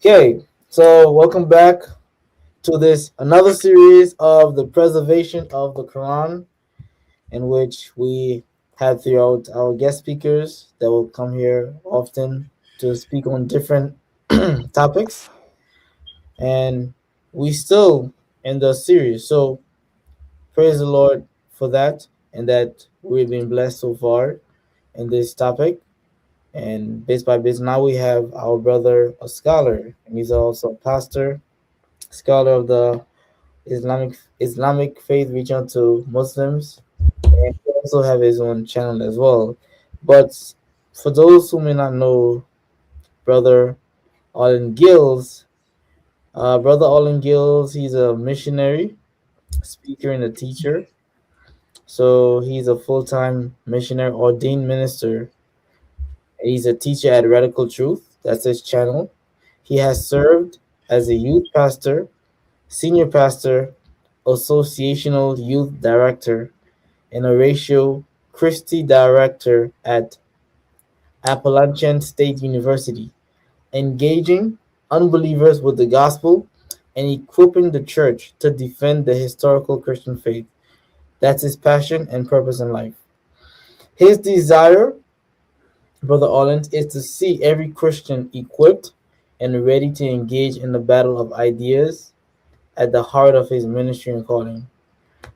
Okay, so welcome back to this another series of the preservation of the Quran, in which we have throughout our guest speakers that will come here often to speak on different topics, and we still in the series. So praise the Lord for that, and that we've been blessed so far in this topic. And bit by bit, now we have our brother, a scholar, and he's also a pastor, scholar of the Islamic faith reaching out to Muslims, and he also have his own channel as well. But for those who may not know, brother Olin Gills, he's a missionary, speaker, and a teacher. So he's a full-time missionary, ordained minister. He's a teacher at Radical Truth. That's his channel. He has served as a youth pastor, senior pastor, associational youth director, and Horatio Christie Director at Appalachian State University, engaging unbelievers with the gospel and equipping the church to defend the historical Christian faith. That's his passion and purpose in life. His desire, Brother Olin, is to see every Christian equipped and ready to engage in the battle of ideas at the heart of his ministry and calling.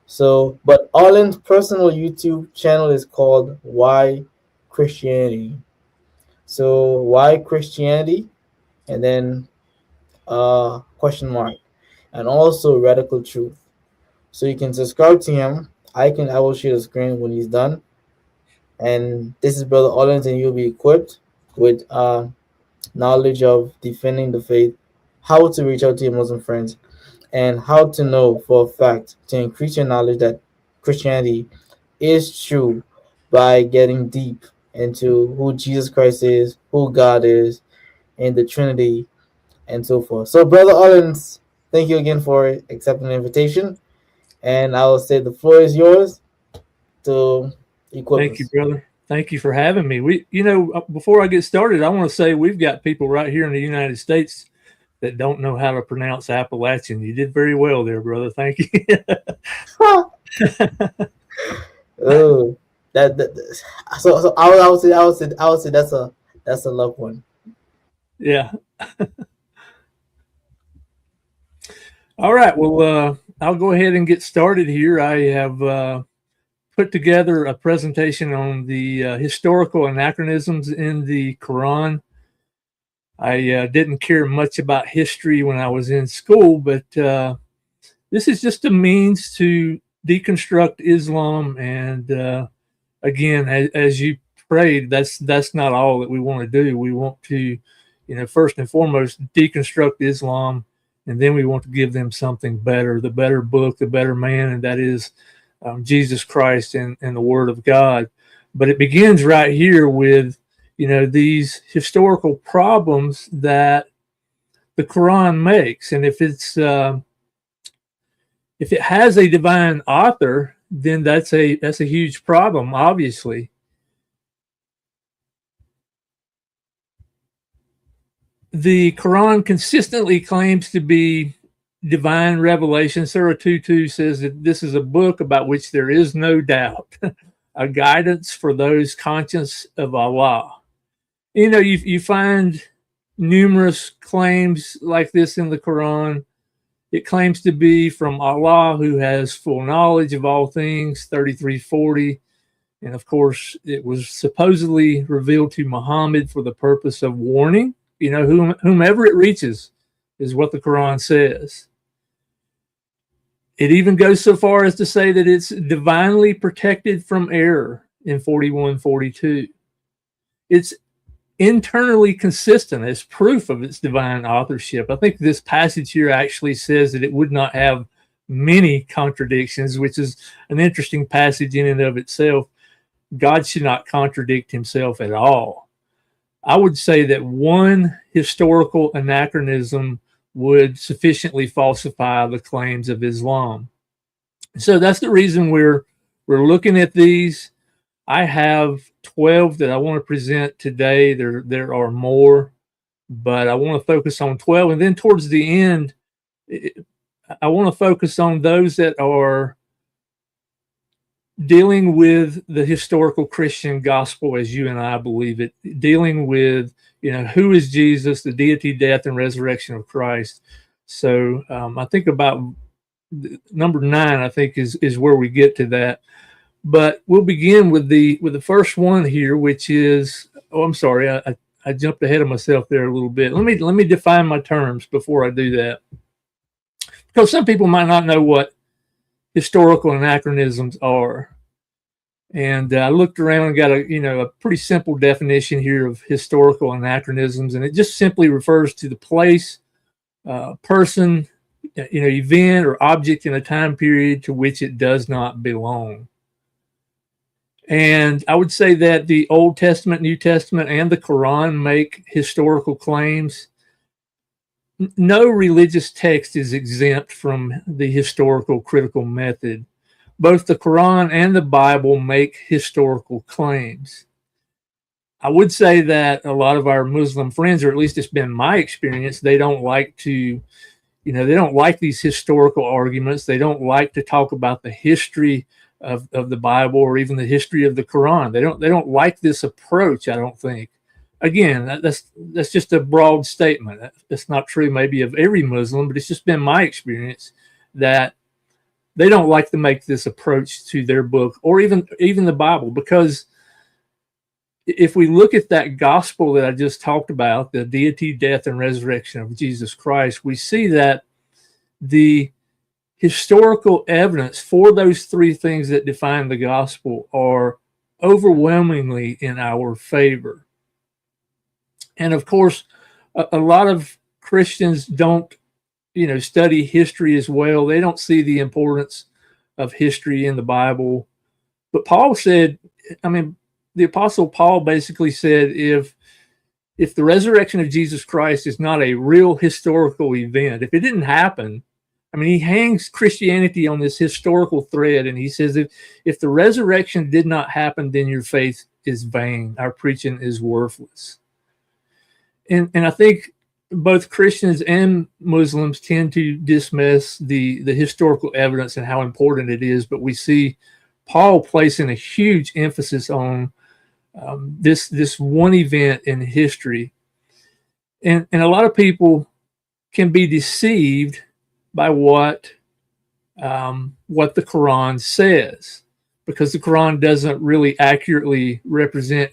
So, but Olin's personal YouTube channel is called Why Christianity. So, why Christianity? And then question mark, and also Radical Truth. So you can subscribe to him. I will share the screen when he's done. And this is Brother Olin, and you'll be equipped with knowledge of defending the faith, how to reach out to your Muslim friends, and how to know for a fact to increase your knowledge that Christianity is true by getting deep into who Jesus Christ is, who God is, and the Trinity, and so forth. So, Brother Owens, thank you again for accepting the invitation. And I will say the floor is yours to equip Thank you, us. brother. Thank you for having me. Before I get started, I want to say we've got people right here in the United States that don't know how to pronounce Appalachian. You did very well there, brother. Thank you. Oh, that so I would say that's a loved one. Yeah. All right. Well, I'll go ahead and get started here. I have put together a presentation on the historical anachronisms in the Quran. I didn't care much about history when I was in school, but this is just a means to deconstruct Islam. And again, as you prayed, that's not all that we want to do. We want to, first and foremost, deconstruct Islam, and then we want to give them something better, the better book, the better man, and that is Jesus Christ and the Word of God. But it begins right here with, these historical problems that the Quran makes, and if it has a divine author, then that's a huge problem, obviously. The Quran consistently claims to be divine revelation. Surah 2:2 says that this is a book about which there is no doubt, a guidance for those conscious of Allah. You find numerous claims like this in the Quran. It claims to be from Allah, who has full knowledge of all things, 3340. And of course, it was supposedly revealed to Muhammad for the purpose of warning, whomever it reaches, is what the Quran says. It even goes so far as to say that it's divinely protected from error in 4142. It's internally consistent as proof of its divine authorship. I think this passage here actually says that it would not have many contradictions, which is an interesting passage in and of itself. God should not contradict himself at all. I would say that one historical anachronism would sufficiently falsify the claims of Islam. So that's the reason we're looking at these. I have 12 that I want to present today. There are more. but I want to focus on 12. And then towards the end, I want to focus on those that are dealing with the historical Christian gospel as you and I believe it, dealing with, who is Jesus, the deity, death, and resurrection of Christ. So I think about number 9, I think is where we get to that. But we'll begin with the first one here, which is, I'm sorry, I jumped ahead of myself there a little bit. Let me define my terms before I do that, because some people might not know what historical anachronisms are. And I looked around and got a pretty simple definition here of historical anachronisms, and it just simply refers to the place, person, event or object in a time period to which it does not belong. And I would say that the Old Testament, New Testament, and the Quran make historical claims. No religious text is exempt from the historical critical method. Both the Quran and the Bible make historical claims. I would say that a lot of our Muslim friends, or at least it's been my experience, they don't like to, they don't like these historical arguments. They don't like to talk about the history of the Bible or even the history of the Quran. They don't like this approach, I don't think. Again, that's just a broad statement. That's not true maybe of every Muslim, but it's just been my experience that they don't like to make this approach to their book or even the Bible, because if we look at that gospel that I just talked about, the deity, death, and resurrection of Jesus Christ, we see that the historical evidence for those 3 things that define the gospel are overwhelmingly in our favor. And of course, a lot of Christians don't study history as well. They don't see the importance of history in the Bible. But Paul said, the Apostle Paul basically said, if the resurrection of Jesus Christ is not a real historical event, if it didn't happen, he hangs Christianity on this historical thread, and he says, if the resurrection did not happen, then your faith is vain. Our preaching is worthless. And I think both Christians and Muslims tend to dismiss the historical evidence and how important it is, but we see Paul placing a huge emphasis on this one event in history. And a lot of people can be deceived by what the Quran says, because the Quran doesn't really accurately represent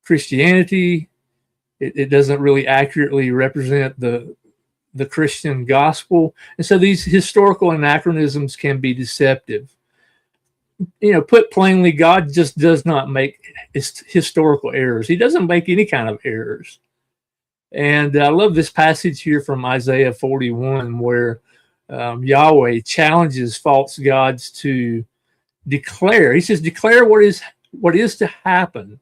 Christianity. It doesn't really accurately represent the Christian gospel. And so these historical anachronisms can be deceptive. Put plainly, God just does not make historical errors. He doesn't make any kind of errors. And I love this passage here from Isaiah 41, where Yahweh challenges false gods to declare. He says, declare what is to happen.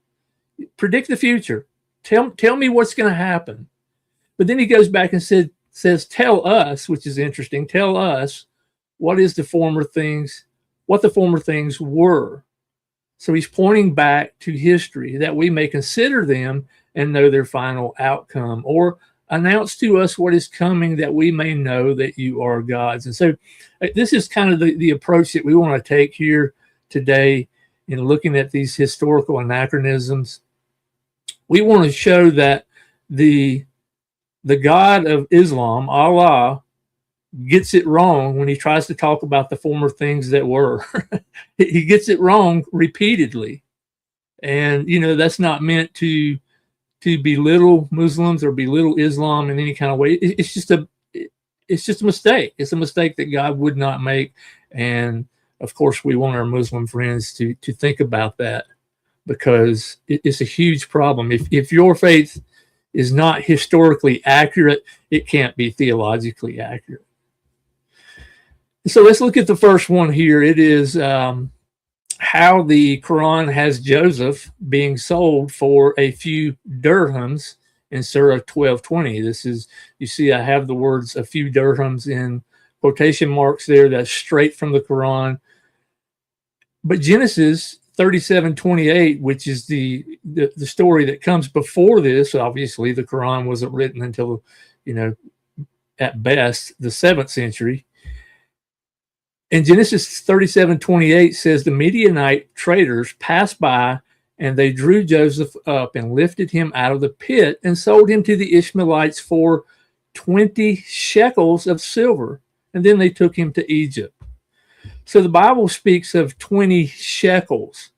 Predict the future. Tell me what's going to happen. But then he goes back and says, tell us, which is interesting, tell us what the former things were. So he's pointing back to history that we may consider them and know their final outcome, or announce to us what is coming that we may know that you are gods. And so this is kind of the approach that we want to take here today in looking at these historical anachronisms. We want to show that the God of Islam, Allah, gets it wrong when he tries to talk about the former things that were. He gets it wrong repeatedly. And, that's not meant to belittle Muslims or belittle Islam in any kind of way. It's just a mistake. It's a mistake that God would not make. And of course, we want our Muslim friends to think about that, because it's a huge problem. If your faith is not historically accurate, it can't be theologically accurate. So let's look at the first one here. It is how the Quran has Joseph being sold for a few dirhams in Surah 12:20. This is, you see, I have the words "a few dirhams" in quotation marks there. That's straight from the Quran. But Genesis 37:28, which is the story that comes before this. Obviously, the Quran wasn't written until, at best, the 7th century. And Genesis 37:28 says, the Midianite traders passed by, and they drew Joseph up and lifted him out of the pit and sold him to the Ishmaelites for 20 shekels of silver. And then they took him to Egypt. So the Bible speaks of 20 shekels.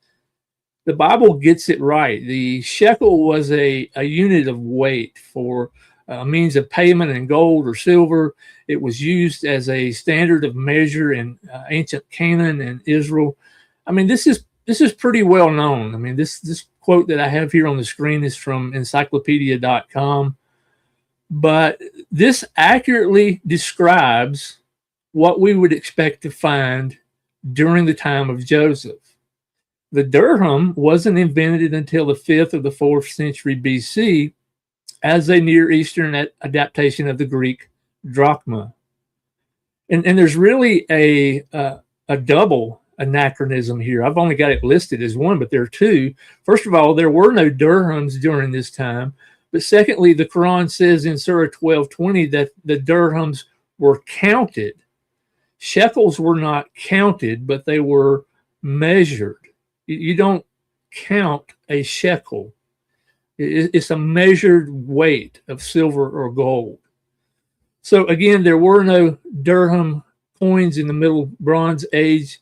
The Bible gets it right. The shekel was a unit of weight for a means of payment in gold or silver. It was used as a standard of measure in ancient Canaan and Israel. I mean, this is pretty well known. I mean, this quote that I have here on the screen is from encyclopedia.com. But this accurately describes what we would expect to find during the time of Joseph. The dirham wasn't invented until the 5th or the 4th century BC as a Near Eastern adaptation of the Greek drachma. And there's really a double anachronism here. I've only got it listed as one, but there are two. First of all, there were no dirhams during this time. But secondly, the Quran says in Surah 12:20 that the dirhams were counted. Shekels were not counted, but they were measured. You don't count a shekel. It's a measured weight of silver or gold. So again, there were no dirham coins in the Middle Bronze Age,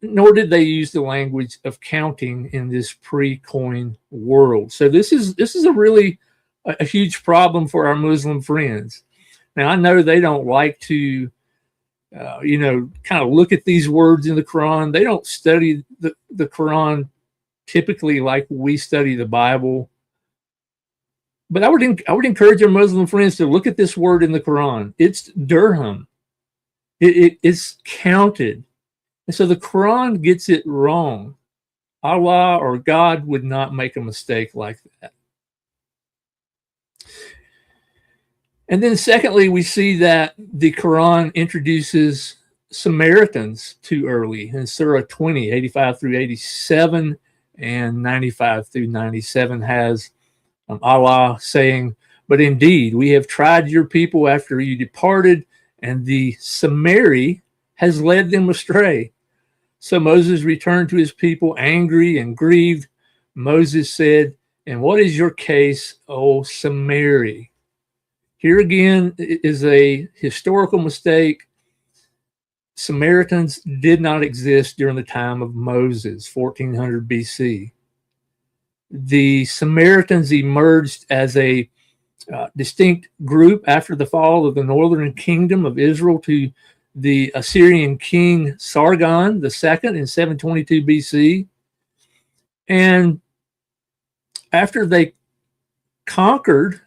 nor did they use the language of counting in this pre-coin world. So this is a really a huge problem for our Muslim friends. Now, I know they don't like to kind of look at these words in the Quran. They don't study the Quran typically like we study the Bible. But I would encourage our Muslim friends to look at this word in the Quran. It's dirham. It's counted. And so the Quran gets it wrong. Allah or God would not make a mistake like that. And then secondly, we see that the Quran introduces Samaritans too early in Surah 20, 85 through 87, and 95 through 97 has Allah saying, but indeed, we have tried your people after you departed, and the Samari has led them astray. So Moses returned to his people angry and grieved. Moses said, and what is your case, O Samari? Here again is a historical mistake. Samaritans did not exist during the time of Moses, 1400 BC. The Samaritans emerged as a distinct group after the fall of the northern kingdom of Israel to the Assyrian king Sargon II in 722 BC. And after they conquered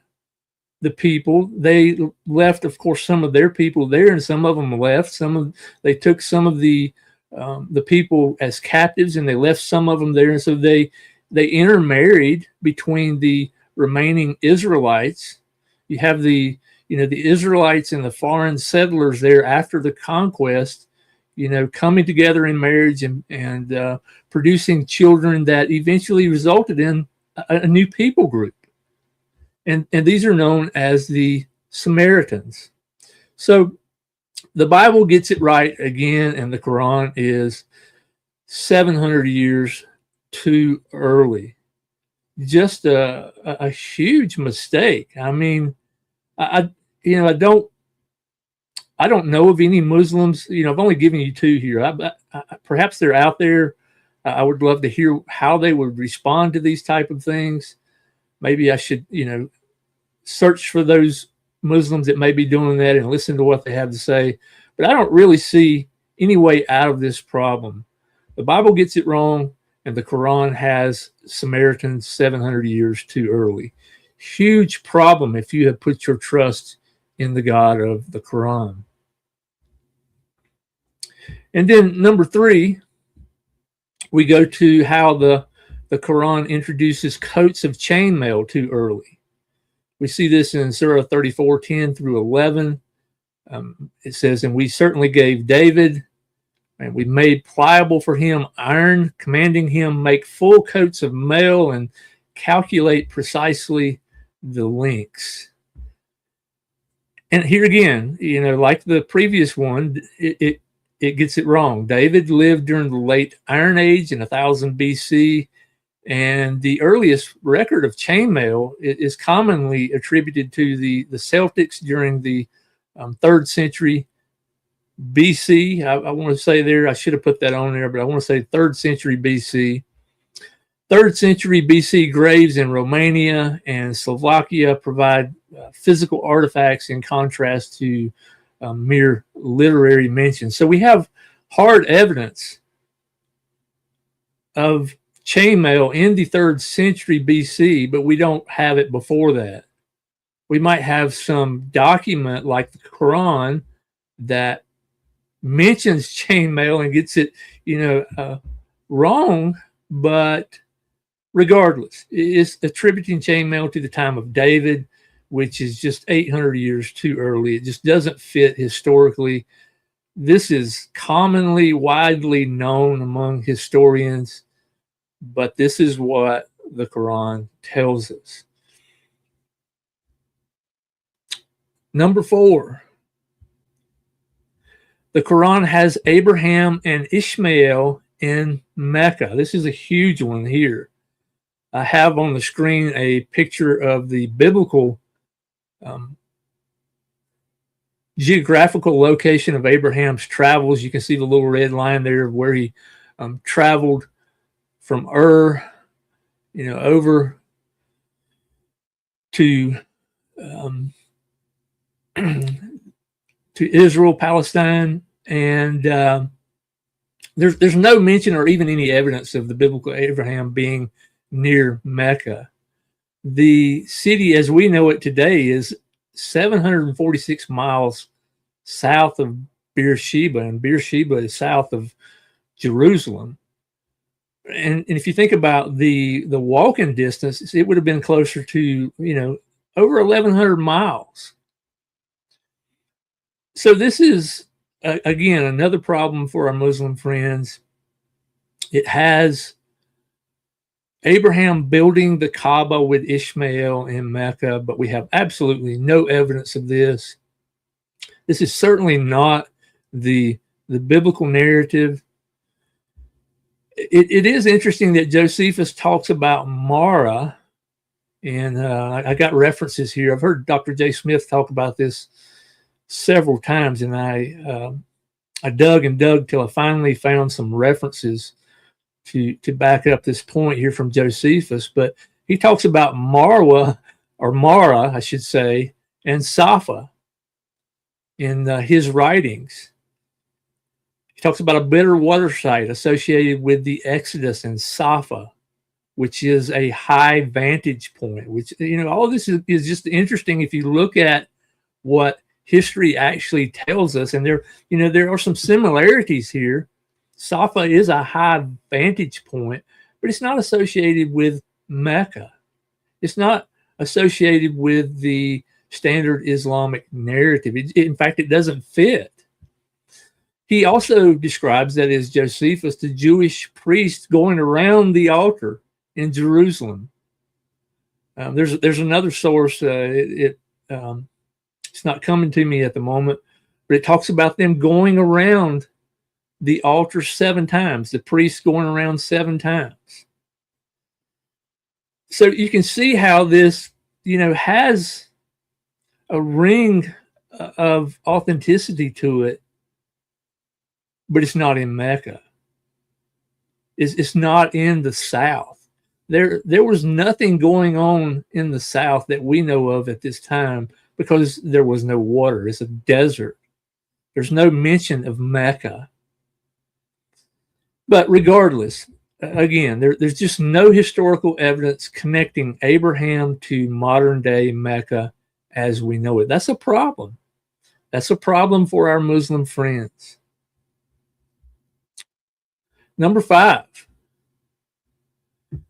the people, they left, of course, some of their people there, and some of them left. They took some of the people as captives, and they left some of them there. And so they intermarried between the remaining Israelites. You have the Israelites and the foreign settlers there after the conquest, coming together in marriage and producing children that eventually resulted in a new people group. And these are known as the Samaritans. So the Bible gets it right again, and the Quran is 700 years too early. Just a huge mistake. I mean, I don't know of any Muslims. I've only given you two here. Perhaps they're out there. I would love to hear how they would respond to these type of things. Maybe I should, search for those Muslims that may be doing that and listen to what they have to say. But I don't really see any way out of this problem. The Bible gets it wrong, and the Quran has Samaritans 700 years too early. Huge problem if you have put your trust in the God of the Quran. And then number 3, we go to how the Quran introduces coats of chainmail too early. We see this in Surah 34:10 through 11. It says, and we certainly gave David And we made pliable for him iron, commanding him make full coats of mail and calculate precisely the links. And here again, like the previous one, it gets it wrong. David lived during the late Iron Age in 1000 BC, and the earliest record of chainmail is commonly attributed to the Celtics during the 3rd century BC. I want to say there, I should have put that on there, but I want to say 3rd century BC. 3rd century BC graves in Romania and Slovakia provide physical artifacts in contrast to mere literary mentions. So we have hard evidence of chainmail in the 3rd century BC, but we don't have it before that. We might have some document like the Quran that mentions chainmail and gets it, wrong, but regardless, it's attributing chainmail to the time of David, which is just 800 years too early. It just doesn't fit historically. This is commonly, widely known among historians, but this is what the Quran tells us. Number 4, the Quran has Abraham and Ishmael in Mecca. This is a huge one here. I have on the screen a picture of the biblical geographical location of Abraham's travels. You can see the little red line there of where he traveled from Ur, over to to Israel, Palestine, and there's no mention or even any evidence of the biblical Abraham being near Mecca. The city as we know it today is 746 miles south of Beersheba, and Beersheba is south of Jerusalem. And if you think about the walking distance, it would have been closer to, over 1,100 miles. So this is, again, another problem for our Muslim friends. It has Abraham building the Kaaba with Ishmael in Mecca, but we have absolutely no evidence of this. This is certainly not the biblical narrative. It is interesting that Josephus talks about Mara, and I got references here. I've heard Dr. J. Smith talk about this several times, and I dug and dug till I finally found some references to back up this point here from Josephus. But he talks about Mara, I should say, and Safa in his writings. He talks about a bitter water site associated with the Exodus and Safa, which is a high vantage point, which, all of this is just interesting if you look at what history actually tells us. And there are some similarities here. Safa is a high vantage point, but it's not associated with Mecca. It's not associated with the standard Islamic narrative. In fact, it doesn't fit. He also describes, that is Josephus, the Jewish priest going around the altar in Jerusalem. There's another source. It's not coming to me at the moment, but it talks about them going around the altar 7 times, the priest going around 7 times. So you can see how this, has a ring of authenticity to it, but it's not in Mecca. It's not in the South. There was nothing going on in the South that we know of at this time, because there was no water. It's a desert. There's no mention of Mecca. But regardless, again, there's just no historical evidence connecting Abraham to modern day Mecca as we know it. That's a problem. That's a problem for our Muslim friends. Number 5,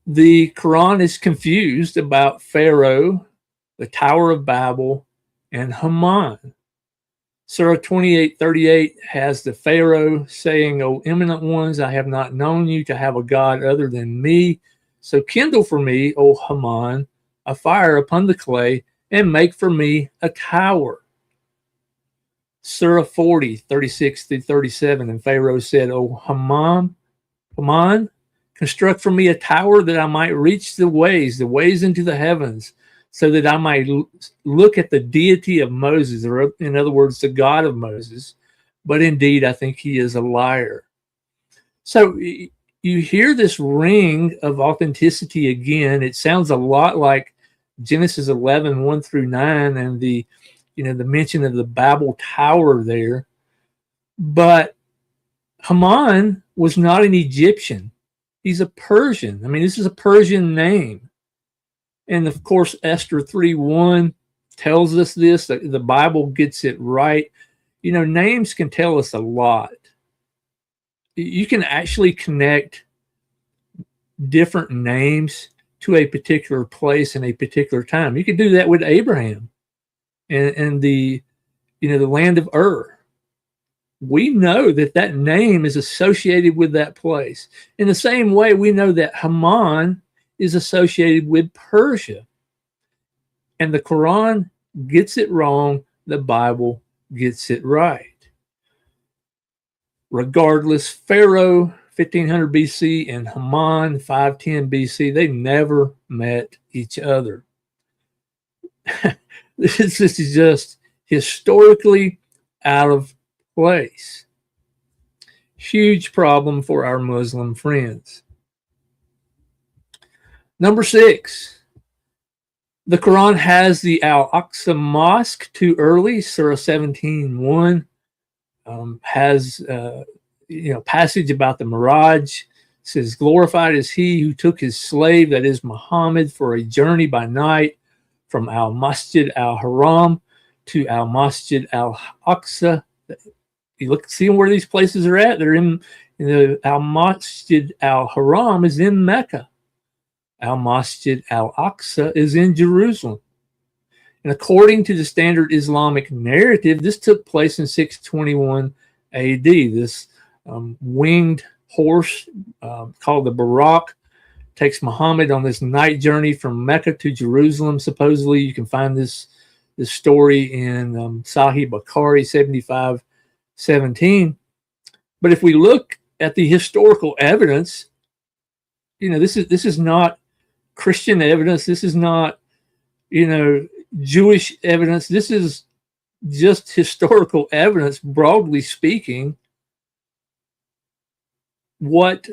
the Quran is confused about Pharaoh, the Tower of Babel, and Haman. Surah 28:38 has the Pharaoh saying, O eminent ones, I have not known you to have a God other than me. So kindle for me, O Haman, a fire upon the clay, and make for me a tower. Surah 40:36-37, and Pharaoh said, O Haman, construct for me a tower that I might reach the ways into the heavens, so that I might look at the deity of Moses, or in other words, the God of Moses. But indeed, I think he is a liar. So you hear this ring of authenticity again. It sounds a lot like Genesis 11:1-9, and the mention of the Babel Tower there. But Haman was not an Egyptian. He's a Persian. I mean, this is a Persian name. And of course, Esther 3:1 tells us this. The Bible gets it right. Names can tell us a lot. You can actually connect different names to a particular place in a particular time. You could do that with Abraham and the land of Ur. We know that name is associated with that place. In the same way, we know that Haman is associated with Persia. And the Quran gets it wrong. The Bible gets it right. Regardless, Pharaoh, 1500 BC, and Haman, 510 BC, they never met each other. This is just historically out of place. Huge problem for our Muslim friends. Number 6, the Quran has the Al-Aqsa Mosque too early. Surah 17:1 has passage about the Miraj. It says, glorified is he who took his slave, that is Muhammad, for a journey by night from Al-Masjid Al-Haram to Al-Masjid Al-Aqsa. You see where these places are at? They're in the Al-Masjid Al-Haram is in Mecca. Al-Masjid Al-Aqsa is in Jerusalem. And according to the standard Islamic narrative, this took place in 621 AD. This winged horse called the Buraq takes Muhammad on this night journey from Mecca to Jerusalem. Supposedly, you can find this story in Sahih Bukhari 75:17. But if we look at the historical evidence, this is not Christian evidence. This is not Jewish evidence. This is just historical evidence, broadly speaking. What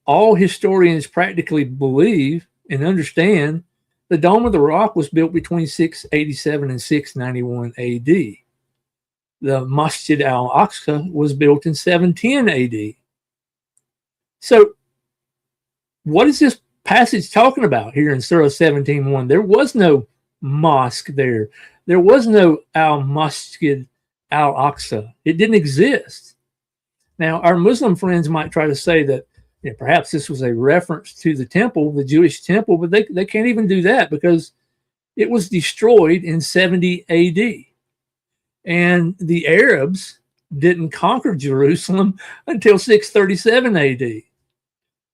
all historians practically believe and understand, the Dome of the Rock was built between 687 and 691 AD. The Masjid al-Aqsa was built in 710 AD. So what is this passage talking about here in Surah 17:1? There was no mosque there. There was no al-Masjid al-Aqsa. It didn't exist. Now, our Muslim friends might try to say that perhaps this was a reference to the temple, the Jewish temple, but they can't even do that because it was destroyed in 70 AD. And the Arabs didn't conquer Jerusalem until 637 AD.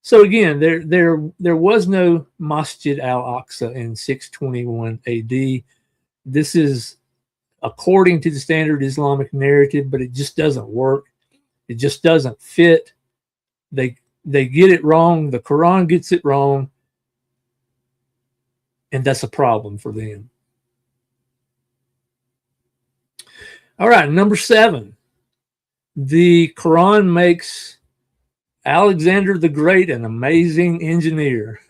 So again, there was no Masjid al-Aqsa in 621 AD. This is according to the standard Islamic narrative, but it just doesn't work. It just doesn't fit. They get it wrong. The Quran gets it wrong. And that's a problem for them. All right, number 7. The Quran makes Alexander the Great an amazing engineer.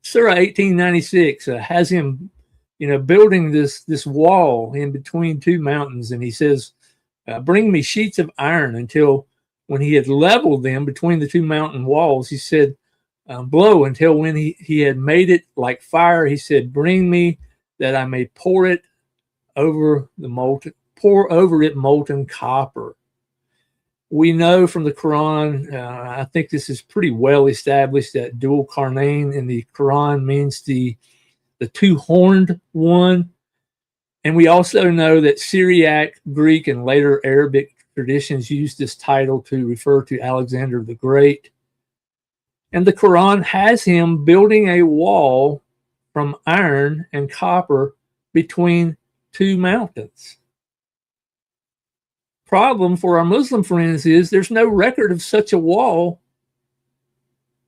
Surah 1896 has him, building this wall in between two mountains, and he says, "Bring me sheets of iron," until when he had leveled them between the two mountain walls, he said, "Blow," until when he had made it like fire, he said, "Bring me that I may pour over it molten copper." We know from the Quran, I think this is pretty well established, that dual Qarnayn in the Quran means the two-horned one. And we also know that Syriac, Greek, and later Arabic traditions used this title to refer to Alexander the Great. And the Quran has him building a wall from iron and copper between two mountains. Problem for our Muslim friends is there's no record of such a wall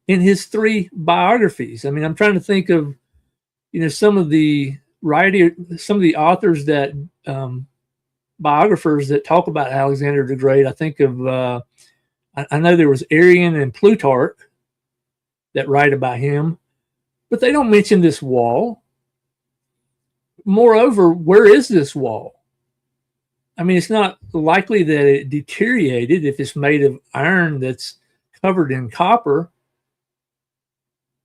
in his three biographies. I mean, I'm trying to think of, some of the authors that biographers that talk about Alexander the Great. I think of I know there was Arrian and Plutarch that write about him, but they don't mention this wall. Moreover, where is this wall? I mean, it's not likely that it deteriorated if it's made of iron that's covered in copper.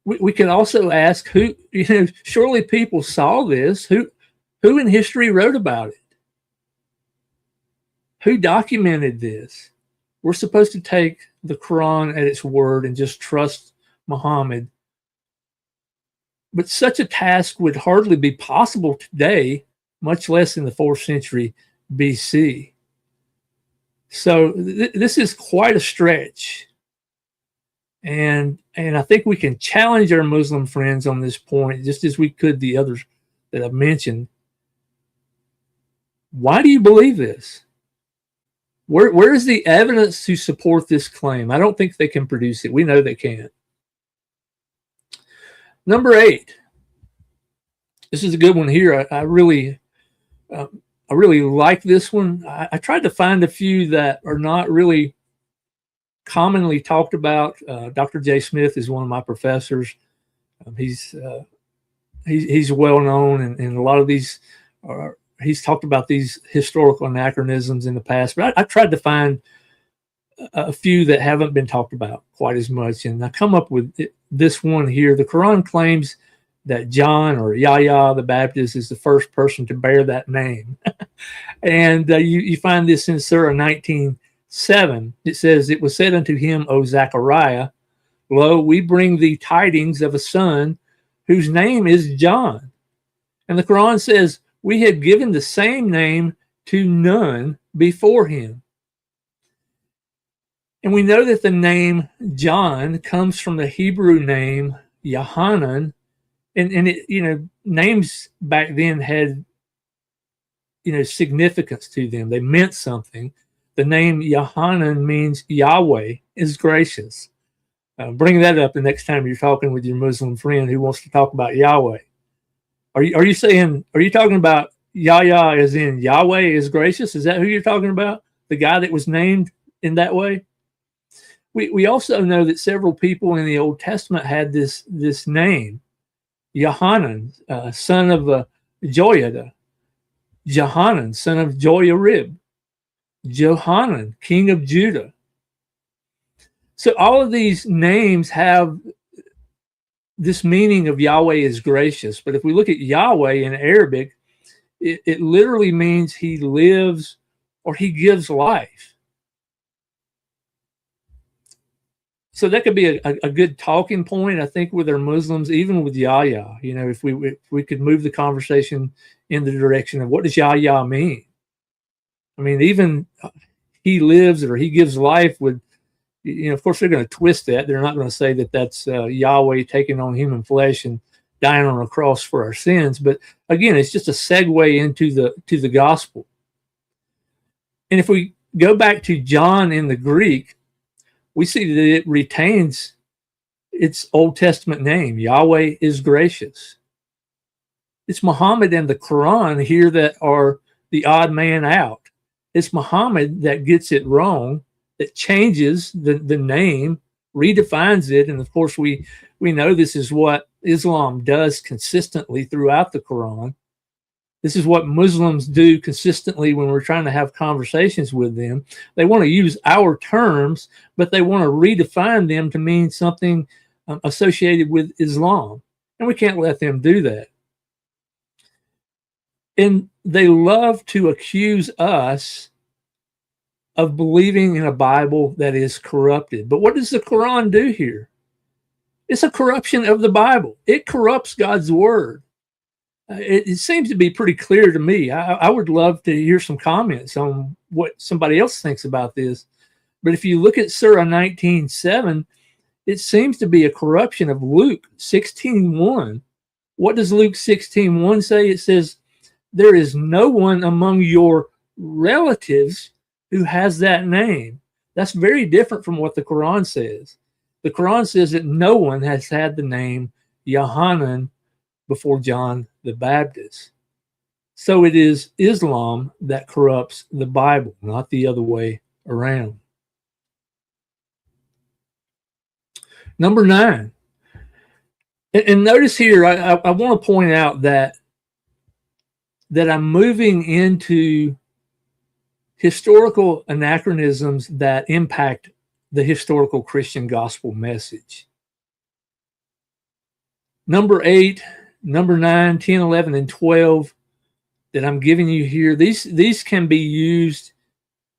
We can also ask who, surely people saw this. Who in history wrote about it? Who documented this? We're supposed to take the Quran at its word and just trust Muhammad. But such a task would hardly be possible today, much less in the 4th century BC. So this is quite a stretch. And I think we can challenge our Muslim friends on this point, just as we could the others that I've mentioned. Why do you believe this? Where is the evidence to support this claim? I don't think they can produce it. We know they can't. Number 8. This is a good one here. I really like this one. I tried to find a few that are not really commonly talked about. Dr. J. Smith is one of my professors. He's well known, and a lot of these are. He's talked about these historical anachronisms in the past, but I tried to find a few that haven't been talked about quite as much. And I come up with this one here. The Quran claims that John or Yahya the Baptist is the first person to bear that name. And you find this in Surah 19:7. It says, "It was said unto him, O Zechariah, lo, we bring thee tidings of a son whose name is John." And the Quran says, "We had given the same name to none before him." And we know that the name John comes from the Hebrew name Yohanan, and it, names back then had, significance to them. They meant something. The name Yohanan means Yahweh is gracious. Bring that up the next time you're talking with your Muslim friend who wants to talk about Yahweh. Are you talking about Yahya as in Yahweh is gracious? Is that who you're talking about? The guy that was named in that way? We also know that several people in the Old Testament had this name, Yohanan, son of Joiada, Johanan, son of Joiarib, Johanan, king of Judah. So all of these names have this meaning of Yahweh is gracious. But if we look at Yahweh in Arabic, it literally means he lives or he gives life. So that could be a good talking point, I think, with our Muslims, even with Yahya. If we could move the conversation in the direction of what does Yahya mean? I mean, even he lives or he gives life would, of course, they're going to twist that. They're not going to say that that's Yahweh taking on human flesh and dying on a cross for our sins. But again, it's just a segue into the gospel. And if we go back to John in the Greek, we see that it retains its Old Testament name. Yahweh is gracious. It's Muhammad and the Quran here that are the odd man out. It's Muhammad that gets it wrong, that changes the name, redefines it. And of course, we know this is what Islam does consistently throughout the Quran. This is what Muslims do consistently when we're trying to have conversations with them. They want to use our terms, but they want to redefine them to mean something associated with Islam. And we can't let them do that. And they love to accuse us of believing in a Bible that is corrupted. But what does the Quran do here? It's a corruption of the Bible. It corrupts God's word. It seems to be pretty clear to me. I would love to hear some comments on what somebody else thinks about this. But if you look at Surah 19:7, it seems to be a corruption of Luke 16:1. What does Luke 16:1 say? It says, there is no one among your relatives who has that name. That's very different from what the Quran says. The Quran says that no one has had the name Yohanan before John the Baptist. So it is Islam that corrupts the Bible, not the other way around. Number 9. And notice here, I want to point out that I'm moving into historical anachronisms that impact the historical Christian gospel message. Number 8, number 9, 10, 11, and 12 that I'm giving you here, these can be used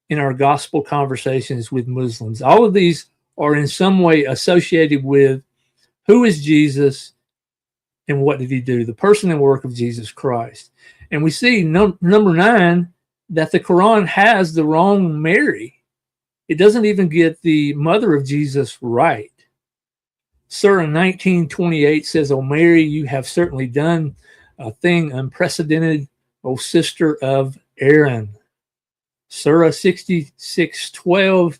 in our gospel conversations with Muslims. All of these are in some way associated with who is Jesus and what did he do, the person and work of Jesus Christ. And we see number 9, that the Quran has the wrong Mary. It doesn't even get the mother of Jesus right. Surah 19:28 says, O Mary, you have certainly done a thing unprecedented, O sister of Aaron. Surah 66:12,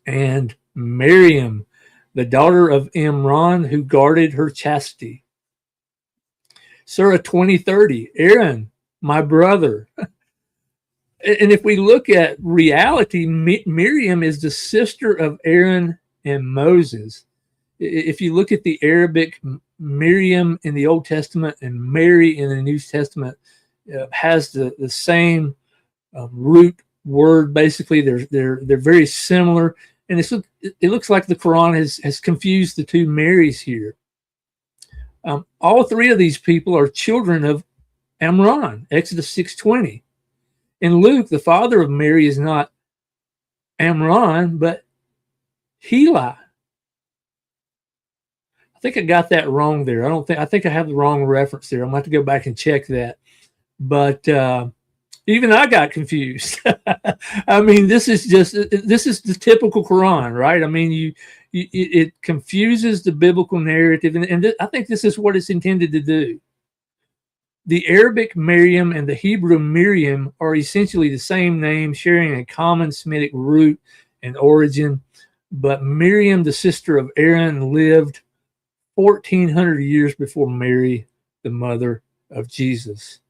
and Miriam, the daughter of Imran, who guarded her chastity. Surah 20:30, Aaron, my brother. And if we look at reality, Miriam is the sister of Aaron and Moses. If you look at the Arabic, Miriam in the Old Testament and Mary in the New Testament has the same root word. Basically, they're very similar, and it looks like the Quran has confused the two Marys here. All 3 of these people are children of Amram, Exodus 6:20. In Luke, the father of Mary is not Amram, but Heli. I think I got that wrong there. I think I have the wrong reference there. I'm going to have to go back and check that. But even I got confused. I mean, this is the typical Quran, right? I mean, it confuses the biblical narrative, and I think this is what it's intended to do. The Arabic Miriam and the Hebrew Miriam are essentially the same name, sharing a common Semitic root and origin. But Miriam, the sister of Aaron, lived 1,400 years before Mary, the mother of Jesus.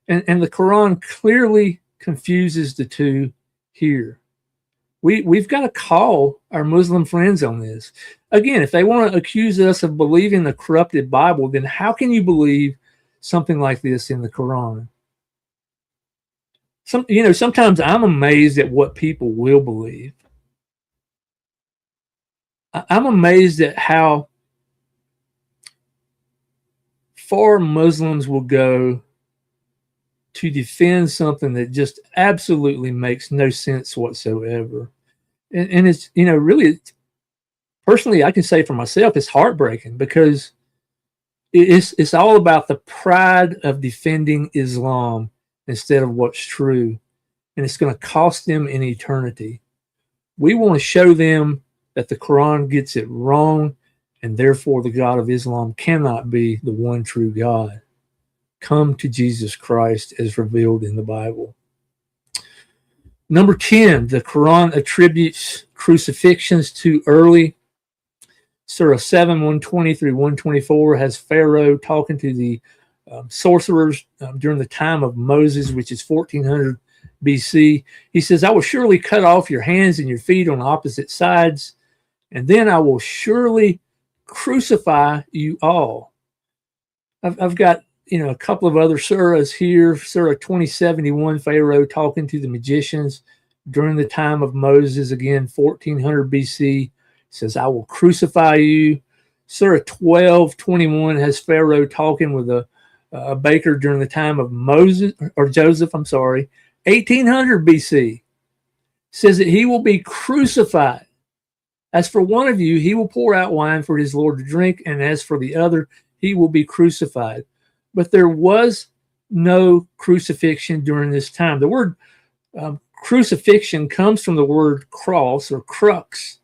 And the Quran clearly confuses the two here. We've got to call our Muslim friends on this. Again, if they want to accuse us of believing the corrupted Bible, then how can you believe something like this in the Quran? Sometimes I'm amazed at what people will believe. I'm amazed at how far Muslims will go to defend something that just absolutely makes no sense whatsoever. And it's, really, personally, I can say for myself, it's heartbreaking because it's all about the pride of defending Islam instead of what's true. And it's going to cost them in eternity. We want to show them that the Quran gets it wrong, and therefore the God of Islam cannot be the one true God. Come to Jesus Christ as revealed in the Bible. Number 10, the Quran attributes crucifixions too early. Surah 7, 120 through 124 has Pharaoh talking to the sorcerers during the time of Moses, which is 1400 BC. He says, I will surely cut off your hands and your feet on opposite sides, and then I will surely crucify you all. I've got a couple of other surahs here. Surah 2071, Pharaoh talking to the magicians during the time of Moses, again 1400 BC. Says, I will crucify you. Surah 12:21 has Pharaoh talking with a baker during the time of Joseph, 1800 BC. Says that he will be crucified. As for one of you, he will pour out wine for his Lord to drink, and as for the other, he will be crucified. but there was no crucifixion during this time. The word crucifixion comes from the word cross or crux,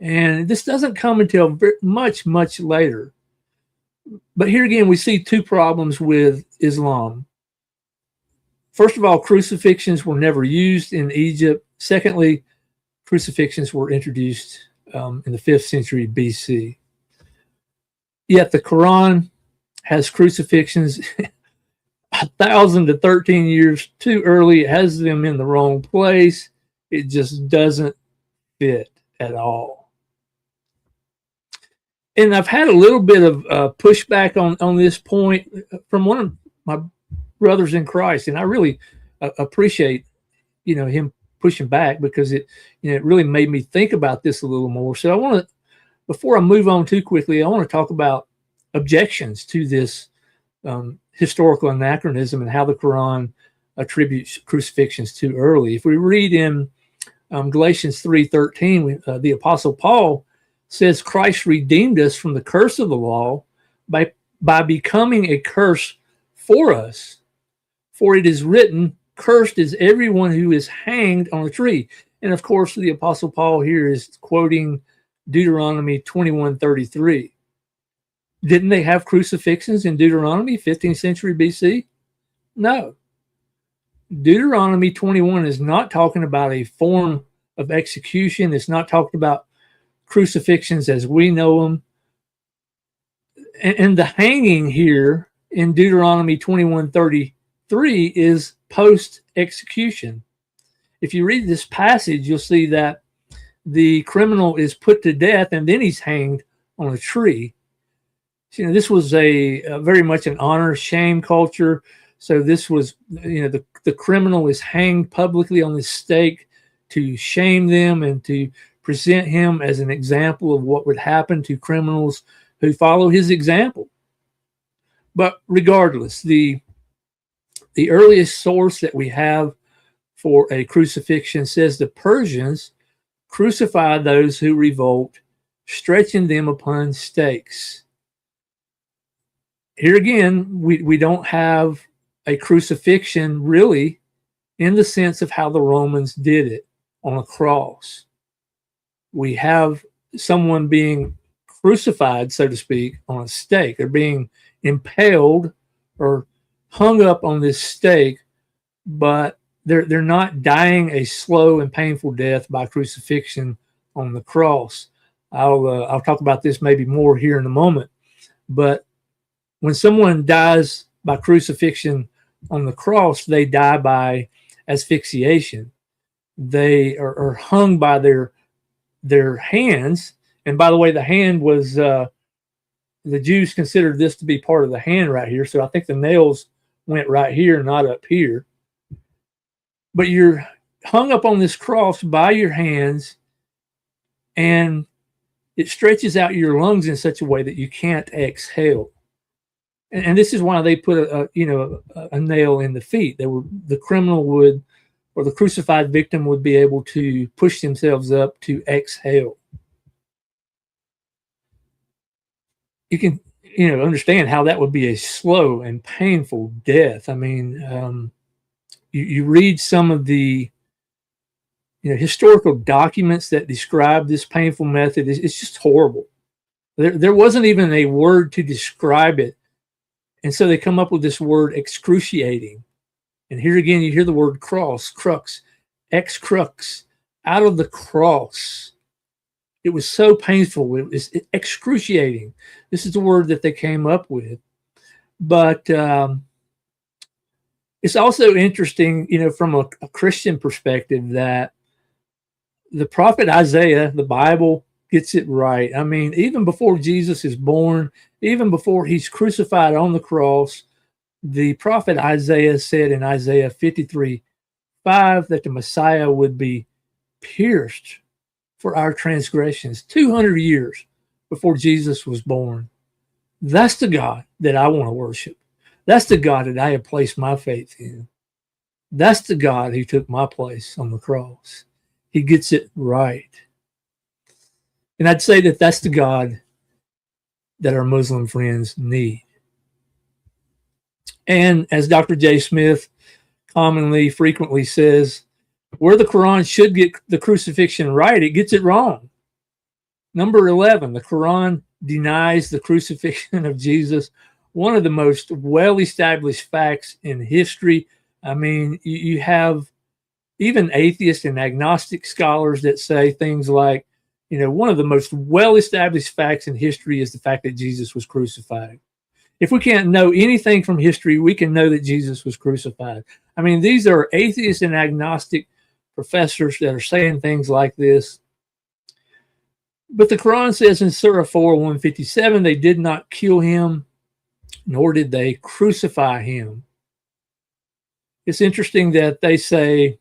and this doesn't come until much, much later. But here again, we see two problems with Islam. First of all, crucifixions were never used in Egypt. Secondly, crucifixions were introduced in the 5th century BC. Yet the Quran has crucifixions 1,000 to 13 years too early. It has them in the wrong place. It just doesn't fit at all. And I've had a little bit of pushback on this point from one of my brothers in Christ, and I really appreciate him pushing back, because it really made me think about this a little more. So I want to, before I move on too quickly, I want to talk about objections to this historical anachronism and how the Quran attributes crucifixions too early. If we read in Galatians 3:13, the Apostle Paul says Christ redeemed us from the curse of the law by becoming a curse for us. For it is written, cursed is everyone who is hanged on a tree. And of course, the Apostle Paul here is quoting Deuteronomy 21:33. Didn't they have crucifixions in Deuteronomy 15th century BC? No. Deuteronomy 21 is not talking about a form of execution. It's not talking about crucifixions as we know them. And the hanging here in Deuteronomy 21:33 is post-execution. If you read this passage, you'll see that the criminal is put to death and then he's hanged on a tree. So, this was a very much an honor shame culture. So this was, the criminal is hanged publicly on the stake to shame them and to present him as an example of what would happen to criminals who follow his example. But regardless, the earliest source that we have for a crucifixion says the Persians crucified those who revolt, stretching them upon stakes. Here again, we don't have a crucifixion really in the sense of how the Romans did it on a cross. We have someone being crucified, so to speak, on a stake. They're being impaled or hung up on this stake, but they're not dying a slow and painful death by crucifixion on the cross. I'll talk about this maybe more here in a moment. But when someone dies by crucifixion on the cross, they die by asphyxiation. They are hung by their hands. And by the way, the hand was, the Jews considered this to be part of the hand right here. So I think the nails went right here, not up here. But you're hung up on this cross by your hands, and it stretches out your lungs in such a way that you can't exhale. And this is why they put a nail in the feet. The criminal would, or the crucified victim would be able to push themselves up to exhale. You can, understand how that would be a slow and painful death. I mean, you read some of the, historical documents that describe this painful method. It's just horrible. There wasn't even a word to describe it. And so they come up with this word excruciating. And here again, you hear the word cross, crux, ex-crux, out of the cross. It was so painful. It was excruciating. This is the word that they came up with. But it's also interesting, from a Christian perspective, that the prophet Isaiah, the Bible, gets it right. I mean, even before Jesus is born, even before he's crucified on the cross, the prophet Isaiah said in Isaiah 53:5 that the Messiah would be pierced for our transgressions 200 years before Jesus was born. That's the God that I want to worship. That's the God that I have placed my faith in. That's the God who took my place on the cross. He gets it right. And I'd say that that's the God that our Muslim friends need. And as Dr. J. Smith frequently says, where the Quran should get the crucifixion right, it gets it wrong. Number 11, the Quran denies the crucifixion of Jesus, one of the most well-established facts in history. I mean, you have even atheist and agnostic scholars that say things like, one of the most well-established facts in history is the fact that Jesus was crucified. If we can't know anything from history, we can know that Jesus was crucified. I mean, these are atheist and agnostic professors that are saying things like this. But the Quran says in Surah 4, 157, they did not kill him, nor did they crucify him. It's interesting that they say,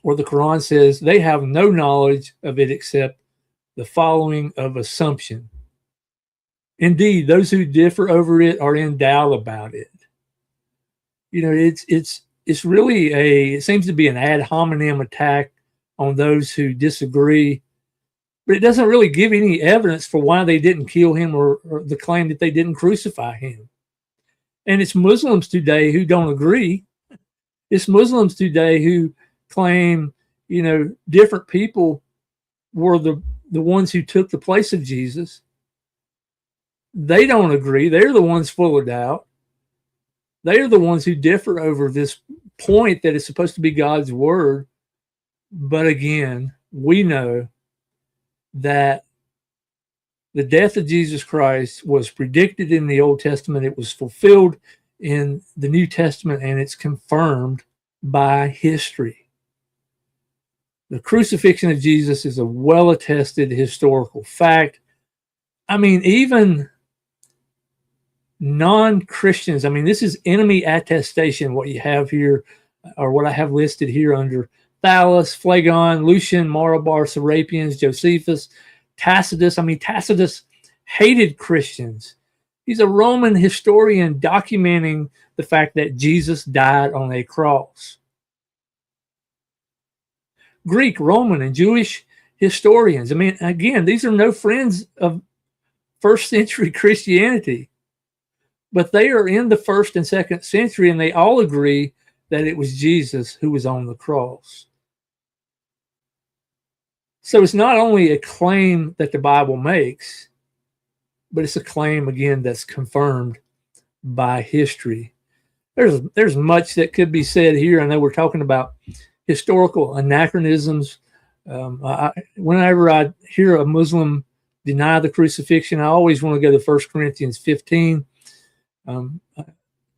or the Quran says, they have no knowledge of it except the following of assumption. Indeed, those who differ over it are in doubt about it. It's really it seems to be an ad hominem attack on those who disagree, but it doesn't really give any evidence for why they didn't kill him or the claim that they didn't crucify him. And it's Muslims today who don't agree. It's Muslims today who claim, different people were the ones who took the place of Jesus. They don't agree. They're the ones full of doubt. They are the ones who differ over this point that is supposed to be God's word. But again, we know that the death of Jesus Christ was predicted in the Old Testament. It was fulfilled in the New Testament, and it's confirmed by history. The crucifixion of Jesus is a well-attested historical fact. I mean, even non-Christians, this is enemy attestation, what you have here, or what I have listed here under Thallus, Phlegon, Lucian, Marabar, Serapians, Josephus, Tacitus. Tacitus hated Christians. He's a Roman historian documenting the fact that Jesus died on a cross. Greek, Roman, and Jewish historians. Again, these are no friends of first century Christianity, but they are in the first and second century, and they all agree that it was Jesus who was on the cross. So it's not only a claim that the Bible makes, but it's a claim, again, that's confirmed by history. There's much that could be said here. I know we're talking about historical anachronisms. Whenever I hear a Muslim deny the crucifixion, I always want to go to 1 Corinthians 15.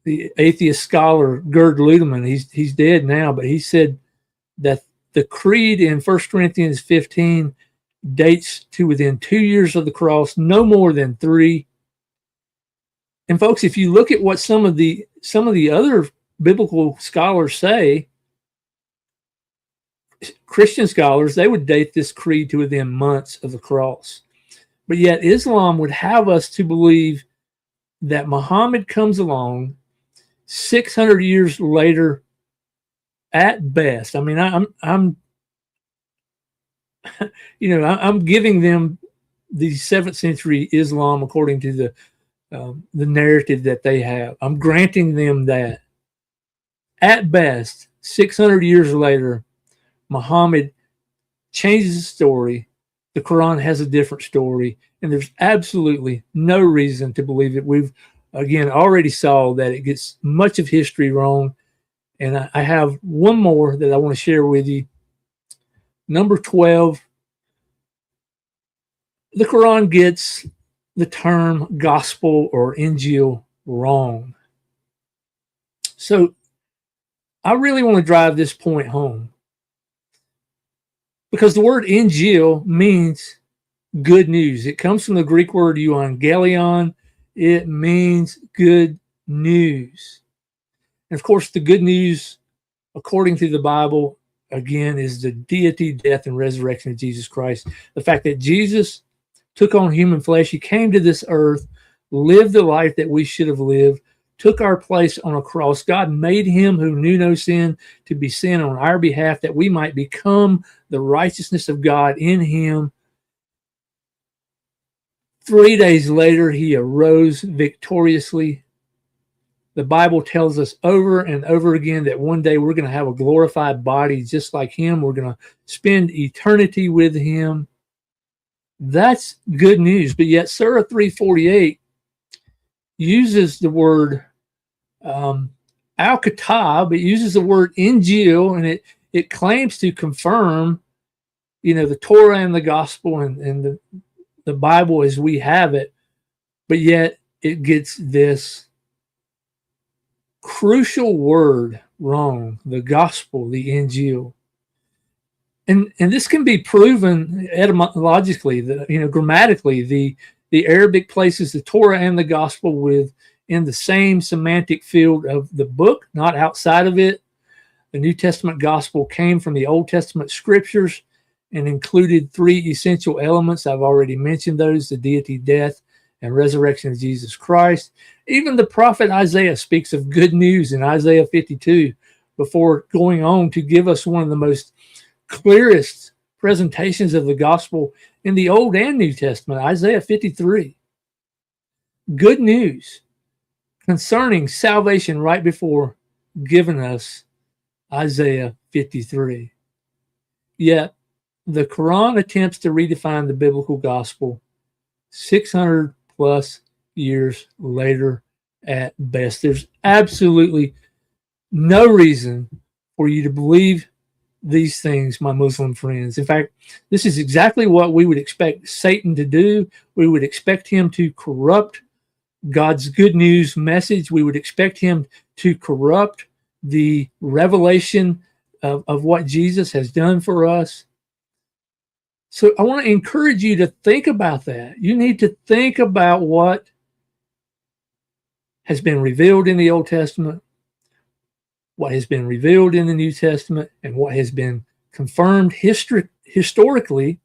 The atheist scholar Gerd Ludemann, he's dead now, but he said that the creed in 1 Corinthians 15 dates to within 2 years of the cross, no more than 3. And folks, if you look at what some of the other biblical scholars say, Christian scholars, they would date this creed to within months of the cross. But yet Islam would have us to believe that Muhammad comes along 600 years later at best. I'm giving them the 7th century Islam according to the narrative that they have. I'm granting them that. At best, 600 years later, Muhammad changes the story. The Quran has a different story, and there's absolutely no reason to believe it. We've, again, already saw that it gets much of history wrong. And I have one more that I want to share with you. Number 12, the Quran gets the term gospel or Injil wrong. So I really want to drive this point home, because the word Injil means good news. It comes from the Greek word euangelion. It means good news. And of course, the good news, according to the Bible, again, is the deity, death, and resurrection of Jesus Christ. The fact that Jesus took on human flesh. He came to this earth, lived the life that we should have lived, took our place on a cross. God made him who knew no sin to be sin on our behalf, that we might become the righteousness of God in him. 3 days later, he arose victoriously. The Bible tells us over and over again that one day we're going to have a glorified body just like him. We're going to spend eternity with him. That's good news. But yet Surah 348 uses the word al-Kitab. It uses the word Injil, and it claims to confirm, the Torah and the gospel and the Bible as we have it. But yet it gets this crucial word wrong, the gospel, the Injil. And this can be proven etymologically, grammatically. The Arabic places the Torah and the gospel within the same semantic field of the book, not outside of it. The New Testament gospel came from the Old Testament scriptures and included three essential elements. I've already mentioned those: the deity, death, and resurrection of Jesus Christ. Even the prophet Isaiah speaks of good news in Isaiah 52 before going on to give us one of the most clearest presentations of the gospel in the Old and New Testament, Isaiah 53. Good news concerning salvation right before giving us Isaiah 53. Yet the Quran attempts to redefine the biblical gospel 600 plus years later at best. There's absolutely no reason for you to believe these things, my Muslim friends. In fact, this is exactly what we would expect Satan to do. We would expect him to corrupt God's good news message. We would expect him to corrupt the revelation of what Jesus has done for us. So I want to encourage you to think about that. You need to think about what has been revealed in the Old Testament, what has been revealed in the New Testament, and what has been confirmed historically,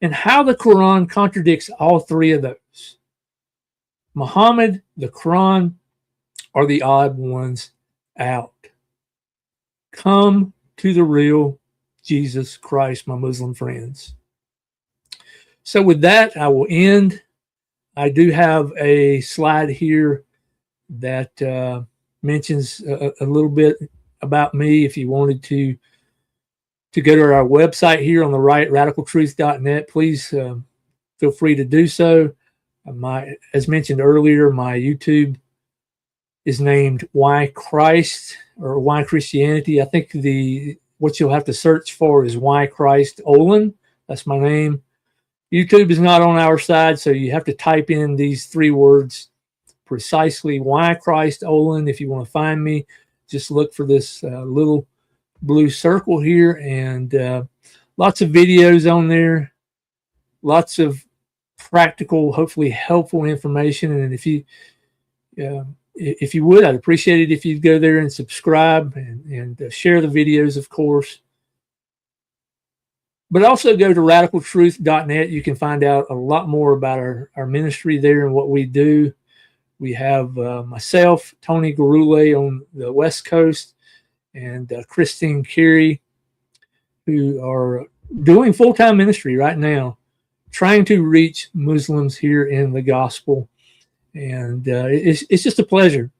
and how the Quran contradicts all three of those. Muhammad, the Quran, are the odd ones out. Come to the real Jesus Christ, my Muslim friends. So with that, I will end. I do have a slide here that mentions a little bit about me. If you wanted to go to our website here on the right, radicaltruth.net, please feel free to do so. As mentioned earlier, my YouTube is named Why Christ or Why Christianity. I think what you'll have to search for is Why Christ Olin. That's my name. YouTube is not on our side, so you have to type in these three words precisely. Why Christ Olin. If you want to find me, just look for this little blue circle here, and lots of videos on there, lots of practical, hopefully helpful information. And if you would, I'd appreciate it if you'd go there and subscribe and share the videos, of course. But also go to radicaltruth.net. You can find out a lot more about our ministry there and what we do. We have myself, Tony Garule, on the West Coast, and Christine Carey, who are doing full-time ministry right now, trying to reach Muslims here in the gospel. And it's just a pleasure.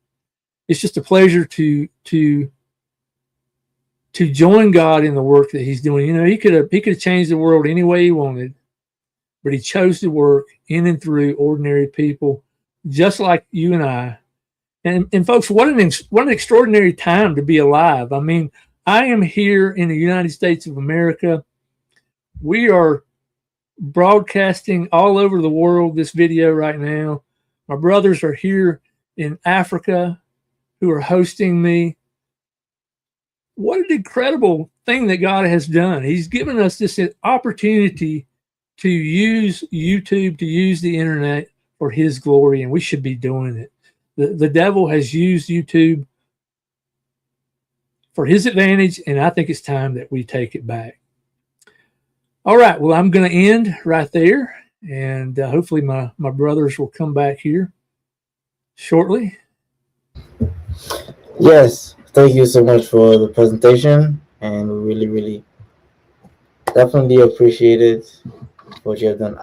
It's just a pleasure to join God in the work that he's doing. He could have changed the world any way he wanted, but he chose to work in and through ordinary people just like you and I. And folks, what an extraordinary time to be alive. I mean, I am here in the United States of America. We are broadcasting all over the world this video right now. My brothers are here in Africa who are hosting me. What an incredible thing that God has done. He's given us this opportunity to use YouTube, to use the internet for his glory, and we should be doing it. The devil has used YouTube for his advantage, and I think it's time that we take it back. All right, well, I'm going to end right there, and hopefully my brothers will come back here shortly. Yes, thank you so much for the presentation, and we really, really definitely appreciate it, what you have done.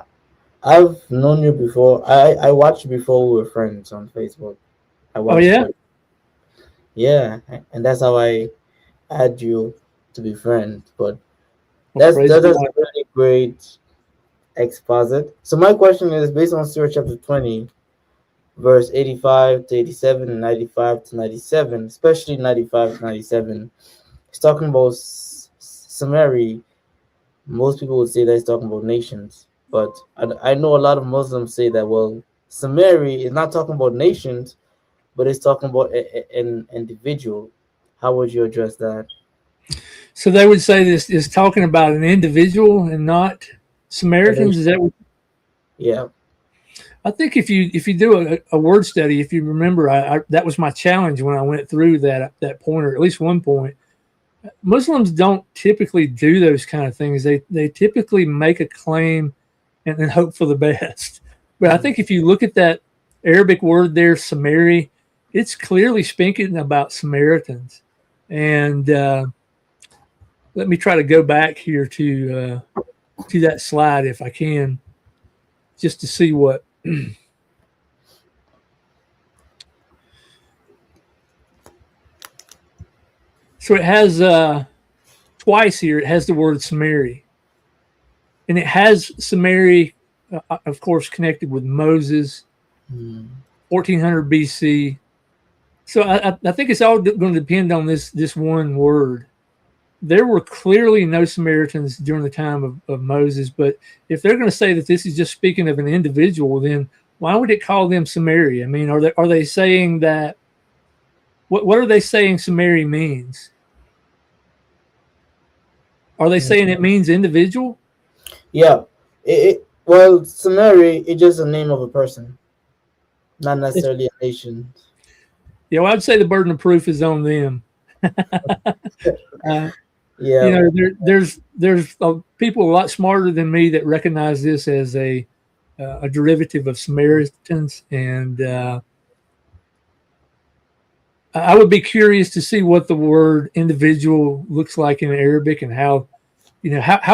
I've known you before. I watched you before we were friends on Facebook. I watched yeah? Yeah, and that's how I add you to be friends. But Well, praise that is God. really great exposit. So my question is based on Surah chapter 20, verse 85 to 87 and 95 to 97, especially 95 to 97. It's talking about Samaria. Most people would say that it's talking about nations, but I know a lot of Muslims say that, well, Samaria is not talking about nations, but it's talking about an individual. How would you address that? So they would say this is talking about an individual and not A Samaritans. Is nation. that what? Yeah. I think if you do a word study, if you remember, that was my challenge when I went through that point, or at least one point. Muslims don't typically do those kind of things. They typically make a claim and then hope for the best. But I Mhm. think if you look at that Arabic word there, Samari, it's clearly speaking about Samaritans. And let me try to go back here to that slide if I can, just to see what. So it has twice here. It has the word Samari, and it has Samari, of course, connected with Moses, Mm. 1400 BC. So I think it's all going to depend on this one word. There were clearly no Samaritans during the time of Moses, but if they're going to say that this is just speaking of an individual, then why would it call them Samaria? I mean, are they saying that what are they saying Samaria means? Are they saying it means individual? Yeah. Well, Samaria is just a name of a person, not necessarily a nation. Yeah, well, I'd say the burden of proof is on them. uh, Yeah. there's people a lot smarter than me that recognize this as a derivative of Samaritans, and I would be curious to see what the word individual looks like in Arabic, and how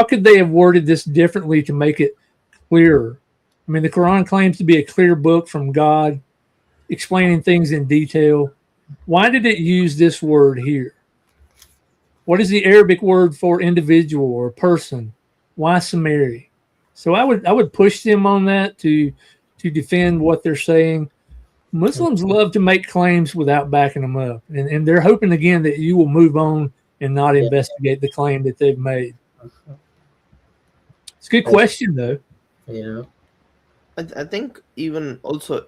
could they have worded this differently to make it clearer. I mean, the Quran claims to be a clear book from God, explaining things in detail. Why did it use this word here? What is the Arabic word for individual or person? Why Samari? So I would push them on that to defend what they're saying. Muslims love to make claims without backing them up, and they're hoping again that you will move on and not Yeah. investigate the claim that they've made. It's a good That's, question though. yeah. I think even also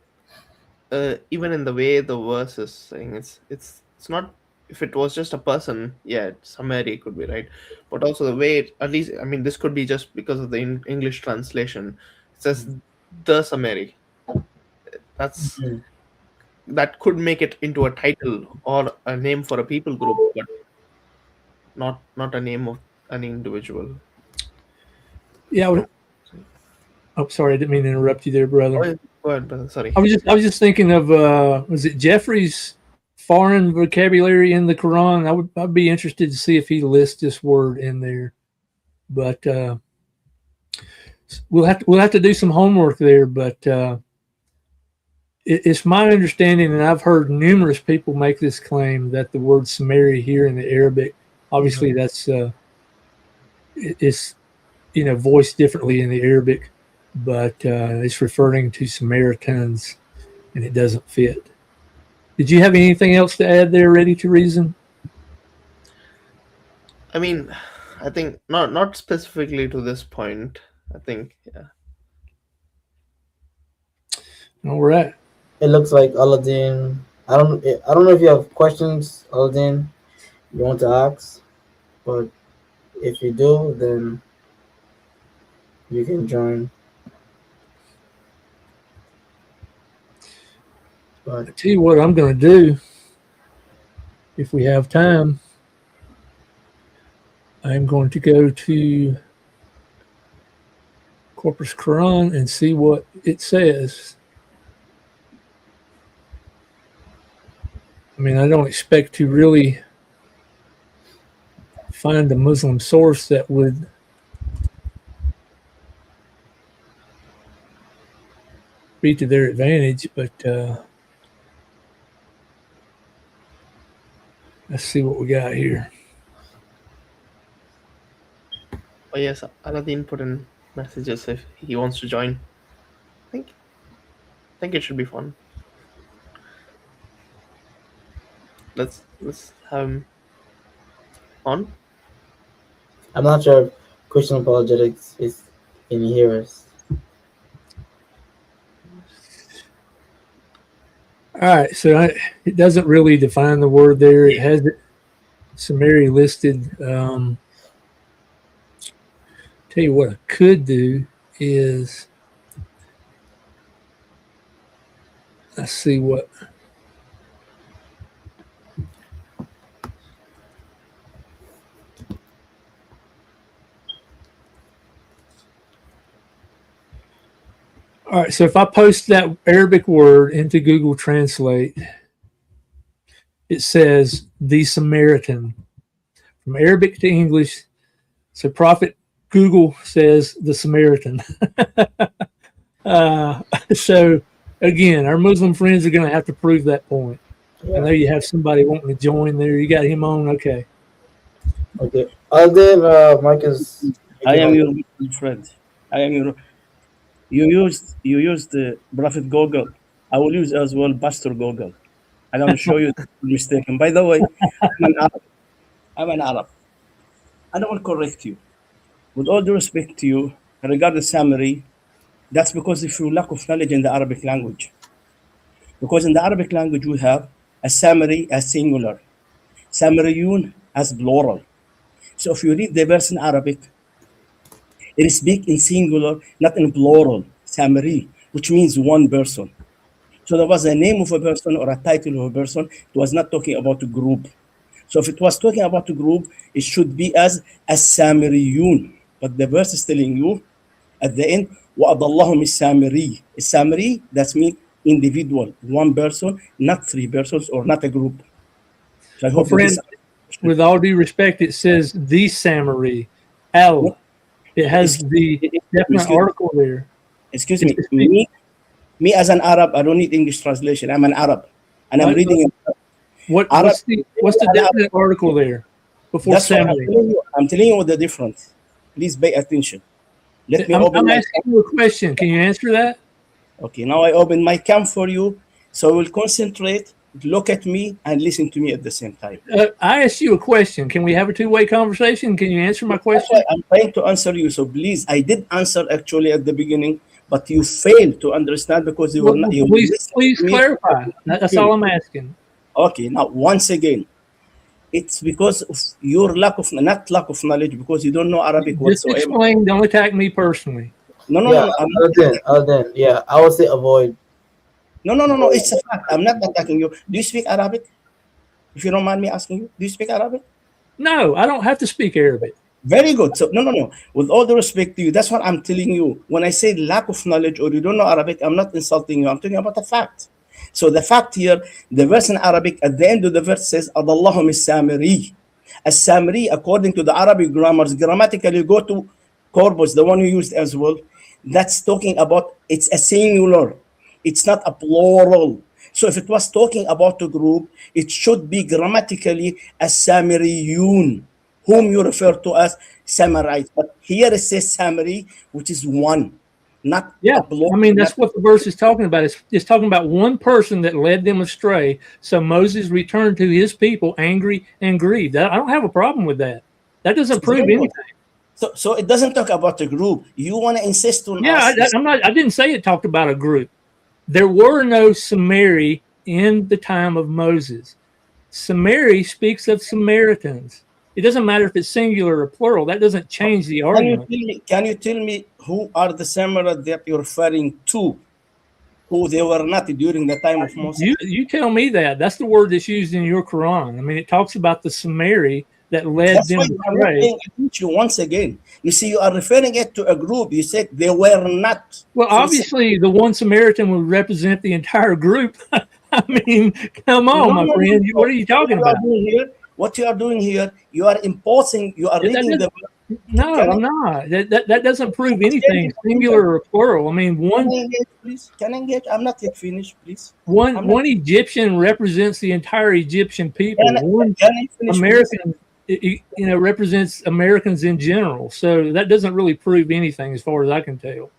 even in the way the verse is saying, it's not, if it was just a person, yeah, summary could be right, but also the way it, at least, I mean, this could be just because of the English translation. It says the summary. That's Mhm. that could make it into a title or a name for a people group, but not a name of an individual. Yeah. Oh, sorry, I didn't mean to interrupt you there, brother. Oh, go ahead, brother. Sorry. I was just thinking of was it Jeffrey's foreign vocabulary in the Quran? I'd be interested to see if he lists this word in there. But we'll have to do some homework there. But it's my understanding, and I've heard numerous people make this claim that the word Samaria here in the Arabic, obviously that's it's voiced differently in the Arabic, but it's referring to Samaritans, and it doesn't fit. Did you have anything else to add there, Ready to Reason? I mean, I think not specifically to this point. I think, yeah. All right. It looks like Aladdin. I don't know if you have questions, Aladdin, you want to ask, but if you do, then you can join. But I tell you what I'm going to do if we have time. I'm going to go to Corpus Quran and see what it says. I mean, I don't expect to really find a Muslim source that would be to their advantage, but Let's see what we got here. Oh yes, Aladdin put in messages if he wants to join. I think it should be fun. Let's have him on. I'm not sure if Christian apologetics is can you hear us. All right, so it doesn't really define the word there. It has it summary listed. Tell you what I could do is, let's see what. All right, so if I post that Arabic word into Google Translate, it says the Samaritan. From Arabic to English, so Prophet Google says the Samaritan. So again, our Muslim friends are going to have to prove that point. I know you have somebody wanting to join there. You got him on? Okay. Okay. I'll give Marcus. I am your friend. I am your. You used the Prophet Google. I will use as well Pastor Google. And I will show you the mistake. And by the way, I'm an Arab. I'm an Arab. And I will correct you. With all due respect to you, regarding summary, that's because of your lack of knowledge in the Arabic language. Because in the Arabic language, we have a summary as singular, samariyun as plural. So if you read the verse in Arabic, it is speak in singular, not in plural, samari, which means one person. So there was a name of a person or a title of a person. It was not talking about a group. So if it was talking about a group, it should be as samariyun. But the verse is telling you at the end, وَأَضَلَّهُمِ السَّامِرِي. Samari, that means individual, one person, not three persons or not a group. So I Well, hope friend, with all due respect, it says the Samari. Al. It has the definite article there. Excuse me. Me as an Arab, I don't need English translation. I'm an Arab, and I'm reading. What's the definite article there before Samari? I'm telling you what the difference. Please pay attention. Let me open. I'm asking you a question. Can you answer that? Okay. Now I open my cam for you, so we'll concentrate. Look at me and listen to me at the same time. I asked you a question. Can we have a two-way conversation? Can you answer my question? I'm trying to answer you. So please, I did answer actually at the beginning, but you failed to understand because you were not. Please clarify. That's all I'm asking. Okay. Now, once again, it's because of your lack of knowledge, because you don't know Arabic whatsoever. Just explain. Don't attack me personally. No. Then, yeah, I would say avoid. No. It's a fact. I'm not attacking you. Do you speak Arabic? If you don't mind me asking you, do you speak Arabic? No, I don't have to speak Arabic. Very good. So no. With all the respect to you, that's what I'm telling you. When I say lack of knowledge or you don't know Arabic, I'm not insulting you. I'm talking about a fact. So the fact here, the verse in Arabic at the end of the verse says, "Adallahum as-samiri." As-samiri, according to the Arabic grammars, grammatically go to corpus, the one you used as well. That's talking about, it's a singular. It's not a plural. So if it was talking about a group, it should be grammatically as-samiriyun, whom you refer to as Samarites. But here it says Samari, which is one. Not I mean, that's what the verse is talking about. It's talking about one person that led them astray. So Moses returned to his people angry and grieved. I don't have a problem with that. That doesn't prove anything. So it doesn't talk about a group. You want to insist on us? I didn't say it talked about a group. There were no Samari in the time of Moses. Samari speaks of Samaritans. It doesn't matter if it's singular or plural. That doesn't change the argument. Can you tell me who are the Samaritans that you're referring to? Who they were not during the time of Moses? You tell me that. That's the word that's used in your Quran. I mean, it talks about the Samari that led them astray. Once again, you see, you are referring it to a group. You said they were not. Well, obviously, the one Samaritan would represent the entire group. I mean, come on, my friend. What are you talking about? What you are doing here, you are imposing, you are reading the. No, I'm not. That doesn't prove anything, singular or plural. I mean, Can I engage, please? Can I engage? I'm not yet finished, please. one Egyptian represents the entire Egyptian people. One can I finish, American, represents Americans in general. So that doesn't really prove anything, as far as I can tell.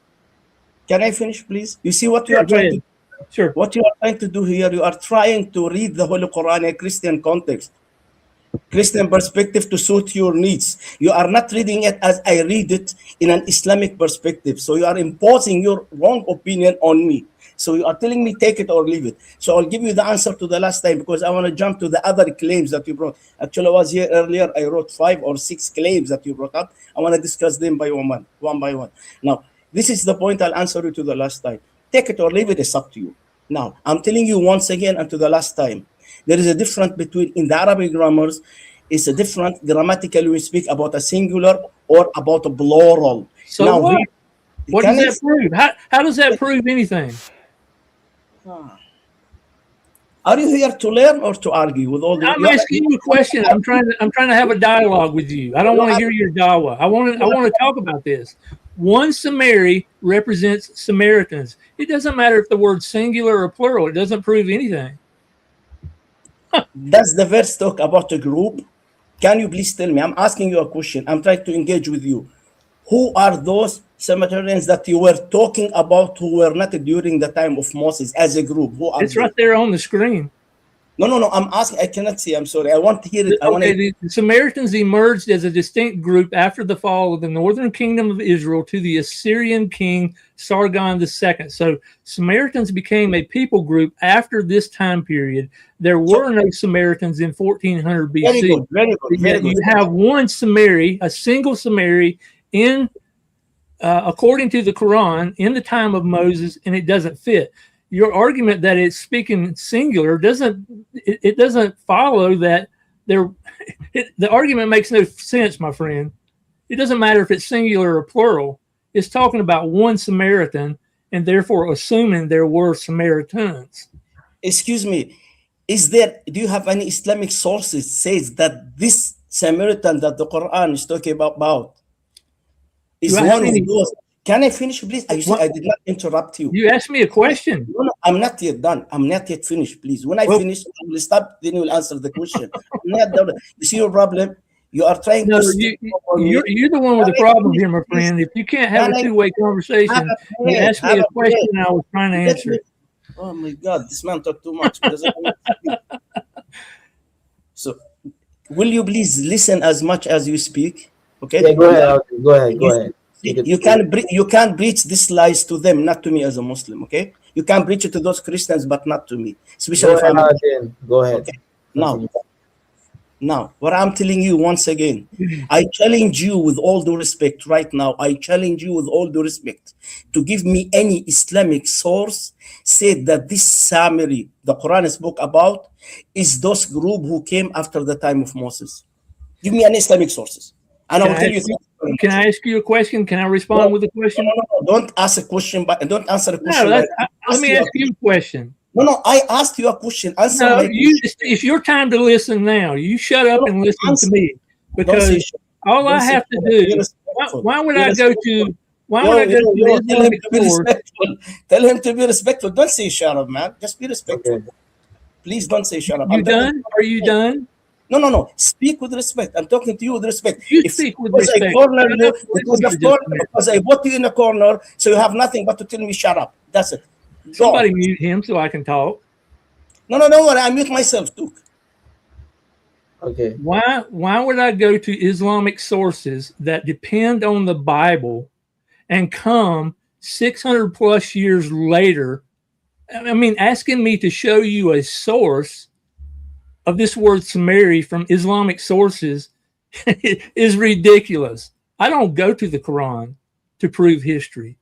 Can I finish, please? You see what you Sure, are trying to. Sure. What you are trying to do here, you are trying to read the Holy Quran in a Christian context, Christian perspective to suit your needs. You are not reading it as I read it in an Islamic perspective. So you are imposing your wrong opinion on me. So you are telling me take it or leave it. So I'll give you the answer to the last time, because I want to jump to the other claims that you brought. Actually, I was here earlier. I wrote 5 or 6 claims that you brought up. I want to discuss them one by one. Now, this is the point I'll answer you to the last time. Take it or leave it, it's up to you. Now, I'm telling you once again and to the last time, there is a difference between, in the Arabic grammars, it's a different grammatically we speak about a singular or about a plural. So now, what does that prove? How does that prove anything? Are you here to learn or to argue with all the? I'm asking you a question. I'm trying to have a dialogue with you. I don't want to hear your dawah. I want to talk about this. One Samari represents Samaritans. It doesn't matter if the word's singular or plural. It doesn't prove anything. Does the verse talk about a group? Can you please tell me? I'm asking you a question. I'm trying to engage with you. Who are those Samaritans that you were talking about who were not during the time of Moses as a group? Who are It's right there on the screen. No. I'm asking. I cannot see. I'm sorry. I want to hear it. The Samaritans emerged as a distinct group after the fall of the northern kingdom of Israel to the Assyrian king Sargon II. So Samaritans became a people group after this time period. There were no Samaritans in 1400 BC. Very good. You have one Samari, a single Samari, in according to the Quran, in the time of Moses, and it doesn't fit. Your argument that it's speaking singular doesn't follow that the argument makes no sense, my friend. It doesn't matter if it's singular or plural. It's talking about one Samaritan and therefore assuming there were Samaritans. Excuse me. Do you have any Islamic sources says that this Samaritan that the Quran is talking about is one of those? Can I finish, please? I did not interrupt you. You asked me a question. No, I'm not yet done. I'm not yet finished, please. When I finish, I will stop, then you will answer the question. I'm not done. You see your problem? You are trying to... You're the one with the problem here, my friend. If you can't have a two-way conversation, you asked me a question and I was trying to answer it. Oh, my God. This man talked too much. So, will you please listen as much as you speak? Okay? Yeah, go ahead. You can't preach these lies to them, not to me as a Muslim, okay? You can preach it to those Christians, but not to me. Especially Go ahead. Okay. Now, what I'm telling you once again, I challenge you with all due respect right now. I challenge you with all due respect to give me any Islamic source said that this Samari, the Quran spoke about, is those group who came after the time of Moses. Give me any Islamic sources. And I will tell you. Can I ask you a question? Can I respond with a question? No. Don't ask a question, but don't answer a question. Let me ask you a question. No, I asked you a question. Answer no, it's your time to listen now. You shut up and listen to me, because all I have to do. Why would I go to? Why would I go to Islamic source? Tell him to be respectful. Don't say shut up, man. Just be respectful. Okay. Please don't say shut up. You done? Are you done? No. Speak with respect. I'm talking to you with respect. You speak with respect. Because I put you in a corner, so you have nothing but to tell me shut up. That's it. Somebody mute him so I can talk. No, don't worry. I mute myself too. Okay. Why would I go to Islamic sources that depend on the Bible and come 600 plus years later? I mean, asking me to show you a source of this word Samari from Islamic sources is ridiculous. I don't go to the Quran to prove history.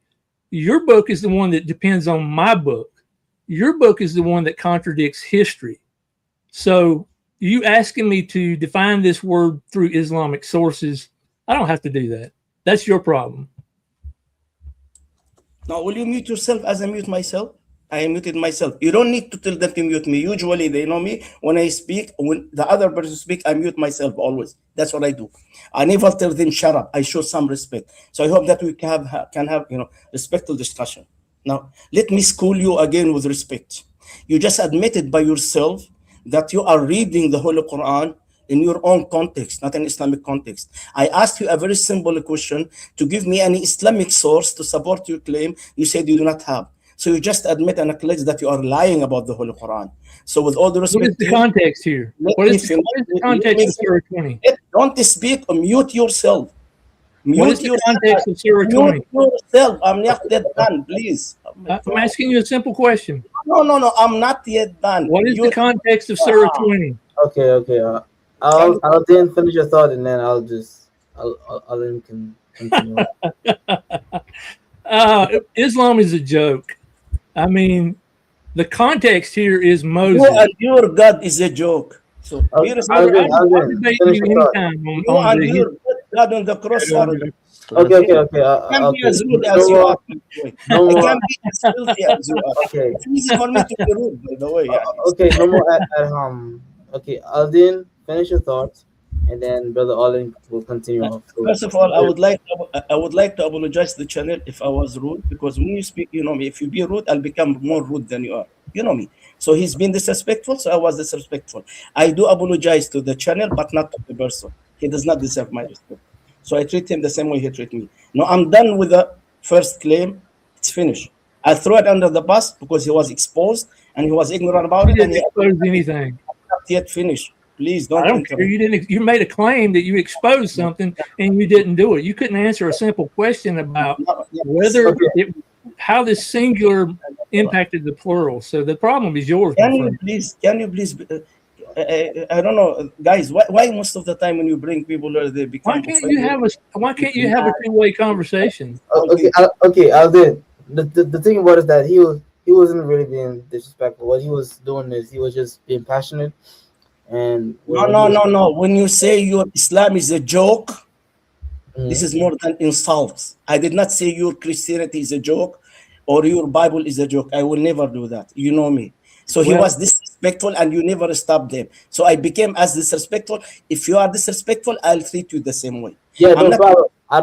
Your book is the one that depends on my book. Your book is the one that contradicts history. So you asking me to define this word through Islamic sources, I don't have to do that. That's your problem. Now, will you mute yourself as I mute myself? I muted myself. You don't need to tell them to mute me. Usually they know me. When I speak, when the other person speak, I mute myself always. That's what I do. I never tell them shut up. I show some respect. So I hope that we can have respectful discussion. Now let me school you again with respect. You just admitted by yourself that you are reading the Holy Quran in your own context, not an Islamic context. I asked you a very simple question to give me any Islamic source to support your claim. You said you do not have. So you just admit and acknowledge that you are lying about the Holy Quran. So with all the What is respect, the context here? What is the context of Surah 20? don't speak. Mute yourself. What is the context of Surah 20? Mute yourself. I'm not yet done, please. I'm asking you a simple question. No. I'm not yet done. What is the context of Surah 20? Okay. I'll then finish your thought, and then I'll then can continue. Islam is a joke. I mean, the context here is Moses. You and your God is a joke. So I'll debate you anytime on your God on the cross are a joke. Okay. Can be as rude as you are. I can be as filthy as you are. Okay. It's easy for me to be rude, by the way. Okay, no more at home. Okay, Aldin, finish your thoughts, and then Brother Olin will continue off. First of all, I would like to apologize to the channel if I was rude, because when you speak, you know me, if you be rude, I'll become more rude than you are. You know me. So he's been disrespectful, so I was disrespectful. I do apologize to the channel, but not to the person. He does not deserve my respect. So I treat him the same way he treats me. No, I'm done with the first claim. It's finished. I throw it under the bus because he was exposed and he was ignorant about it. He didn't expose anything. Not yet finished. Please don't. I don't care. You didn't. You made a claim that you exposed something and you didn't do it. You couldn't answer a simple question about whether how this singular impacted the plural. So the problem is yours. Can you please? I don't know, guys. Why most of the time when you bring people, they become? Why can't you have a two-way conversation? Okay. Aldin. The thing about it is that he wasn't really being disrespectful. What he was doing is he was just being passionate. And no. When you say your Islam is a joke, this is more than insults. I did not say your Christianity is a joke or your Bible is a joke. I will never do that. You know me. So he was disrespectful and you never stopped him. So I became as disrespectful. If you are disrespectful, I'll treat you the same way. Yeah, no problem. I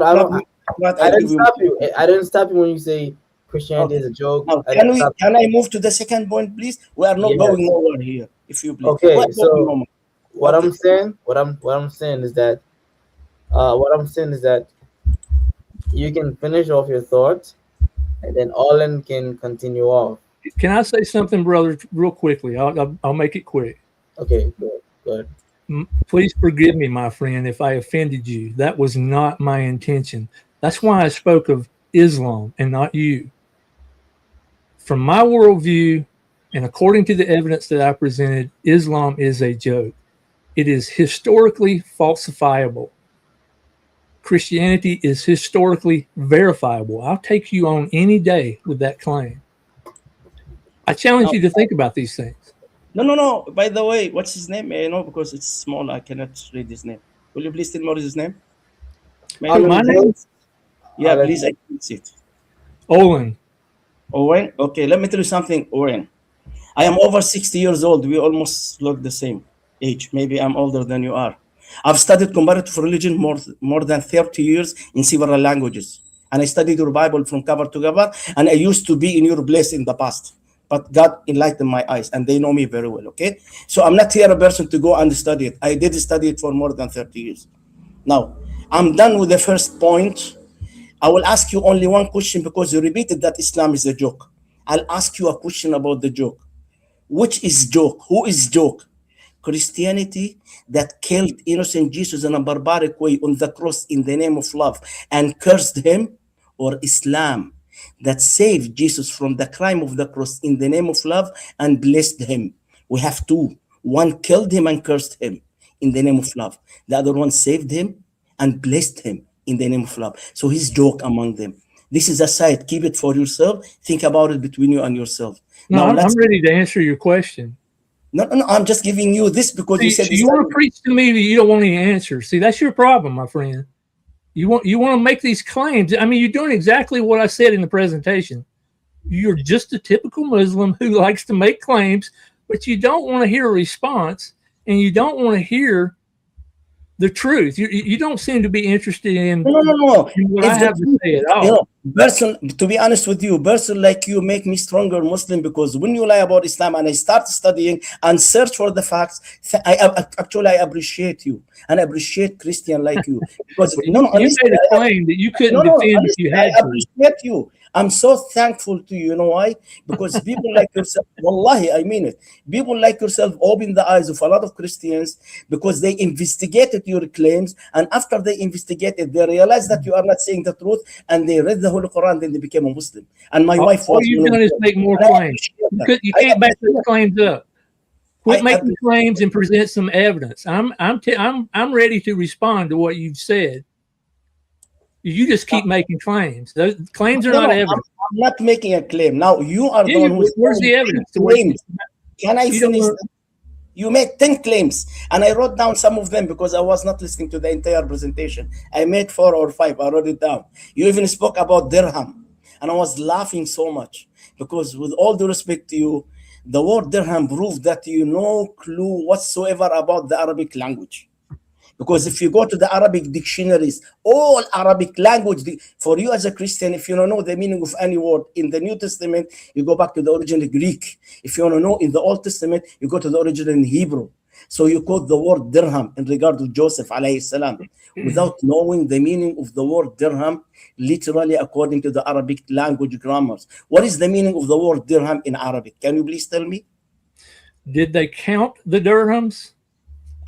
didn't stop you. I didn't stop you when you say Christianity is a joke. Now, can I move to the second point, please? We are not going nowhere here. If you please. Okay, so what I'm saying is that you can finish off your thoughts, and then Olin can continue off. Can I say something, brother, real quickly? I'll make it quick. Okay, good. Please forgive me, my friend, if I offended you. That was not my intention. That's why I spoke of Islam and not you. From my worldview, and according to the evidence that I presented, Islam is a joke. It is historically falsifiable. Christianity is historically verifiable. I'll take you on any day with that claim. I challenge you to think about these things. No. By the way, what's his name? Because it's small, I cannot read his name. Will you please tell me what is his name? My name? Yeah, please, I can see it. Olin. Owen? Okay, let me tell you something, Owen. I am over 60 years old. We almost look the same age. Maybe I'm older than you are. I've studied comparative religion more than 30 years in several languages. And I studied your Bible from cover to cover. And I used to be in your place in the past. But God enlightened my eyes, and they know me very well, okay? So I'm not here a person to go and study it. I did study it for more than 30 years. Now, I'm done with the first point. I will ask you only one question because you repeated that Islam is a joke. I'll ask you a question about the joke. Which is joke? Who is joke? Christianity that killed innocent Jesus in a barbaric way on the cross in the name of love and cursed him, or Islam that saved Jesus from the crime of the cross in the name of love and blessed him? We have two. One killed him and cursed him in the name of love. The other one saved him and blessed him in the name of love. So he's joke among them. This is a side. Keep it for yourself. Think about it between you and yourself. No, I'm ready to answer your question. No, I'm just giving you this because you said you want to preach to me that you don't want any answers. See, that's your problem, my friend. You want to make these claims. I mean, you're doing exactly what I said in the presentation. You're just a typical Muslim who likes to make claims, but you don't want to hear a response, and you don't want to hear the truth. You don't seem to be interested in, No. in what I It's the have to truth. say at You all. know, person, to be honest with you, person like you make me stronger Muslim, because when you lie about Islam and I start studying and search for the facts, actually I appreciate you and I appreciate Christian like you, because But no, you honestly, made a claim that you couldn't no, defend if honestly, you I had to. appreciate you. I'm so thankful to you. You know why? Because people like yourself, wallahi, I mean it. People like yourself open the eyes of a lot of Christians, because they investigated your claims, and after they investigated, they realized that you are not saying the truth, and they read the Holy Quran, then they became a Muslim. And my wife All was you've one of done is them. make more And I claims. appreciate You, that. you can't back those claims up. Quit I making appreciate claims and present some evidence. I'm ready to respond to what you've said. You just keep making claims. Those claims are No, not I'm evidence. not making a claim. Now you are the Yeah, one who's where's the saying evidence to what claims. Can I you don't finish? want? You made 10 claims, and I wrote down some of them because I was not listening to the entire presentation. I made 4 or 5. I wrote it down. You even spoke about dirham, and I was laughing so much because, with all due respect to you, the word dirham proved that you no clue whatsoever about the Arabic language. Because if you go to the Arabic dictionaries, all Arabic language, for you as a Christian, if you don't know the meaning of any word in the New Testament, you go back to the original Greek. If you want to know in the Old Testament, you go to the original Hebrew. So you quote the word dirham in regard to Joseph alayhi salam, without knowing the meaning of the word dirham, literally according to the Arabic language grammars. What is the meaning of the word dirham in Arabic? Can you please tell me? Did they count the dirhams?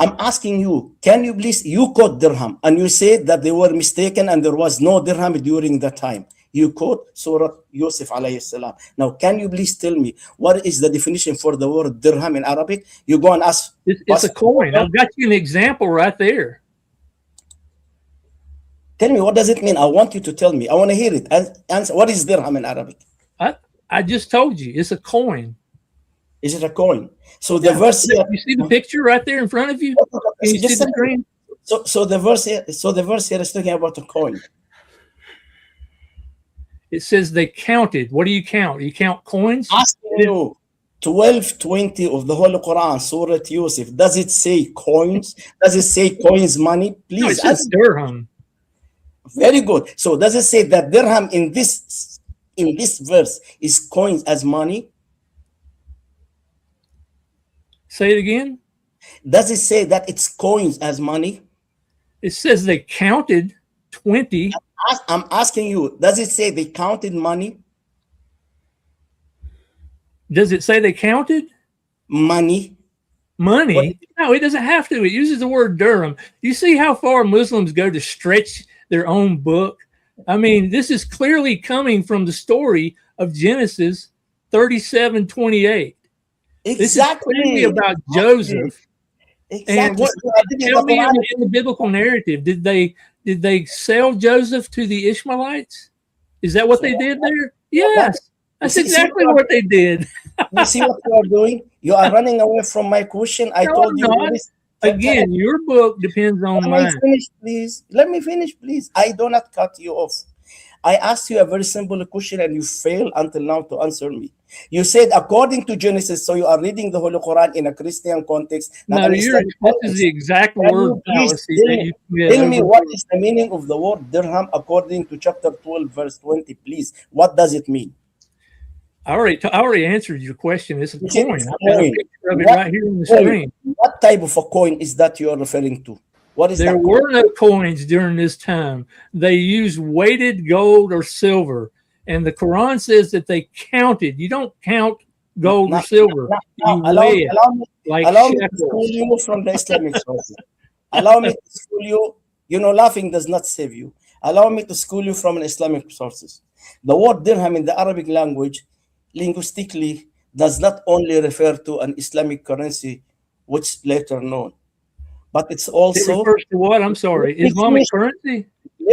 I'm asking you, can you please, you quote dirham, and you said that they were mistaken and there was no dirham during that time. You quote Surah Yusuf alayhi salam. Now, can you please tell me what is the definition for the word dirham in Arabic? You go and ask. It's a coin. I've got you an example right there. Tell me, what does it mean? I want you to tell me. I want to hear it. Answer. What is dirham in Arabic? I just told you, it's a coin. Is it a coin? So the verse here. You see the picture right there in front of you? Can you see the screen? So the verse here. So the verse here is talking about a coin. It says they counted. What do you count? You count coins? Asking you, 12:20 of the Holy Quran, Surah Yusuf. Does it say coins? Does it say coins, money? Please. No, it says dirham. Very good. So does it say that dirham in this verse is coins as money? Say it again. Does it say that it's coins as money? It says they counted 20. I'm asking you, does it say they counted money? Does it say they counted? Money. Money? No, it doesn't have to. It uses the word dirham. You see how far Muslims go to stretch their own book? I mean, this is clearly coming from the story of Genesis 37:28. Exactly. This is clearly about Joseph. Exactly. And what, tell me in the biblical narrative, did they sell Joseph to the Ishmaelites? Is that what they did there? Yes. That's exactly what they did. You see what you are doing? You are running away from my question. I told you. Again, your book depends on mine. Let me finish, please. Let me finish, please. I do not cut you off. I asked you a very simple question and you failed until now to answer me. You said according to Genesis, so you are reading the Holy Quran in a Christian context. No, this is the exact word fallacy. Tell me what is the meaning of the word dirham according to chapter 12, verse 20, please. What does it mean? I already answered your question. It's a coin. I've got a picture of it right here on the screen. What type of a coin is that you are referring to? What is there that were no coins during this time. They used weighted gold or silver. And the Quran says that they counted. You don't count gold or silver. Allow me to school you from the Islamic sources. Allow me to school you. You know, laughing does not save you. Allow me to school you from an Islamic sources. The word dirham in the Arabic language, linguistically, does not only refer to an Islamic currency, which later known, but it's also. It refers to what? I'm sorry. Islamic currency?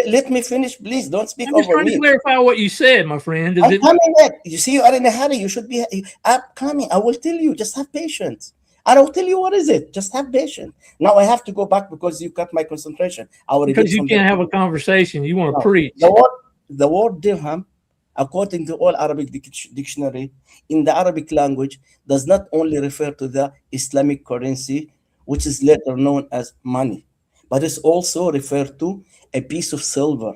Let me finish, please. Don't speak over me. I'm just trying to clarify what you said, my friend. I'm coming back. You see, you are in a hurry. You should be. I'm coming. I will tell you. Just have patience. I will tell you what is it. Just have patience. Now I have to go back because you cut my concentration. Because you can't have a conversation. You want to preach. The word dirham according to all Arabic dictionary, in the Arabic language, does not only refer to the Islamic currency, which is later known as money, but it's also referred to a piece of silver,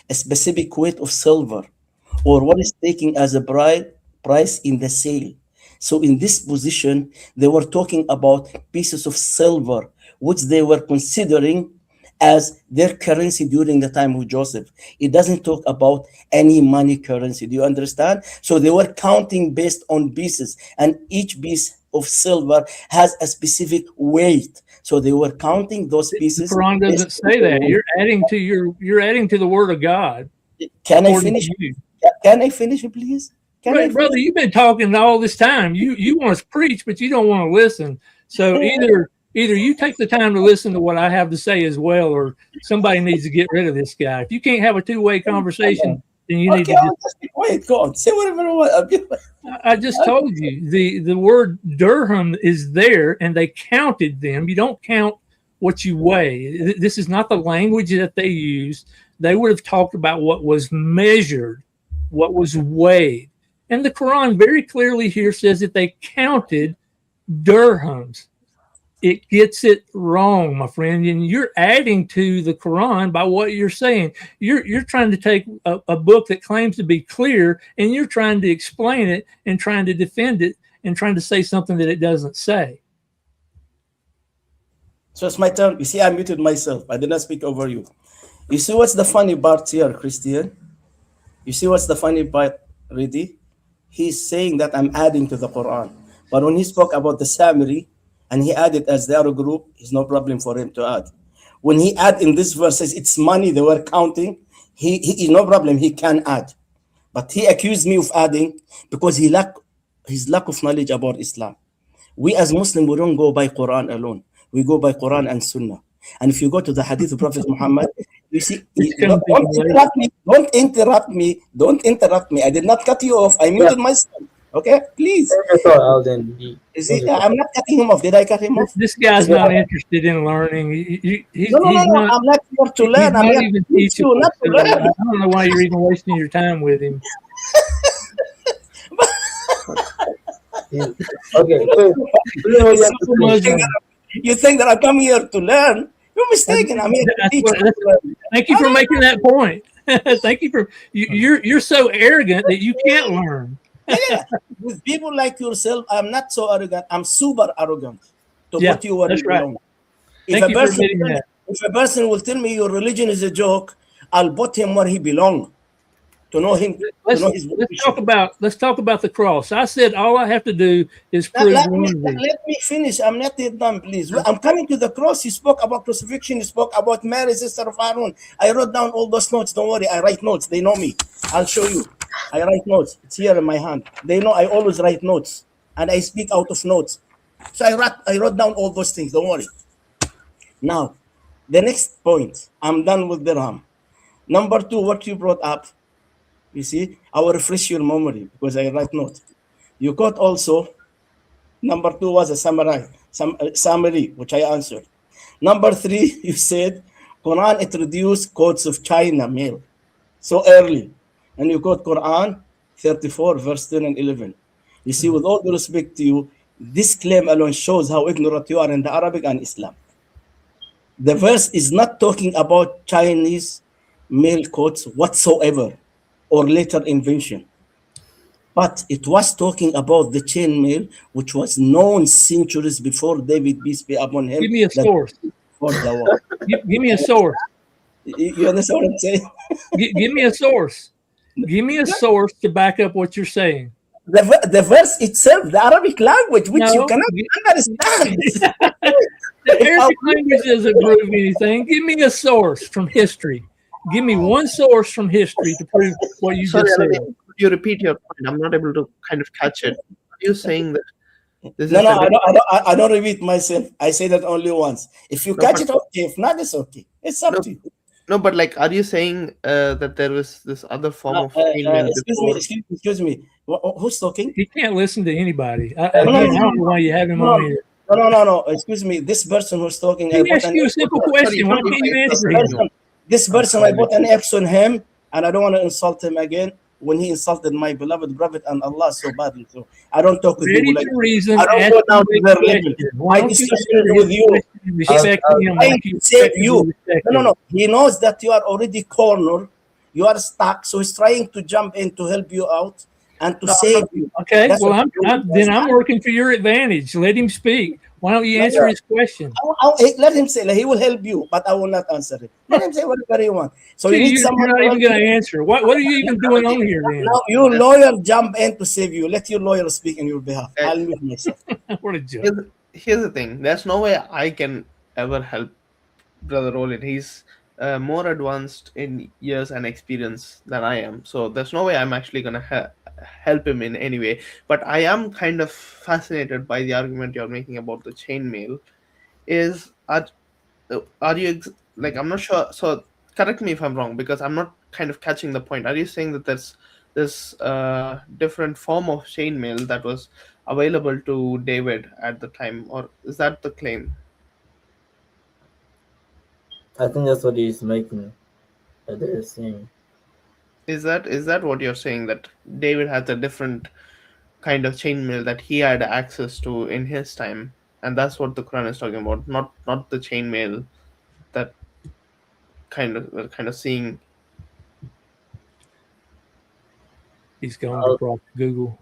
a specific weight of silver, or what is taken as a price in the sale. So in this position, they were talking about pieces of silver, which they were considering as their currency during the time of Joseph. It doesn't talk about any money currency. Do you understand? So they were counting based on pieces, and each piece of silver has a specific weight. So they were counting those The pieces. Quran doesn't say that. You're adding to the word of God. Can I according finish? to you. Can I finish, please? Can I Right, brother, finish? you've been talking all this time. You want us to preach, but you don't want to listen. So either you take the time to listen to what I have to say as well, or somebody needs to get rid of this guy. If you can't have a two-way conversation, then you need Okay, to I'll just be quiet. Go on. Say whatever you want. I just told you the word dirham is there, and they counted them. You don't count what you weigh. This is not the language that they used. They would have talked about what was measured, what was weighed. And the Quran very clearly here says that they counted dirhams. It gets it wrong, my friend, and you're adding to the Quran by what you're saying. You're trying to take a book that claims to be clear, and you're trying to explain it and trying to defend it and trying to say something that it doesn't say. So it's my turn. You see, I muted myself. I did not speak over you. You see what's the funny part here, Christian? You see what's the funny part, Ridi? He's saying that I'm adding to the Quran. But when he spoke about the Samiri, and he added as their group, it's no problem for him to add. When he add in this verses, it's money they were counting, he no problem, he can add. But he accused me of adding because his lack of knowledge about Islam. We as Muslims, we don't go by Quran alone. We go by Quran and Sunnah. And if you go to the Hadith of Prophet Muhammad, you see, don't interrupt me. Don't interrupt me. Don't interrupt me. I did not cut you off. I muted myself. Okay, please. Alden. You see, I'm not cutting him off. Did I cut him off? This guy's not interested in learning. No. I'm not here to learn. I'm here to teach you, not to learn. I don't know why you're even wasting your time with him. Okay. You think that I come here to learn? You're mistaken. I'm here to teach. Thank you for making that point. Thank you for you're so arrogant that you can't learn. Yeah, with people like yourself, I'm not so arrogant. I'm super arrogant to put you where you belong. If a person will tell me your religion is a joke, I'll put him where he belongs. To know him. Let's talk about the cross. I said all I have to do is prove let me finish. I'm not yet done, please. I'm coming to the cross. You spoke about crucifixion. You spoke about Mary, sister of Aaron. I wrote down all those notes. Don't worry. I write notes. They know me. I'll show you. I write notes. It's here in my hand. They know I always write notes, and I speak out of notes. So I wrote down all those things. Don't worry. Now, the next point. I'm done with dirham. Number 2, what you brought up. You see, I will refresh your memory because I write notes. You got also, number 2 was a summary, which I answered. Number 3, you said, Quran introduced codes of China mail so early. And you got Quran 34, verse 10 and 11. You see, with all due respect to you, this claim alone shows how ignorant you are in the Arabic and Islam. The verse is not talking about Chinese mail codes whatsoever, or later invention. But it was talking about the chain mail, which was known centuries before David, peace be upon him. Give me a source. Give me a source. You understand what I'm saying? Give me a source. Give me a source to back up what you're saying. The verse itself, the Arabic language, which you cannot understand. The Arabic language doesn't prove anything. Give me a source from history. Give me one source from history to prove what you just said. Could you repeat your point? I'm not able to kind of catch it. Are you saying that this No, I don't repeat myself. I say that only once. If you catch it, okay. If not, it's okay. It's up to you. No, but like, are you saying that there was this other form of payment? Excuse me. Who's talking? He can't listen to anybody. I don't know why you have him on here. No. Excuse me. This person who's talking. He asked you a simple question. Why can't you answer him? This person, I put an X on him, and I don't want to insult him again. when he insulted my beloved prophet and Allah so badly. So I don't talk with Ready people like to that. reason, I don't ask go him down to a their question. level. Why My don't you discussion answer is his with you. question and respect him Trying like to you save respect you. respected? No. He knows that you are already cornered. You are stuck. So he's trying to jump in to help you out and to No, save you. okay, That's well, what I'm doing. then I'm working for your advantage. Let him speak. Why don't you answer his question? Let him say, like, he will help you, but I will not answer it. Let him say whatever he wants. So See, you need you're someone not to even help going to you. answer. What are you even doing on here then? Now your lawyer jump in to save you. Let your lawyer speak on your behalf. Uh, I'll mute myself. What a joke. here's the thing. There's no way I can ever help Brother Olin. He's more advanced in years and experience than I am. So there's no way I'm actually gonna help him in any way. But I am kind of fascinated by the argument you're making about the chainmail. Is are you like, I'm not sure. So correct me if I'm wrong, because I'm not kind of catching the point. Are you saying that there's this different form of chainmail that was available to David at the time, or is that the claim? I think that's what he's making. That they're saying. Is that what you're saying, that David has a different kind of chainmail that he had access to in his time, and that's what the Quran is talking about, not the chainmail that kind of seeing. He's gone to Al- Prop Google.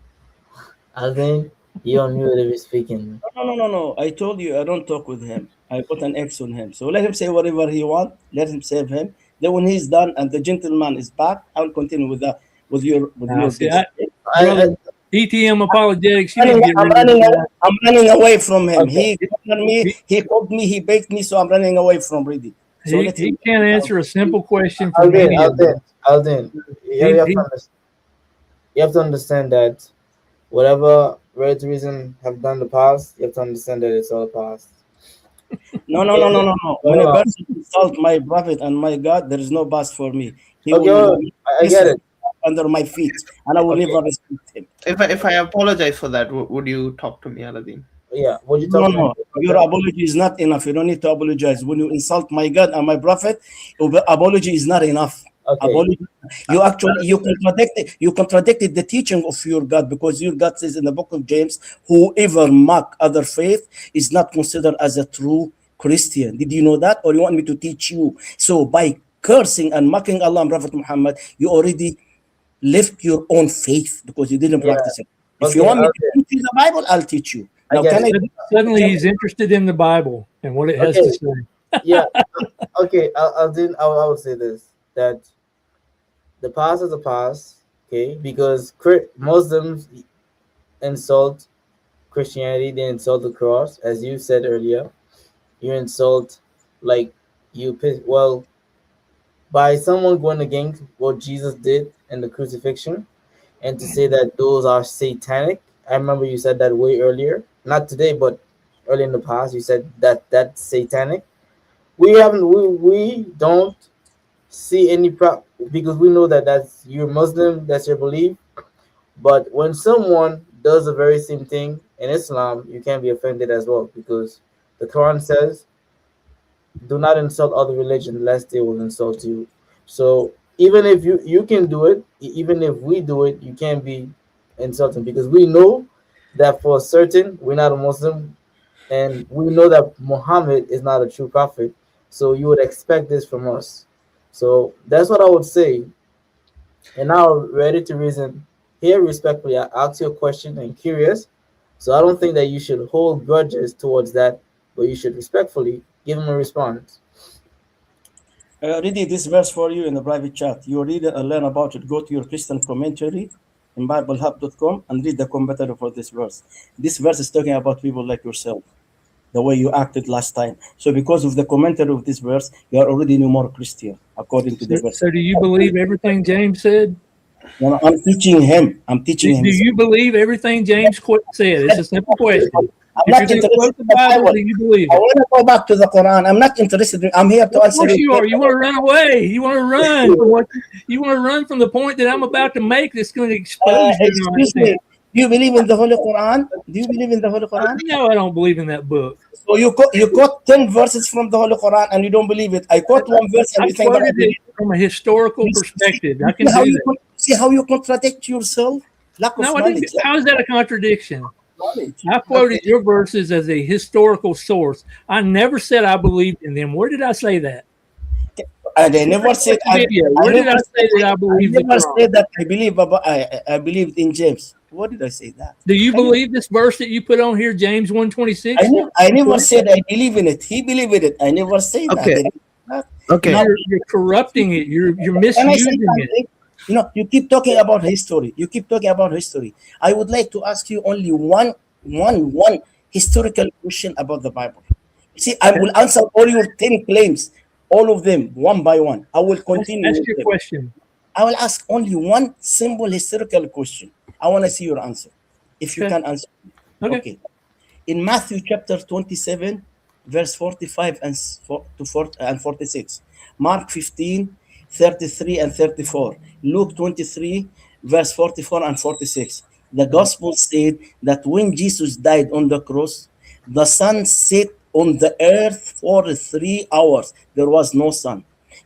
Alvin, you on mute if you're speaking. No. I told you I don't talk with him. I put an X on him. So let him say whatever he want. Let him save him. Then when he's done and the gentleman is back, I will continue with Now, your see, best. I brother, ETM apologetics, you need to get I'm rid of running. that. I'm running away from him. okay. He cornered me. He, He called me. He baked me. So I'm running away from reading. So let he him. can't answer a simple question from Alvin, any of Alvin, us. Alvin. He, he, You have to understand that whatever right reason have done in the past, you have to understand that it's all past. No. When a Uh, person insult my prophet and my God, there is no past for me. He okay, will I get listen it. under my feet, and I will Okay, never respect him. If I apologize for that, would you talk to me, Aladdin? yeah. Would you talk to me No. about Your that? apology is not enough. You don't need to apologize. When you insult my God and my prophet, apology is not enough. Okay, Apology. You contradicted the teaching of your God, because your God says in the book of James, whoever mock other faith is not considered as a true Christian. Did you know that? Or you want me to teach you? So by cursing and mocking Allah and Prophet Muhammad, you already left your own faith because you didn't yeah. practice it. If you Okay, want me to okay. teach you the Bible, I'll teach you. I Now, get can it. I? suddenly he's interested in the Bible and what it has to Okay, say. yeah. Okay, I would say this, that the past is the past. Okay, because Muslims insult Christianity, they insult the cross, as you said earlier. You insult, like, well, by someone going against what Jesus did in the crucifixion, and to say that those are satanic. I remember you said that way earlier, not today, but early in the past. You said that that's satanic. We don't see any because we know that that's you're Muslim, that's your belief. But when someone does the very same thing in Islam, you can't be offended as well, because the Quran says, "Do not insult other religion, lest they will insult you." So even if you can do it, even if we do it, you can't be insulting, because we know that for certain we're not a Muslim, and we know that Muhammad is not a true prophet. So you would expect this from us. So that's what I would say. And now, ready to reason here, respectfully, I ask you a question and curious. So I don't think that you should hold grudges towards that, but you should respectfully give him a response. Read this verse for you in the private chat. You read it and learn about it. Go to your Christian commentary in BibleHub.com and read the commentary for this verse. This verse is talking about people like yourself, the way you acted last time. So because of the commentary of this verse, you are already no more Christian, according to the verse. So do you believe everything James said? No, I'm teaching him. I'm teaching him. Do you believe everything James said? It's a simple question. I'm If not you're going to interested quote the in the Bible, Bible. do you believe I it? want to go back to the Quran. I'm not interested. I'm here to Of answer course you. you are. You want to run away. You want to run from what you want to run from the point that I'm about to make that's going to expose your Excuse nonsense. me. Do you believe in the Holy Quran? Do you believe in the Holy Quran? No, I don't believe in that book. So you quote 10 verses from the Holy Quran and you don't believe it. I quote one verse and I you think that I quoted it believe from a historical it. perspective. I You can see how do you that. See how you contradict yourself? Lack of No, I didn't. knowledge. How is that a contradiction? Knowledge. I quoted Okay. your verses as a historical source. I never said I believed in them. Where did I say that? And I never said Video. I Where did never I say that I I believed the never Quran? said that I believe about I believed in James. What did I say that? Do you Can you- believe this verse that you put on here, James 1:26? I never said I believe in it. He believed in it. I never said that. Okay. I didn't say that. Okay. Now, You're corrupting it. You're can I say misusing it. something? You know, you keep talking about history. You keep talking about history. I would like to ask you only one historical question about the Bible. See, I will answer all your 10 claims, all of them, one by one. I will continue Ask with your them. question. I will ask only one simple historical question. I want to see your answer. If you Okay. can answer. Okay. Okay. In Matthew chapter 27, verse 45 and 46, Mark 15, 33 and 34, Luke 23, verse 44 and 46. The gospel said that when Jesus died on the cross, the sun set on the earth for 3 hours. There was no sun.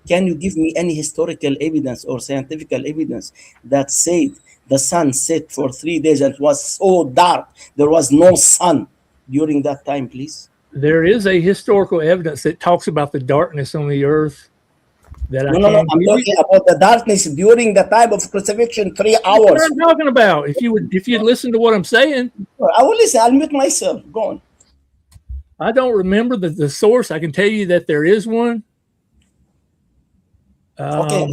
Can you give me any historical evidence or scientific evidence that said the sun set for 3 days and it was so dark, there was no sun during that time, please? There is a historical evidence that talks about the darkness on the earth that I No. can I'm give you. talking about the darkness during the time of crucifixion, 3 That's hours. what I'm talking about. If you'd listen to what I'm saying, I will listen. I'll mute myself. Go on. I don't remember the source. I can tell you that there is one. Okay.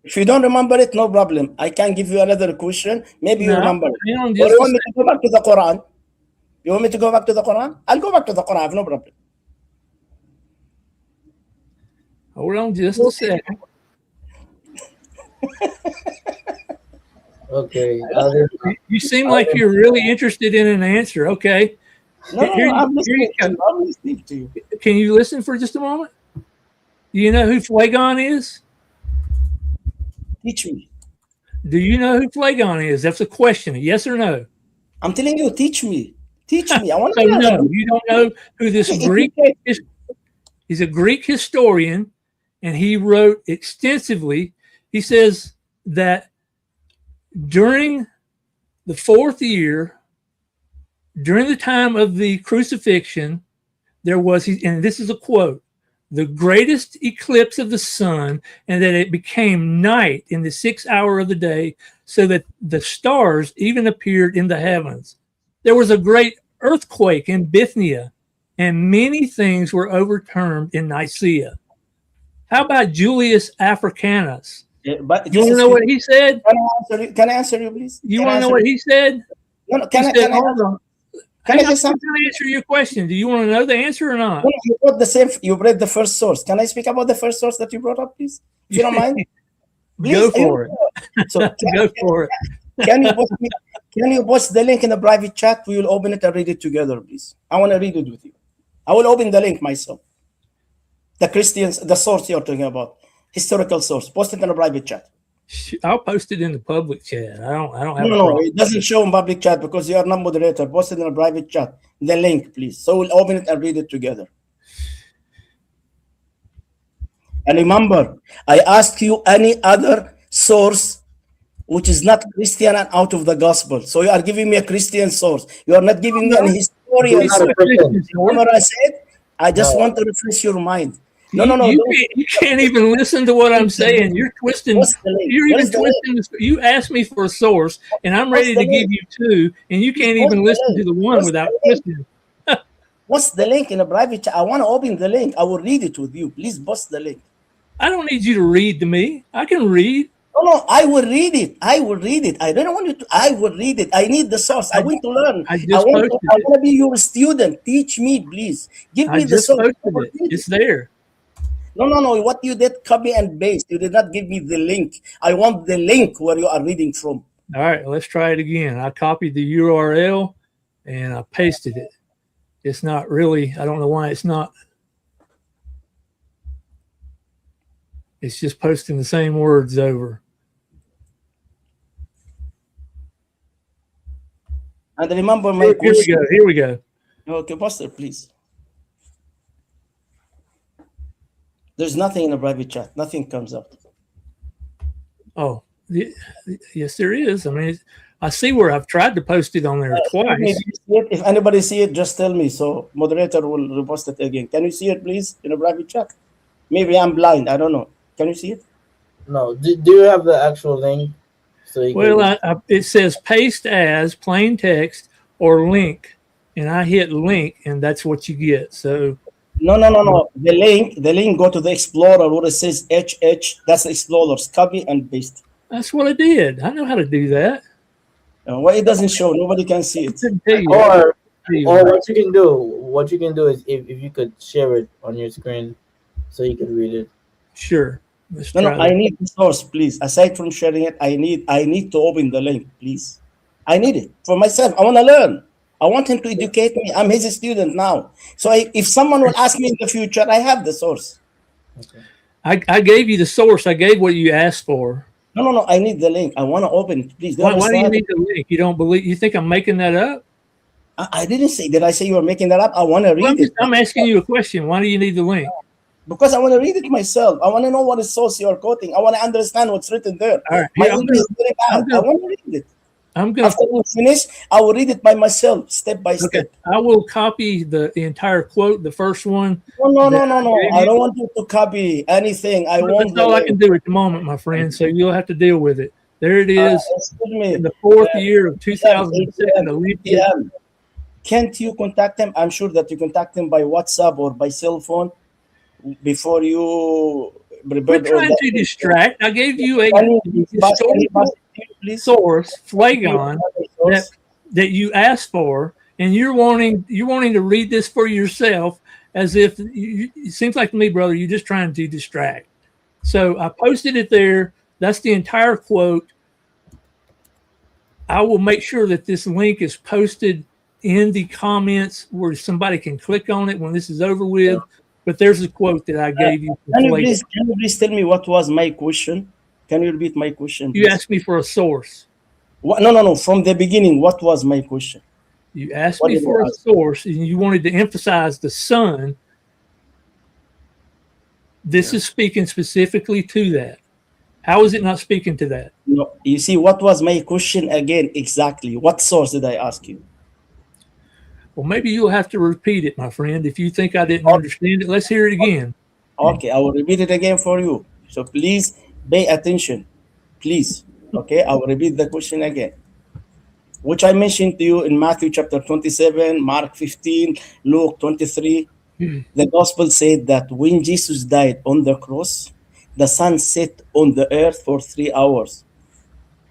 If you don't remember it, no problem. I can give you another question. Maybe you No, remember it. hang on Or just you a want me second. to go back to the Quran? You want me to go back to the Quran? I'll go back to the Quran. I have no problem. Hold on just a second. Okay. You seem like you're really interested in an answer. Okay. No, Here I'm you listening to go. you. I'm listening to you. Can you listen for just a moment? Do you know who Phlegon is? Teach me. Do you know who Phlegon is? That's a question. Yes or no? I'm telling you, teach me. Teach me. I want So to know. no, you don't know who this Greek is. He's a Greek historian, and he wrote extensively. He says that during the fourth year, during the time of the crucifixion, there was, and this is a quote, the greatest eclipse of the sun, and that it became night in the 6th hour of the day, so that the stars even appeared in the heavens. There was a great earthquake in Bithynia, and many things were overturned in Nicaea. How about Julius Africanus? But You want to know what he said? Can I answer you, please? You want to know what he said? No, He can I said, answer? hold on. Can I Hang on, say I'm something? going to answer your question. Do you want to know the answer or not? No, you brought the same. You brought the first source. Can I speak about the first source that you brought up, please? If you don't mind. Go for it. So Go for it. can you post the link in the private chat? We will open it and read it together, please. I want to read it with you. I will open the link myself. The Christians, the source you're talking about, historical source. Post it in the private chat. I'll post it in the public chat. I don't have a No, problem. it doesn't show in public chat because you are not moderator. Post it in a private chat. The link, please. So we'll open it and read it together. And remember, I asked you any other source which is not Christian and out of the gospel. So you are giving me a Christian source. You are not giving me an historian He's not source. a Christian. Remember what I said? I just No. want to refresh your mind. No. You can't even listen to what I'm saying. You're twisting. What's the link? You're What even is the link? twisting. You asked me for a source, and I'm What's ready the to give link? you two, and you can't What's even the listen link? to the one What's without the link? twisting. What's the link in a private chat? I want to open the link. I will read it with you. Please post the link. I don't need you to read to me. I can read. No, I will read it. I will read it. I don't want you to. I will read it. I need the source. I want to learn. I just I want posted it. to be your student. Teach me, please. Give I me the just source. posted it. It's there. No. What you did, copy and paste. You did not give me the link. I want the link where you are reading from. All right, let's try it again. I copied the URL and I pasted it. It's not really, I don't know why it's not. It's just posting the same words over. And remember my Here we question. go. Here we go. Okay, Pastor, please. There's nothing in the private chat. Nothing comes up. Oh, Y- Yes, there is. I mean, I see where I've tried to post it on there Maybe twice. you see it. If anybody see it, just tell me. So moderator will repost it again. Can you see it, please, in a private chat? Maybe I'm blind. I don't know. Can you see it? No, do you have the actual link so you Well, could? it says paste as plain text or link, and I hit link, and that's what you get. So No, no, no, no. The link go to the Explorer where it says HH. That's the Explorers. Copy and paste. that's what I did. I know how to do that. Why it doesn't show? Nobody can see I it. couldn't tell you. I couldn't Or tell you. or what you can do is if you could share it on your screen so you could read it. Sure, let's No, no. try I that. need the source, please. Aside from sharing it, I need to open the link, please. I need it for myself. I want to learn. I want him to educate me. I'm his student now. So if someone will ask me in the future, I have the source. Okay. I gave you the source. I gave what you asked for. No, no, no. I need the link. I want to open it, please. Do you Why do you understand? need the link? You don't believe? You think I'm making that up? I didn't say. Did I say you were making that up? I want to Well, read it I'm asking you a question. Why do you need the link? because I want to read it myself. I want to know what is source you're quoting. I want to understand what's written there. All right, My here English is very I'm bad. I gonna want to read it. I'm gonna After we finish, I will read it by myself, step by okay. step. I will copy the entire quote, the first one No, no, that no, no, I no. gave I you. don't want you to copy anything. I That's want the all I can link. do at the moment, my friend. So you'll have to deal with it. There it is. Excuse In me. the fourth year of 2007, 8 the p.m. link 8 is. p.m. Can't you contact them? I'm sure that you contact them by WhatsApp or by cell phone before you We're prepared all trying that. to distract. I gave you a Can you pass historical it to you, please? source, Pass it to you, Phlegon, another that source. you asked for, and you're wanting to read this for yourself as if it seems like to me, brother, you're just trying to distract. So I posted it there. That's the entire quote. I will make sure that this link is posted in the comments where somebody can click on it when this is over with. But there's a quote that I Uh, gave you from can you Phlegon. please can you please tell me what was my question? Can you repeat my question, You please? asked me for a source. No, no, no. From the beginning, what was my question? You asked What me did for a I ask? source and you wanted to emphasize the sun. This Yeah. is speaking specifically to that. How is it not speaking to that? No, you see, what was my question again exactly? What source did I ask you? Well, maybe you'll have to repeat it, my friend. If you think I didn't understand it, let's hear it again. Okay, I will repeat it again for you. So please pay attention. Please. Okay, I will repeat the question again, which I mentioned to you in Matthew chapter 27, Mark 15, Luke 23. The gospel said that when Jesus died on the cross, the sun set on the earth for 3 hours.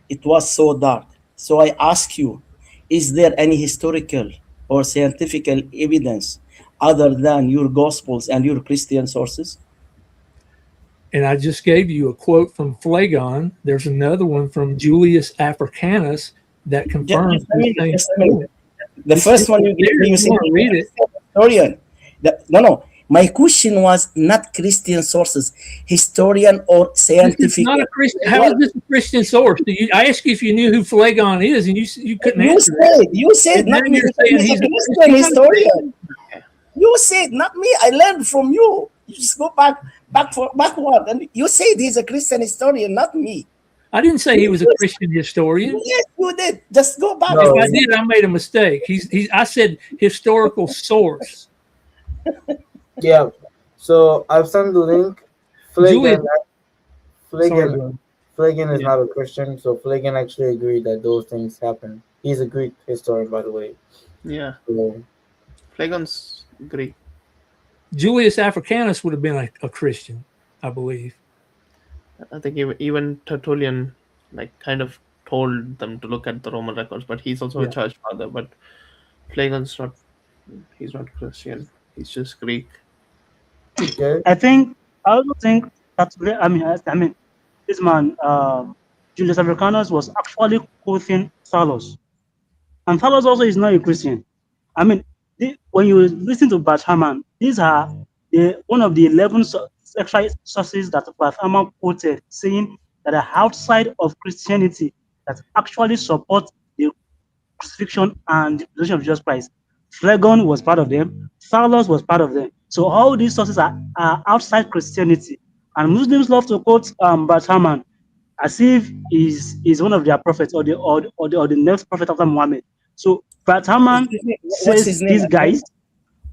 It was so dark. So I ask you, is there any historical or scientific evidence other than your gospels and your Christian sources? And I just gave you a quote from Phlegon. There's another one from Julius Africanus that confirms Just a the minute, same just a minute. point. The first one you gave There, me, you if you said want to he's a read it. Christian historian. No, no. My question was not Christian sources, historian or This is scientific. not a Christian. How is this a Christian source? I asked you if you knew who Phlegon is, and you couldn't answer it. You said, And now not me. you're You said saying he's a he's a Christian Christian. He's not a historian. Christian. You said, not me. I learned from you. You just go backward, and you said he's a Christian historian, not me. I didn't say he was a Christian historian. Yes, you did. Just go back. If No, I did, I made a mistake. I said historical source. yeah. So I've sent the link. Julius, Flagan, sorry, Flagan, bro. Flagan is Yeah. not a Christian, so Flagan actually agreed that those things happen. He's a Greek historian, by the way. Yeah. So Phlegon's Greek. Julius Africanus would have been a Christian, I believe. I think even Tertullian like kind of told them to look at the Roman records, but he's also Yeah. a church father. But Phlegon's not. He's not Christian. He's just Greek. okay. I also think that I mean, this man, Julius Africanus was actually quoting Salos, and Salos also is not a Christian. I mean, when you listen to Bart Ehrman, these are one of the 11 extra sources that Bart Ehrman quoted, saying that are outside of Christianity that actually support the crucifixion and the resurrection of Jesus Christ. Phlegon was part of them. Saulus was part of them. So all these sources are outside Christianity. And Muslims love to quote Bart Ehrman. as if is one of their prophets or the next prophet after Muhammad. So Brad Haman Excuse me, what's says his name again? I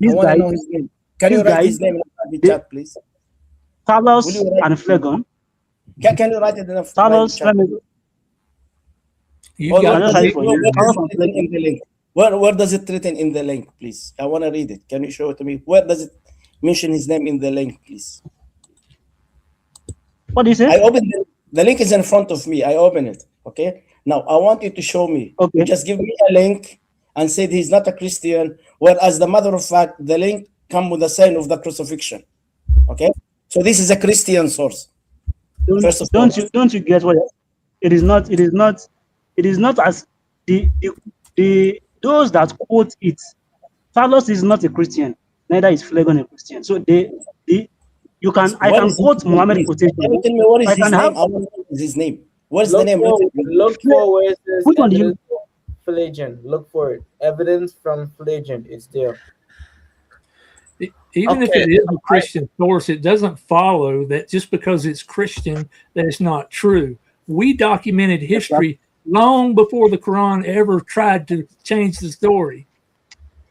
these want to guys, know his name. Can you these write guys, his name in the they, chat, please? Will you Talos write and his name? Phlegon. Can you write it in the right Talos, chat? You've Or I got where just the does have it it link for where, you. there, where does Talos man. it and written Phlegon. in the link? Where does it written in the link, please? I want to read it. Can you show it to me? Where does it mention his name in the link, please? What do you say? I open the link is in front of me. I open it. Okay. Now I want you to show me. You Okay. just give me a link and said he's not a Christian, whereas the matter of fact, the link come with the sign of the crucifixion. Okay. So this is a Christian source, Don't first of all. don't you get what it is not as the those that quote it. Talos is not a Christian, neither is Phlegon a Christian. So the you can So I what can is his quote name, Muhammad please? Can you quotation. tell me what is I can his have name? I want to know what is his name. What is the Look name for written in the look for where it says which one do you evidence of Pelagian. Look for it. Evidence from Pelagian. It's there. Even if Okay. it is a Christian source, it doesn't follow that just because it's Christian that it's not true. We documented history long before the Quran ever tried to change the story.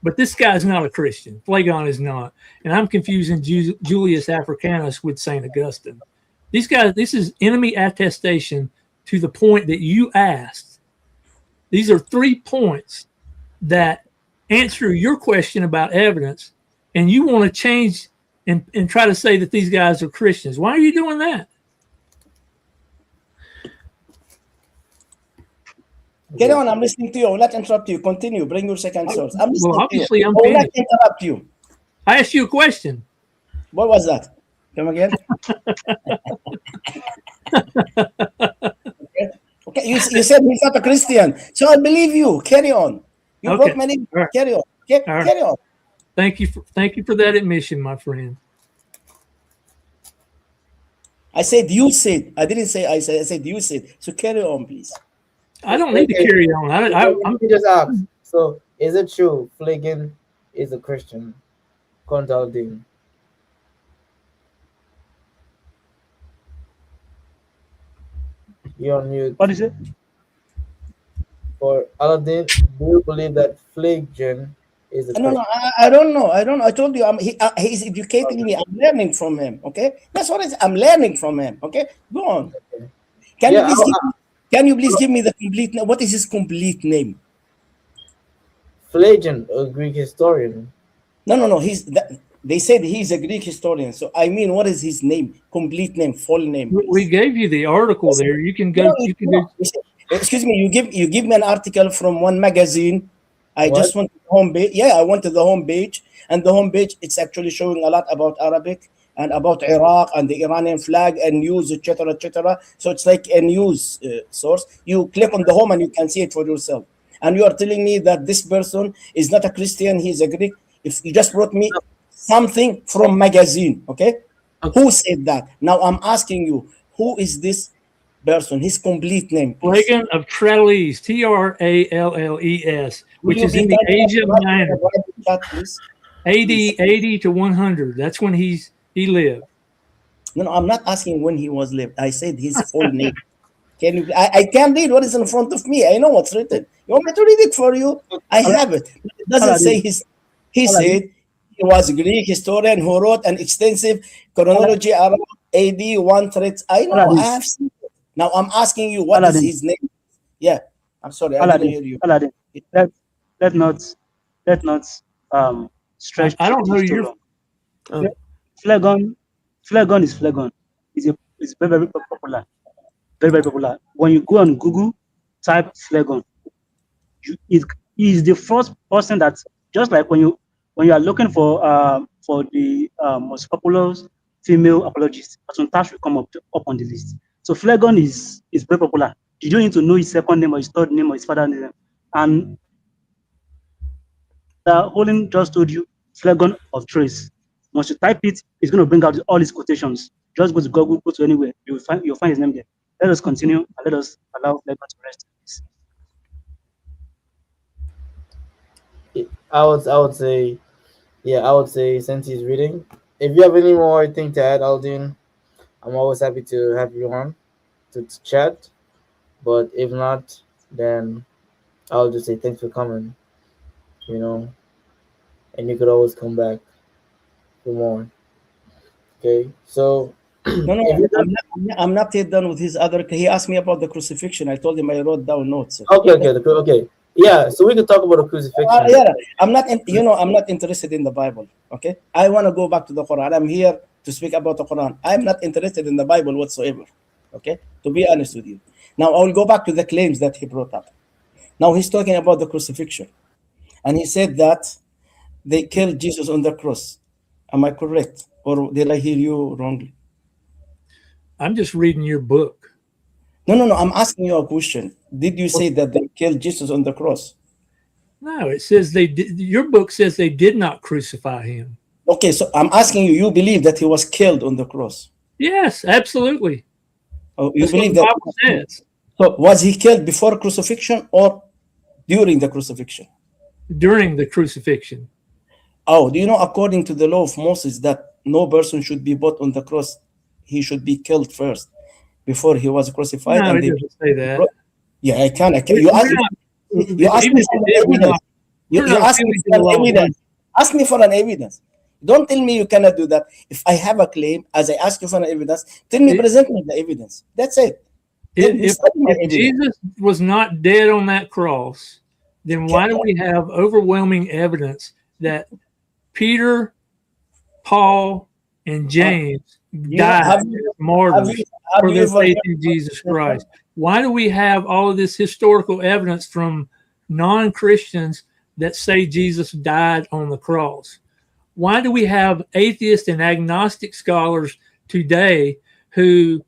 But this guy's not a Christian. Phlegon is not. And I'm confusing Julius Africanus with St. Augustine. These guys, this is enemy attestation to the point that you asked. These are 3 points that answer your question about evidence, and you want to change and try to say that these guys are Christians. Why are you doing that? Carry on, I'm listening to you. I will not interrupt you. Continue. Bring your second source. I'm Well, listening to you. obviously, I'm I will not finished. interrupt you. I asked you a question. What was that? Come again? Okay. Okay. You said he's not a Christian. So I believe you. Carry on. You brought Okay. many. All right. Carry on. Okay? All right. Carry on. Thank you for that admission, my friend. I said you said. I didn't say I said. I said you said. So carry on, please. I don't need to Okay. carry on. Let me just ask. So, is it true Flagan is a Christian? Contaldin. You're on mute. what is it? For Aladdin, do you believe that Flagan is a No, no, Christian? I don't know. I don't know. I told you, he's educating Okay. me. I'm learning from him. Okay, that's what I'm learning from him. Okay, go on. Okay. Can you Yeah, please give me? Can you please give me the complete name? What is his complete name? Flagan, a Greek historian. No, no, no. They said he's a Greek historian. So I mean, what is his name? Complete name, full name, we please. gave you the article there. You can No, go. You can no. go. Excuse me. You give me an article from one magazine. I What? just went to the home page. Yeah, I went to the home page, and the home page it's actually showing a lot about Arabic and about Iraq and the Iranian flag and news, etc., etc. So it's like a news source. You click on the home and you can see it for yourself. And you are telling me that this person is not a Christian; he's a Greek. If you just brought me something from magazine, okay? Okay. Who said that? Now I'm asking you, who is this person? His complete name, please. Flagon of Tralles, Tralles, Will which you is be in the kind enough Asia to write in Minor, the private chat, please? Please. 80 to 100. That's when he lived. No, no, I'm not asking when he was lived. I said his full name. Can you? I can read what is in front of me. I know what's written. You want me to read it for you? I have it. It doesn't say Aladdin, his. He Aladdin, said he was a Greek historian who wrote an extensive chronology around AD 130. I know. I Aladdin, have seen it. Now I'm asking you, what is Aladdin, his name? Yeah. I'm sorry, I didn't Aladdin, hear you. Aladdin. Let let not let not stretch I don't know this too your. long. Oh, Phlegon, Phlegon is Phlegon. Is very popular, very popular. When you go on Google, type Phlegon, he is the first person that just like when you are looking for the most popular female apologist, Asuntash will come up on the list. So Phlegon is very popular. You don't need to know his second name or his third name or his father's name. And Olin just told you Phlegon of Trace. Once you type it, it's going to bring out all his quotations. Just go to Google, go to anywhere, you'll find his name there. Let us continue and let us allow Phlegon to rest in peace. I would say, yeah, I would say since he's reading. If you have any more thing to add, Aldin, I'm always happy to have you on. to chat. But if not, then I'll just say thanks for coming. You know, and you could always come back for more. Okay, so No, no, if you're done, I'm not yet done with his other. He asked me about the crucifixion. I told him I wrote down notes. okay, okay, okay, yeah. So we could talk about the crucifixion. Yeah, I'm not. I'm not interested in the Bible. Okay, I want to go back to the Quran. I'm here to speak about the Quran. I'm not interested in the Bible whatsoever. Okay, to be honest with you. Now I will go back to the claims that he brought up. Now he's talking about the crucifixion, and he said that they killed Jesus on the cross. Am I correct, or did I hear you wrongly? I'm just reading your book. No, no, no. I'm asking you a question. Did you say that they killed Jesus on the cross? No, it says they did. Your book says they did not crucify him. Okay, so I'm asking you. You believe that he was killed on the cross? Yes, absolutely. Oh, you That's what believe the that? Bible says. So was he killed before crucifixion or during the crucifixion? During the crucifixion. Oh, do you know, according to the law of Moses, that no person should be put on the cross? He should be killed first before he was crucified. No, And it they, doesn't say that. yeah, I can. We're You not, ask even me if for it an did, evidence. we're You not ask me appealing to for the an law of evidence. Ask me for an evidence. Don't tell me you cannot do that. If I have a claim, as I ask you for an evidence, tell me, present me the evidence. That's it. If Study my evidence. Jesus was not dead on that cross, then why do we have overwhelming evidence that Peter, Paul, and James died as martyrs for their faith in Jesus Christ? Why do we have all of this historical evidence from non-Christians that say Jesus died on the cross? Why do we have atheist and agnostic scholars today who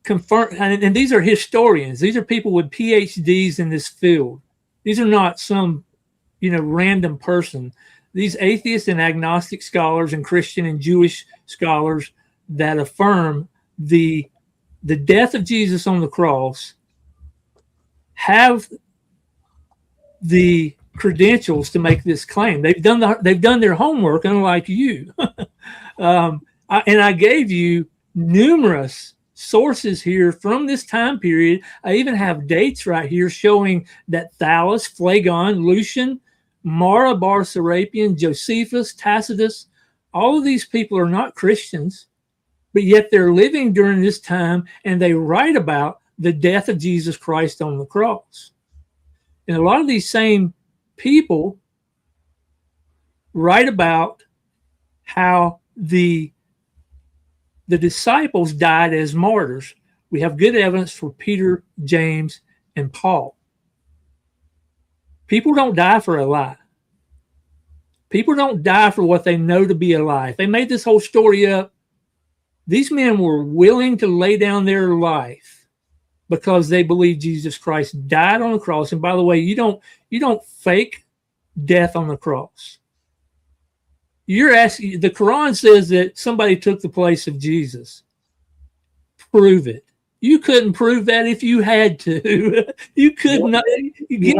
confirm, and these are historians, these are people with PhDs in this field. These are not some, random person. These atheist and agnostic scholars and Christian and Jewish scholars that affirm the death of Jesus on the cross have the credentials to make this claim. They've done their homework, unlike you. And I gave you numerous sources here from this time period. I even have dates right here showing that Thallus, Phlegon, Lucian, Mara bar Serapion, Josephus, Tacitus, all of these people are not Christians, but yet they're living during this time and they write about the death of Jesus Christ on the cross. And a lot of these same people write about how the disciples died as martyrs. We have good evidence for Peter, James, and Paul. People don't die for a lie. People don't die for what they know to be a lie. If they made this whole story up, these men were willing to lay down their life because they believe Jesus Christ died on the cross. And by the way, you don't fake death on the cross. You're asking, the Quran says that somebody took the place of Jesus. Prove it. You couldn't prove that if you had to. You could not. Give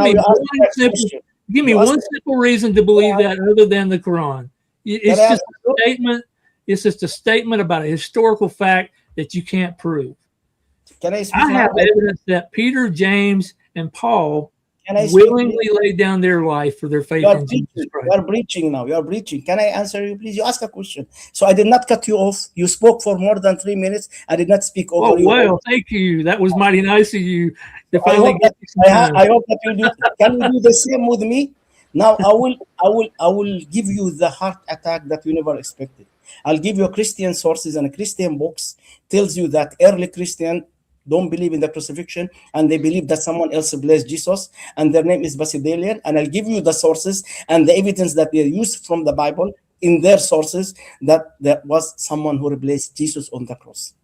me one simple reason to believe that other than the Quran. It's just a statement. It's just a statement about a historical fact that you can't prove. I have evidence that Peter, James, and Paul willingly laid down their life for their faith in Jesus Christ. You are preaching now. You are preaching. Can I answer you, please? You ask a question. So I did not cut you off. You spoke for more than 3 minutes. I did not speak over you. Well, thank you. That was mighty nice of you. I hope that you do. Can you do the same with me? Now I will give you the heart attack that you never expected. I'll give you Christian sources and Christian books tells you that early Christian don't believe in the crucifixion, and they believe that someone else blessed Jesus, and their name is Basidalian. And I'll give you the sources and the evidence that they used from the Bible in their sources that there was someone who replaced Jesus on the cross.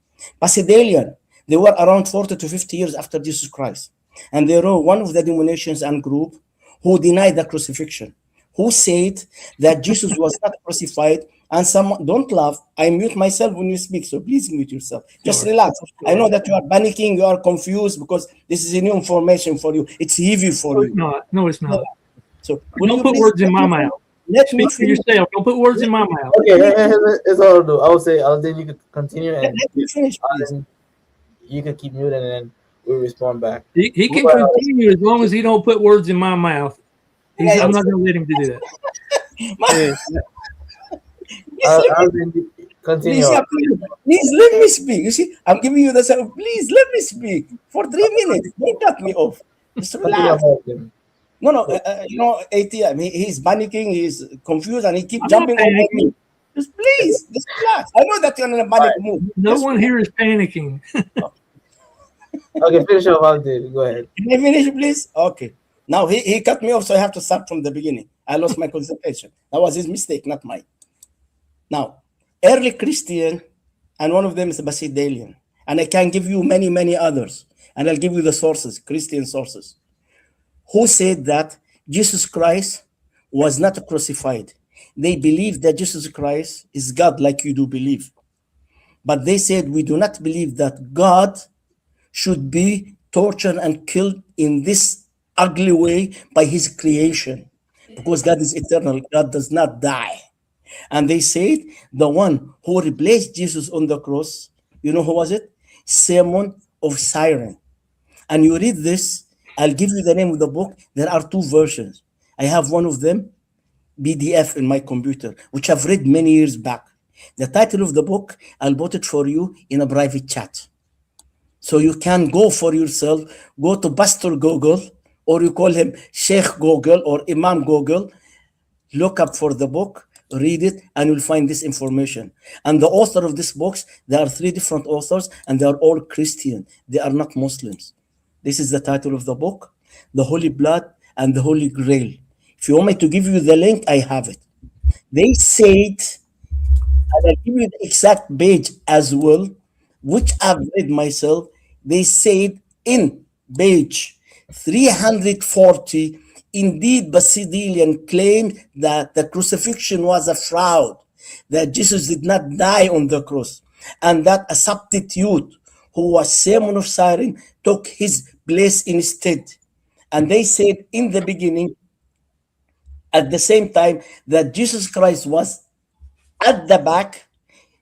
Basidalian, they were around 40 to 50 years after Jesus Christ, and they were one of the denominations and group who denied the crucifixion, who said that Jesus was not crucified. And someone, don't laugh. I mute myself when you speak, so please mute yourself. Just relax. I know that you are panicking, you are confused because this is a new information for you. It's heavy for you. No, it's not. So don't put words in my mouth. Let me for yourself. Don't put words in my mouth. Okay, it's all do. I'll say. Then you can continue. And let me finish, please. you can keep muted and then we'll respond back. He Who can else? continue as long as he don't put words in my mouth. I'm not going to let him do that. Okay. Alvin, continue. Please, yeah, please let me speak. You see, I'm giving you the sound. Please let me speak for 3 minutes. Don't cut me off. Just Continue, relax. Alvin. No, ATM, he's panicking, he's confused, and he keeps I'm not jumping over panicking. me. Just please, just relax. I know that you're in a panic mood. No Just one here is panicking. Okay, finish up, Alvin. Go ahead. Can I finish, please? Okay. Now he cut me off, so I have to start from the beginning. I lost my concentration. That was his mistake, not mine. Now, early Christian, and one of them is Basidalian. And I can give you many, many others. And I'll give you the sources, Christian sources, who said that Jesus Christ was not crucified. They believe that Jesus Christ is God, like you do believe. But they said, we do not believe that God should be tortured and killed in this ugly way by his creation, because God is eternal. God does not die. And they said the one who replaced Jesus on the cross, you know who was it? Simon of Cyrene. And you read this, I'll give you the name of the book. There are two versions. I have one of them, PDF, in my computer, which I've read many years back. The title of the book, I'll put it for you in a private chat. So you can go for yourself, go to Pastor Google, or you call him Sheikh Google or Imam Google, look up for the book, read it, and you'll find this information. And the author of this book, there are 3 different authors, and they are all Christian. They are not Muslims. This is the title of the book, The Holy Blood and the Holy Grail. If you want me to give you the link, I have it. They said, and I'll give you the exact page as well, which I've read myself. They said in page 340, indeed, Basidilian claimed that the crucifixion was a fraud, that Jesus did not die on the cross, and that a substitute who was Simon of Cyrene took his place instead. And they said in the beginning, at the same time, that Jesus Christ was at the back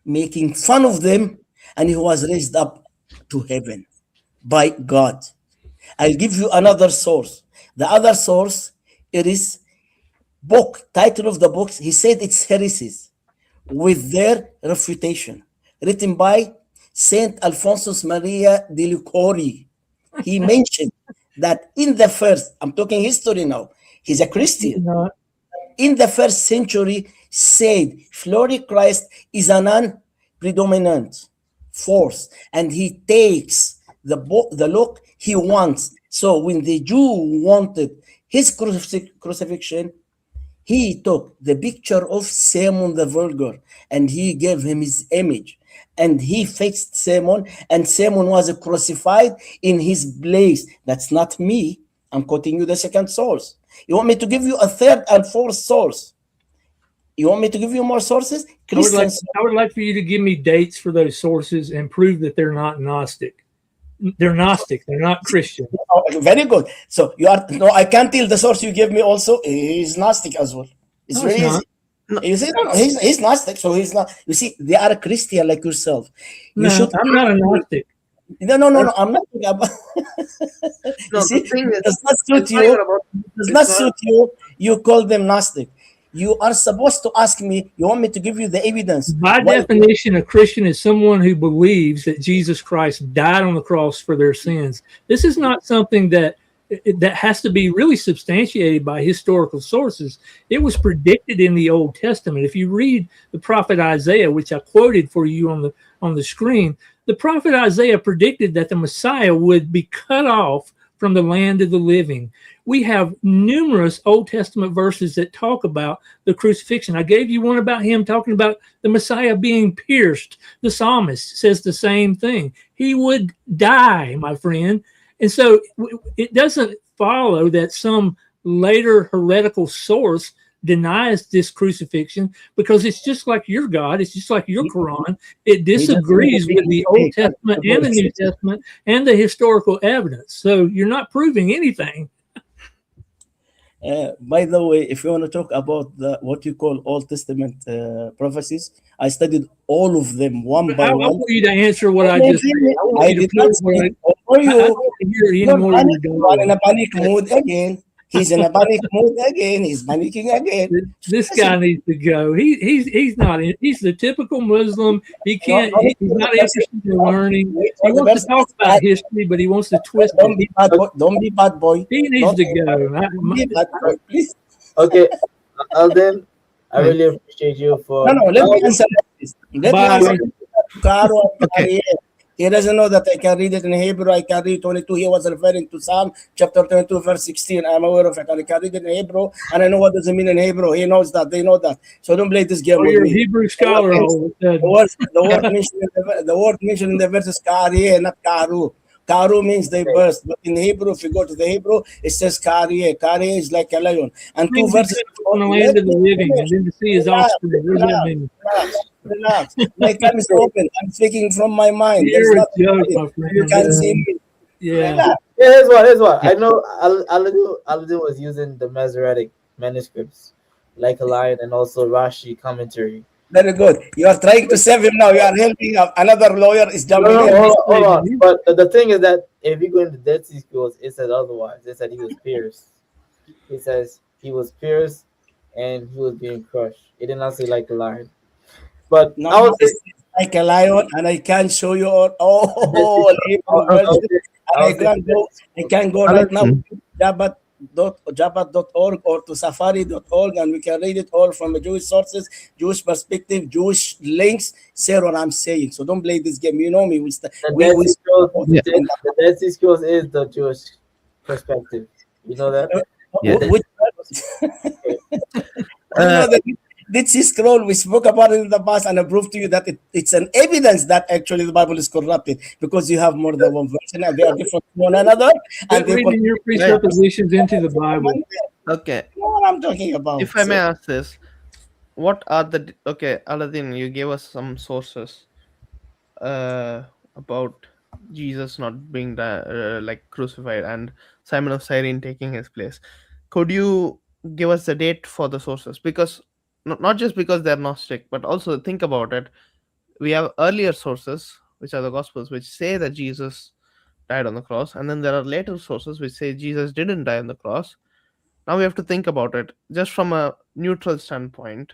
making fun of them, and he was raised up to heaven by God. I'll give you another source. The other source, it is book, title of the books. He said it's heresies with their refutation, written by Saint Alphonsus Maria de Lucori. He mentioned that in the first, I'm talking history now, he's a Christian. In the first century, said Flory Christ is a non-predominant force, and he takes the look he wants. So when the Jew wanted his crucifixion, he took the picture of Simon the Vulgar and he gave him his image, and he fixed Simon, and Simon was crucified in his place. That's not me. I'm quoting you the second source. You want me to give you a third and fourth source? You want me to give you more sources? I would like for you to give me dates for those sources and prove that they're not Gnostic. They're Gnostic. They're not Christian. Oh, very good. So you are no. I can't tell the source you give me also. He's Gnostic as well. It's No, very it's easy. You see, no, he's Gnostic, so he's not. You see, they are a Christian like yourself. You No, I'm not a Gnostic. No. I'm not talking about. No, You see, the thing is, it does not it's suit not you. even about. Does It's not not. suit you. You call them Gnostic. You are supposed to ask me. You want me to give you the evidence? By Why- definition, a Christian is someone who believes that Jesus Christ died on the cross for their sins. This is not something that has to be really substantiated by historical sources. It was predicted in the Old Testament. If you read the prophet Isaiah, which I quoted for you on the screen, the prophet Isaiah predicted that the Messiah would be cut off from the land of the living. We have numerous Old Testament verses that talk about the crucifixion. I gave you one about him talking about the Messiah being pierced. The psalmist says the same thing. He would die, my friend. And so it doesn't follow that some later heretical source denies this crucifixion, because it's just like your God, it's just like your Quran. It disagrees with the Old Testament and the New Testament and the historical evidence. So you're not proving anything. By the way, if you want to talk about what you call Old Testament prophecies, I studied all of them one by I one. want you to answer what I just said. I want I you to did not prove what speak over I you. don't want to hear any You're more of your panicking. You are in a dialogue. panic mood again. He's in a panic mood again. He's panicking again. This Listen, guy needs to go. He's not. He's the typical Muslim. He no, can't. no need He's for the not person. interested in No, learning. wait He for the wants to person. talk about history, but he wants to twist Don't it. be bad boy. Don't be bad boy. He needs Don't, to go. don't be bad boy, please. Okay, Alden, I Hmm. really appreciate you No, for. no. Let me answer like this. Let me answer Bye. to Caro and Okay. Ariel. He doesn't know that I can read it in Hebrew. I can read 22. He was referring to Psalm chapter 22, verse 16. I'm aware of it. And I can read it in Hebrew. And I know what does it mean in Hebrew. He knows that. They know that. So don't play this game Oh, with you're a me. Hebrew The word scholar means- all of a sudden. the word mentioned in the word mentioned in the verse is Karieh, not Karu. Karu means they Okay. burst. But in Hebrew, if you go to the Hebrew, it says Karieh. Karieh is like a lion. And two Means he verses comes before, on the land let of the me living finish. and then to see his Relax, offspring. What does that relax, mean? relax. My time is open. I'm speaking from my mind. There's You're a nothing joke, here. my You friend. can see me. Yeah. Relax. Yeah, here's what. Here's what. I know Aladdin was using the Masoretic manuscripts, like a lion, and also Rashi commentary. Very good. You are trying to save him now. You are helping him. Another lawyer is No, jumping no, in. hold on. But the thing is that if you go into Dead Sea Scrolls, it said otherwise. It said he was pierced. It says he was pierced and he was being crushed. It did not say like a lion. But No, I was it's like a lion, and I can show you all Hebrew verses. And I was I can go right now Alan, to Jabbat.org or to Safari.org, and we can read it all from the Jewish sources, Jewish perspective, Jewish links. Say what I'm saying. So don't play this game. You know me. the We Dead will Sea Scrolls. Yeah. The Dead Sea Scrolls is the Jewish perspective. You know that. Yeah. The Dead which, Sea Scrolls. you Uh, know that this is scroll we spoke about it in the past, and I proved to you that it's an evidence that actually the Bible is corrupted because you have more than one version and they are different from one another, and Quit they reading your right. presuppositions into the Bible. Okay. You know what I'm talking about. If I may So ask this, what are the okay, Aladdin? You gave us some sources about Jesus not being like crucified and Simon of Cyrene taking his place. Could you give us the date for the sources? Because not just because they're Gnostic, but also think about it. We have earlier sources, which are the Gospels, which say that Jesus died on the cross, and then there are later sources which say Jesus didn't die on the cross. Now we have to think about it just from a neutral standpoint.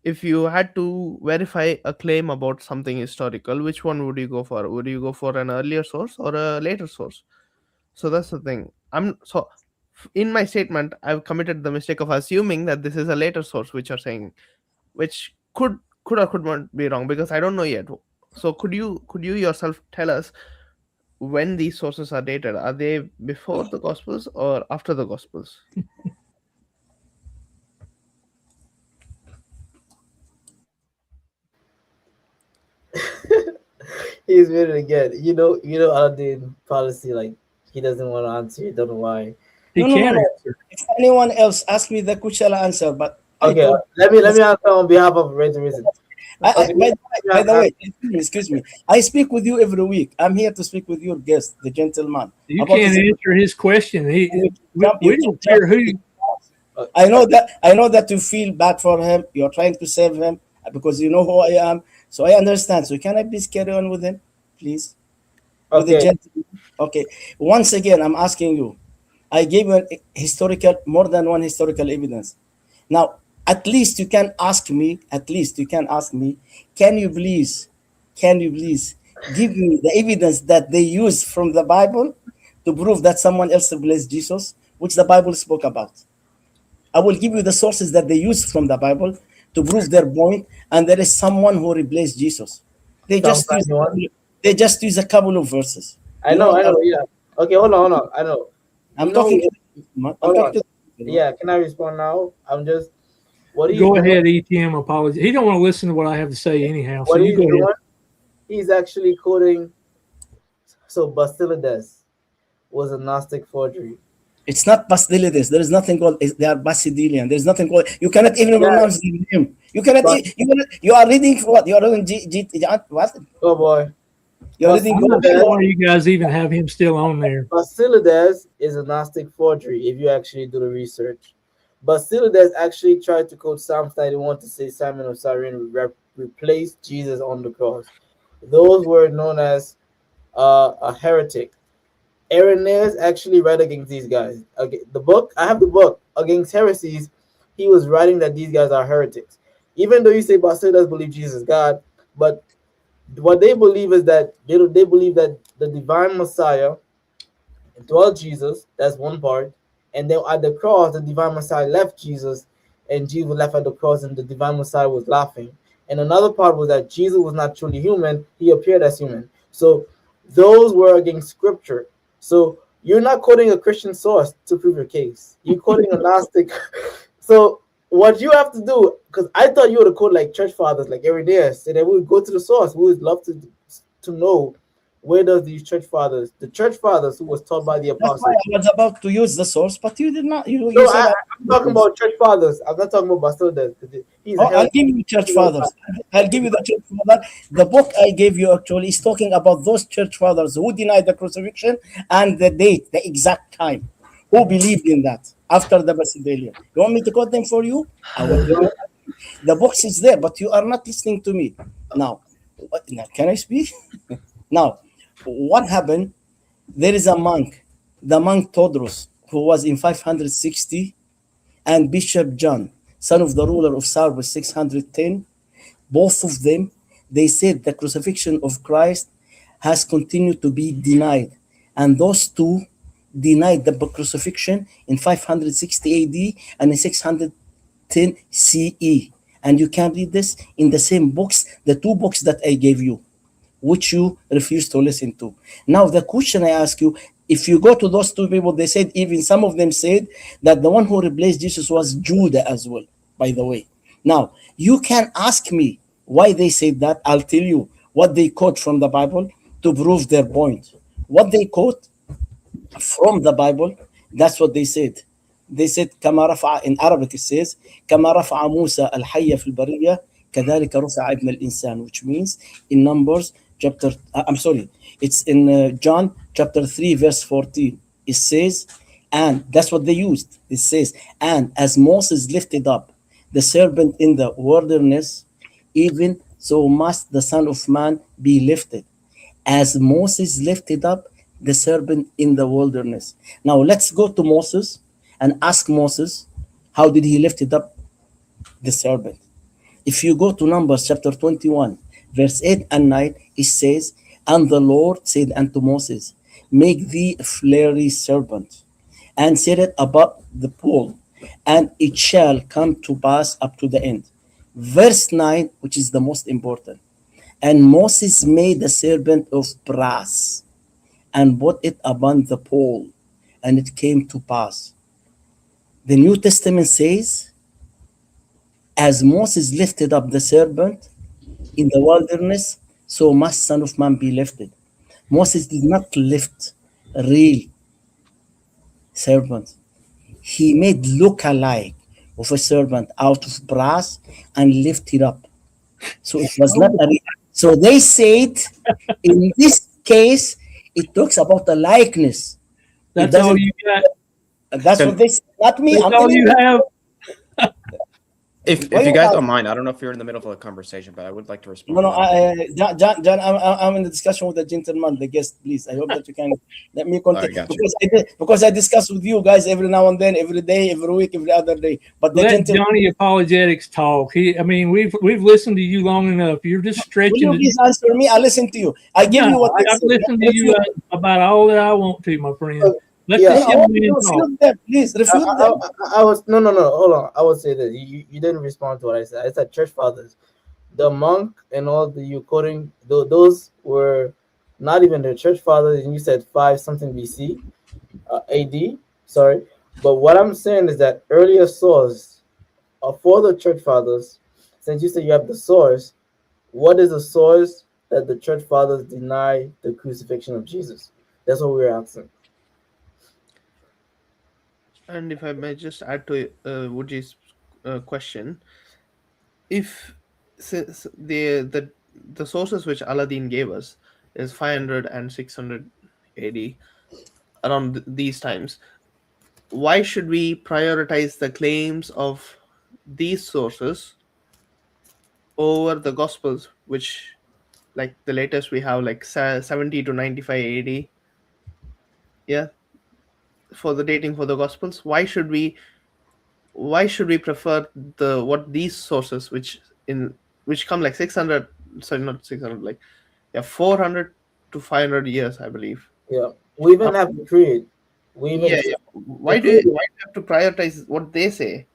If you had to verify a claim about something historical, which one would you go for? Would you go for an earlier source or a later sourse? So that's the thing. In my statement, I've committed the mistake of assuming that this is a later source, which you're saying, which could or could not be wrong because I don't know yet. So could you yourself tell us when these sources are dated? Are they before the Gospels or after the Gospels? He's muted again. You know, Aladdin policy like he doesn't want to answer. You don't know why. He no. can't answer. If anyone else ask me the question, I'll answer. But I Okay, told. let me answer on behalf of Red Reason. Okay, By the way, excuse me. I speak with you every week. I'm here to speak with your guest, the gentleman. You About can't his, answer his question. you We don't care who. I know that you feel bad for him. You're trying to save him because you know who I am. So I understand. So can I please carry on with him, please? With the okay, gentleman. Okay. Once again, I'm asking you. I gave you more than one historical evidence. Now, at least you can ask me. At least you can ask me. Can you please? Can you please give me the evidence that they use from the Bible to prove that someone else replaced Jesus, which the Bible spoke about? I will give you the sources that they use from the Bible to prove their point, and there is someone who replaced Jesus. They Psalm just use 91. a couple of verses. I You know, know, I know. Yeah. Okay, hold on. I know. You I'm know, talking to I'm hold talking on. to Yeah, can I respond now? I'm just Go ahead, ETM. Apology. He don't want to listen to what I have to say anyhow. So what you he's go ahead. doing. He's actually quoting. So Basilides was a Gnostic forgery. It's not Basilides. There is nothing called. They are Basidian. There is nothing called. You cannot even Yeah, pronounce the name. You cannot. but You are reading what? You are reading what? oh boy, You are reading. I'm not Basilides. sure why you guys even have him still on there. Basilides is a Gnostic forgery if you actually do the research. Basilides actually tried to quote Psalms 91 to say Simon of Cyrene replaced Jesus on the cross. Those were known as a heretic. Irenaeus actually read against these guys. Okay, the book, I have the book against heresies. He was writing that these guys are heretics. Even though you say Basidas believe Jesus is God, but what they believe is that they believe that the divine Messiah dwelt Jesus. That's one part. And then at the cross, the divine Messiah left Jesus, and Jesus was left at the cross, and the divine Messiah was laughing. And another part was that Jesus was not truly human; he appeared as human. So those were against Scripture. So you're not quoting a Christian source to prove your case. You're quoting a Gnostic. So what you have to do, because I thought you would have quoted like church fathers, like every day, and then we would go to the source. We would love to know where does these church fathers, the church fathers who was taught by the That's why apostles. I was about to use the source, but you did not. You No, said I'm talking about church fathers. I'm not talking about Basildez. He's a oh, I'll heretic. give you church He's a fathers. I'll give you the church father. The book I gave you actually is talking about those church fathers who denied the crucifixion and the date, the exact time, who believed in that after the Basilian. You want me to quote them for you? I will. The box is there, but you are not listening to me. Now, can I speak? Now, what happened? There is a monk, the monk Todros, who was in 560, and Bishop John, son of the ruler of Sardis, 610. Both of them, they said the crucifixion of Christ has continued to be denied. And those two denied the crucifixion in 560 AD and in 610 CE. And you can read this in the same books, the two books that I gave you, which you refuse to listen to. Now, the question I ask you, if you go to those two people, they said, even some of them said that the one who replaced Jesus was Judah as well, by the way. Now, you can ask me why they said that. I'll tell you what they quote from the Bible to prove their point. What they quote from the Bible, that's what they said. They said كما رفع, in Arabic it says كما رفع موسى الحية في البرية كذلك رفع ابن الإنسان, which means in Numbers chapter I'm sorry, it's in John chapter 3 verse 14. It says, and that's what they used. It says, and as Moses lifted up the serpent in the wilderness, even so must the Son of Man be lifted, as Moses lifted up the serpent in the wilderness. Now let's go to Moses and ask Moses, how did he lift it up the serpent? If you go to Numbers chapter 21, verse 8 and 9, it says, and the Lord said unto Moses, make thee a fiery serpent, and set it above the pole, and it shall come to pass up to the end. Verse 9, which is the most important. And Moses made a serpent of brass and put it upon the pole, and it came to pass. The New Testament says, as Moses lifted up the serpent in the wilderness, so must Son of Man be lifted. Moses did not lift a real serpent. He made look-alike of a serpent out of brass and lifted up. So it was not a real. So they said, in this case, it talks about the likeness. That's all you got. That's what they said. Not me. That's I'm all telling you have. If you guys don't mind, I don't know if you're in the middle of a conversation, but I would like to respond. No, John, I'm in the discussion with the gentleman, the guest. Please, I hope that you can let me continue, All right, because I discuss with you guys every now and then, every day, every week, every other day. But the Let gentleman, Johnny apologetics talk. We've listened to you long enough. You're just will stretching. you please answer me? I listen to you. I give you what I've listened to you about all that I want to, my friend. Let Yeah. this I young want you man to talk. refute them, please. Refute them. I was no, hold on. I would say that you didn't respond to what I said. I said church fathers, the monk and all the you quoting those were not even the church fathers, and you said 5 something BC, AD. Sorry, but what I'm saying is that earlier source for the church fathers, since you said you have the source, what is the source that the church fathers deny the crucifixion of Jesus? That's what we're asking. And if I may just add to Woodji's question, if the sources which Aladdin gave us is 500 and 600 AD, around these times, why should we prioritize the claims of these sources over the Gospels, which, like the latest we have, like 70 to 95 AD. Yeah, for the dating for the Gospels. Why should we prefer the what these sources, which come like 600, sorry, not 600, like, yeah, 400 to 500 years, I believe. Yeah, we even After, have the creed. We even yeah, yeah. the Why do creed. you, why do you have to prioritize what they say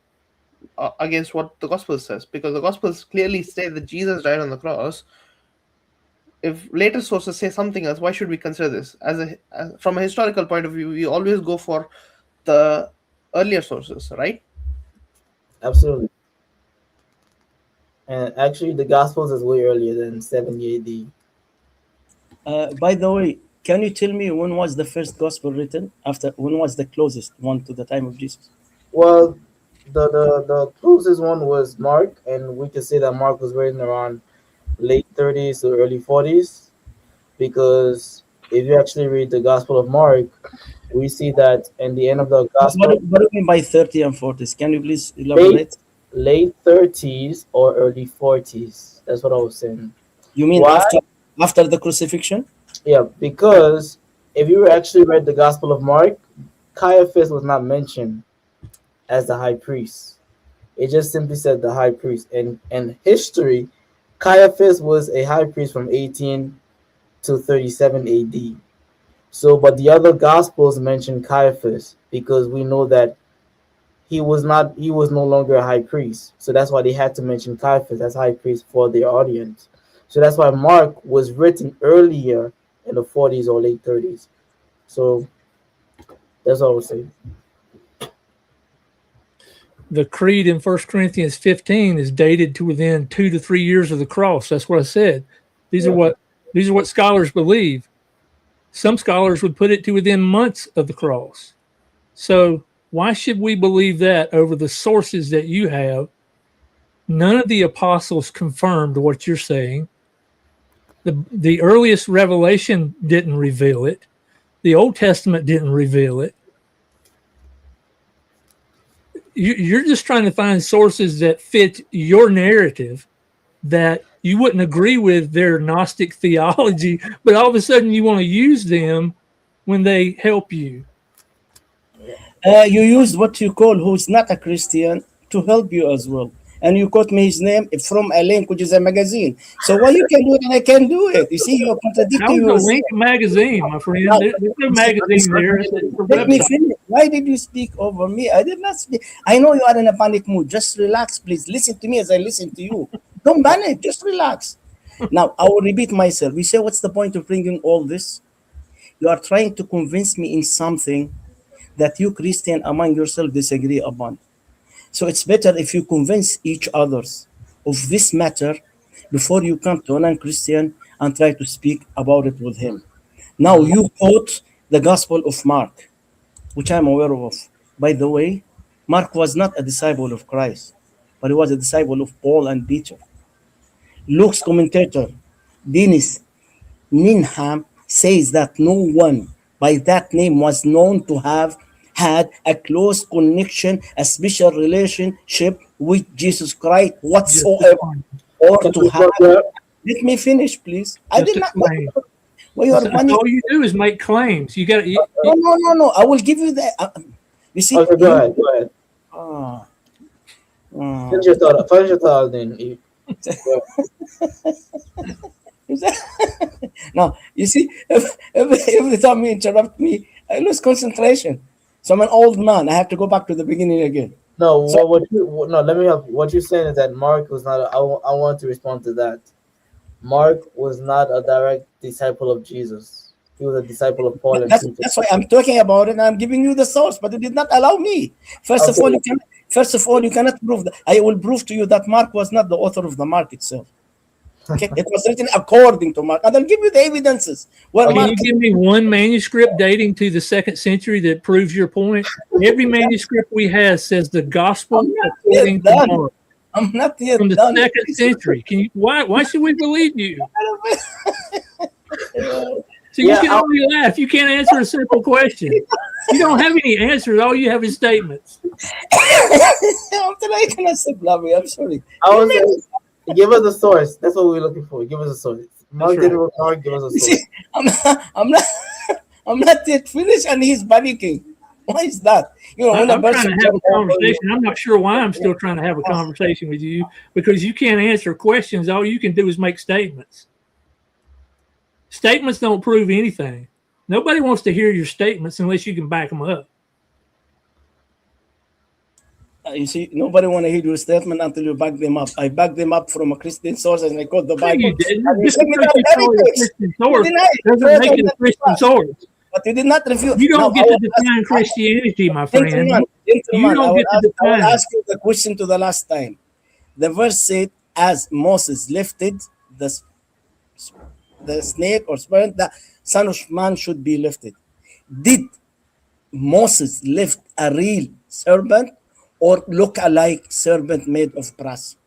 against what the gospel says? Because the gospels clearly say that Jesus died on the cross. If later sources say something else, why should we consider this? From a historical point of view, we always go for the earlier sources, right? Absolutely. And actually, the Gospels is way earlier than 70 AD. By the way, can you tell me when was the first gospel written? After when was the closest one to the time of Jesus? Well, the closest one was Mark, and we could say that Mark was written around late 30s to early 40s, because if you actually read the Gospel of Mark, we see that in the end of the Gospel, What do you mean by 30 and 40s? Can you please late elaborate? late 30s or early 40s. That's what I was saying. You mean Why? after the crucifixion? Yeah, because if you actually read the Gospel of Mark, Caiaphas was not mentioned as the high priest. It just simply said the high priest. And in history, Caiaphas was a high priest from 18 to 37 AD. So, but the other Gospels mention Caiaphas because we know that he was no longer a high priest. So that's why they had to mention Caiaphas as high priest for their audience. So that's why Mark was written earlier in the 40s or late 30s. So that's all I would say. The creed in 1 Corinthians 15 is dated to within 2 to 3 years of the cross. That's what I said. These are what scholars believe. Some scholars would put it to within months of the cross. So why should we believe that over the sources that you have? None of the apostles confirmed what you're saying. The earliest revelation didn't reveal it. The Old Testament didn't reveal it. You're just trying to find sources that fit your narrative that you wouldn't agree with their Gnostic theology, but all of a sudden you want to use them when they help you. You used what you call who's not a Christian to help you as well. And you quote me his name from a link, which is a magazine. So why you can do it and I can do it? You see, you're How contradicting is a yourself. link magazine, my friend? Now, There's no magazine there. It's a let me website. finish. Why did you speak over me? I did not speak. I know you are in a panic mood. Just relax, please. Listen to me as I listen to you. Don't panic. Just relax. Now, I will repeat myself. You say, what's the point of bringing all this? You are trying to convince me in something that you Christian among yourself disagree upon. So it's better if you convince each others of this matter before you come to a non-Christian and try to speak about it with him. Now you quote the Gospel of Mark, which I'm aware of. By the way, Mark was not a disciple of Christ, but he was a disciple of Paul and Peter. Luke's commentator, Dennis Ninham, says that no one by that name was known to have had a close connection, a special relationship with Jesus Christ whatsoever, or Can to we have. go there? Let me finish, please. I Just did not. explain. Well, you are So funny. all you do is make claims. You got to. No. I will give you the. You see, Okay, go you. ahead. Go ahead. Ah, ah. Finish your thought. Finish your thought, then. Go Now, you see, every time you interrupt me, I lose concentration. So I'm an old man. I have to go back to the beginning again. No, So no, let me help you. What you're saying is that Mark was not. I want to respond to that. Mark was not a direct disciple of Jesus. He was a disciple of Paul and Peter. that's why I'm talking about it. And I'm giving you the source, but you did not allow me. First of all, you cannot prove that. I will prove to you that Mark was not the author of the Mark itself. Okay, it was written according to Mark, and I'll give you the evidences where Can Mark. you give me one manuscript dating to the 2nd century that proves your point? Every manuscript we have says the gospel I'm not according yet to done. Mark I'm not yet from the done. 2nd century. Can you? Why should we believe you? So you can only laugh. You can't answer a simple question. You don't have any answers. All you have is statements. I'm sorry. I was saying, Give us a source. That's what we're looking for. Give us a source. Mark right. didn't record. Give us a You source. see, I'm not, I'm not yet finished, and he's panicking. Why is that? You know, when a I'm trying person to have jump a over you, conversation. I'm not sure why I'm still trying to have a conversation with you, because you can't answer questions. All you can do is make statements. Statements don't prove anything. Nobody wants to hear your statements unless you can back them up. you see, nobody want to hear your statement until you back them up. I back them up from a Christian source, and I quote the No, Bible. you didn't. And you Just said me because that you call it a heretics. Christian You source deny it. doesn't make it a Christian source. But you did not refute. You Now, don't get to define Christianity, my friend. gentlemen, You gentlemen, don't get to I will define it. ask you the question to the last time. The verse said, as Moses lifted the snake or serpent, the Son of Man should be lifted. Did Moses lift a real serpent or look alike serpent made of brass?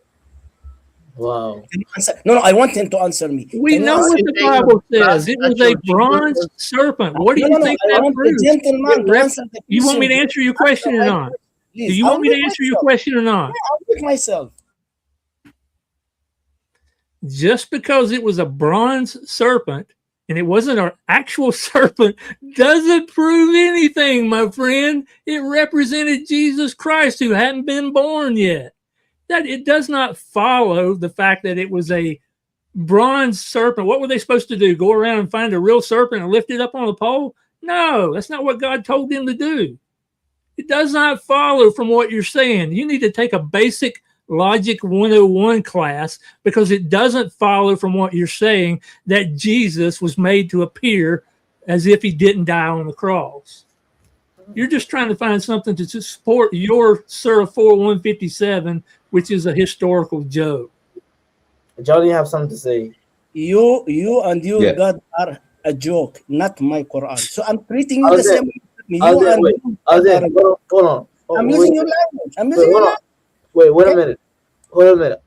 Wow. Can you answer? No, I want him to answer me. We Can you know answer? what you the saying a Bible brass says. It was a statue of bronze Jesus? serpent. What do you No. think I that want the proves? gentleman It to rep- answer the question. You want me to answer your question or not? Please. Do you want me to answer your question or not? I'll pick myself. Just because it was a bronze serpent and it wasn't an actual serpent doesn't prove anything, my friend. It represented Jesus Christ, who hadn't been born yet. That it does not follow the fact that it was a bronze serpent. What were they supposed to do? Go around and find a real serpent and lift it up on a pole? No, that's not what God told them to do. It does not follow from what you're saying. You need to take a basic Logic 101 class, because it doesn't follow from what you're saying that Jesus was made to appear as if he didn't die on the cross. You're just trying to find something to support your Surah 4157, which is a historical joke. Johnny, have something to say. You and your Yeah. God are a joke, not my Quran. So I'm treating you I'll the say- same way. You and wait. your Hold God are- on. Hold on. I'm Wait, using your language. I'm wait, using your hold on. language. Wait a Yeah. minute. Hold a minute.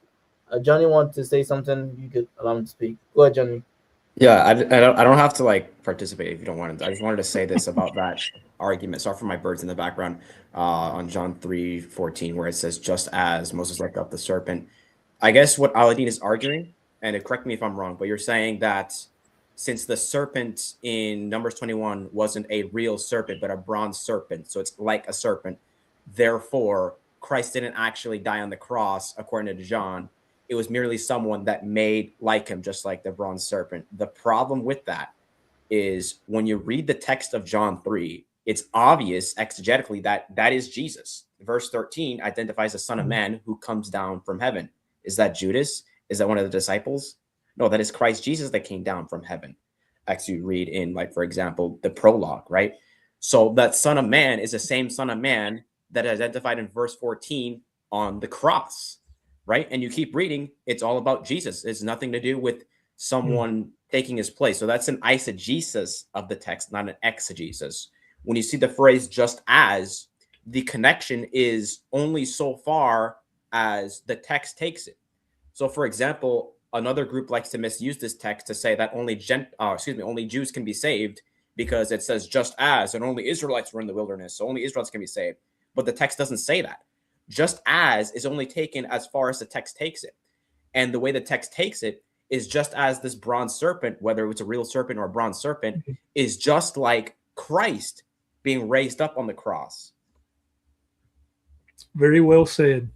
Johnny wants to say something. You could allow him to speak. Go ahead, Johnny. Yeah, I don't have to like participate if you don't want to. I just wanted to say this about that argument. Sorry for my birds in the background. On John 3:14, where it says, "Just as Moses lifted up the serpent." I guess what Aladdin is arguing, and correct me if I'm wrong, but you're saying that since the serpent in Numbers 21 wasn't a real serpent but a bronze serpent, so it's like a serpent, therefore Christ didn't actually die on the cross, according to John. It was merely someone that made like him, just like the bronze serpent. The problem with that is when you read the text of John 3, it's obvious exegetically that that is Jesus. Verse 13 identifies the Son of Man who comes down from heaven. Is that Judas? Is that one of the disciples? No, that is Christ Jesus that came down from heaven. As you read in, like, for example, the prologue, right? So that Son of Man is the same Son of Man that is identified in verse 14 on the cross, right? And you keep reading, it's all about Jesus. It's nothing to do with someone taking his place. So that's an eisegesis of the text, not an exegesis. When you see the phrase "just as," the connection is only so far as the text takes it. So, for example, another group likes to misuse this text to say that only Jews can be saved, because it says "just as," and only Israelites were in the wilderness, so only Israelites can be saved. But the text doesn't say that. "Just as" is only taken as far as the text takes it. And the way the text takes it is just as this bronze serpent, whether it's a real serpent or a bronze serpent, is just like Christ being raised up on the cross. Very well said.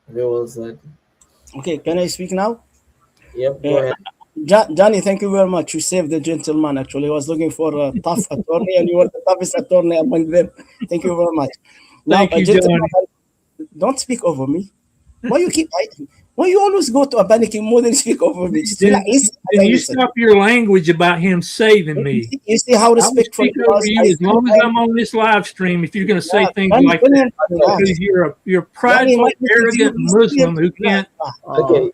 Very well said. Okay, can I speak now? Yep, go ahead. Johnny, thank you very much. You saved the gentleman. Actually, I was looking for a tough attorney, and you were the toughest attorney among them. Thank you very much. Thank you, gentleman, don't speak over me. Why you always go to a panicking mode and speak over me? Just Then you listen. stop your lanlanguage about him saving me. You see how I will respectful speak he over was? you as long as I'm on this live stream. If you're going to say things Johnny, like don't that, relax. because you're a prideful, Johnny, arrogant Muslim who can't. Okay,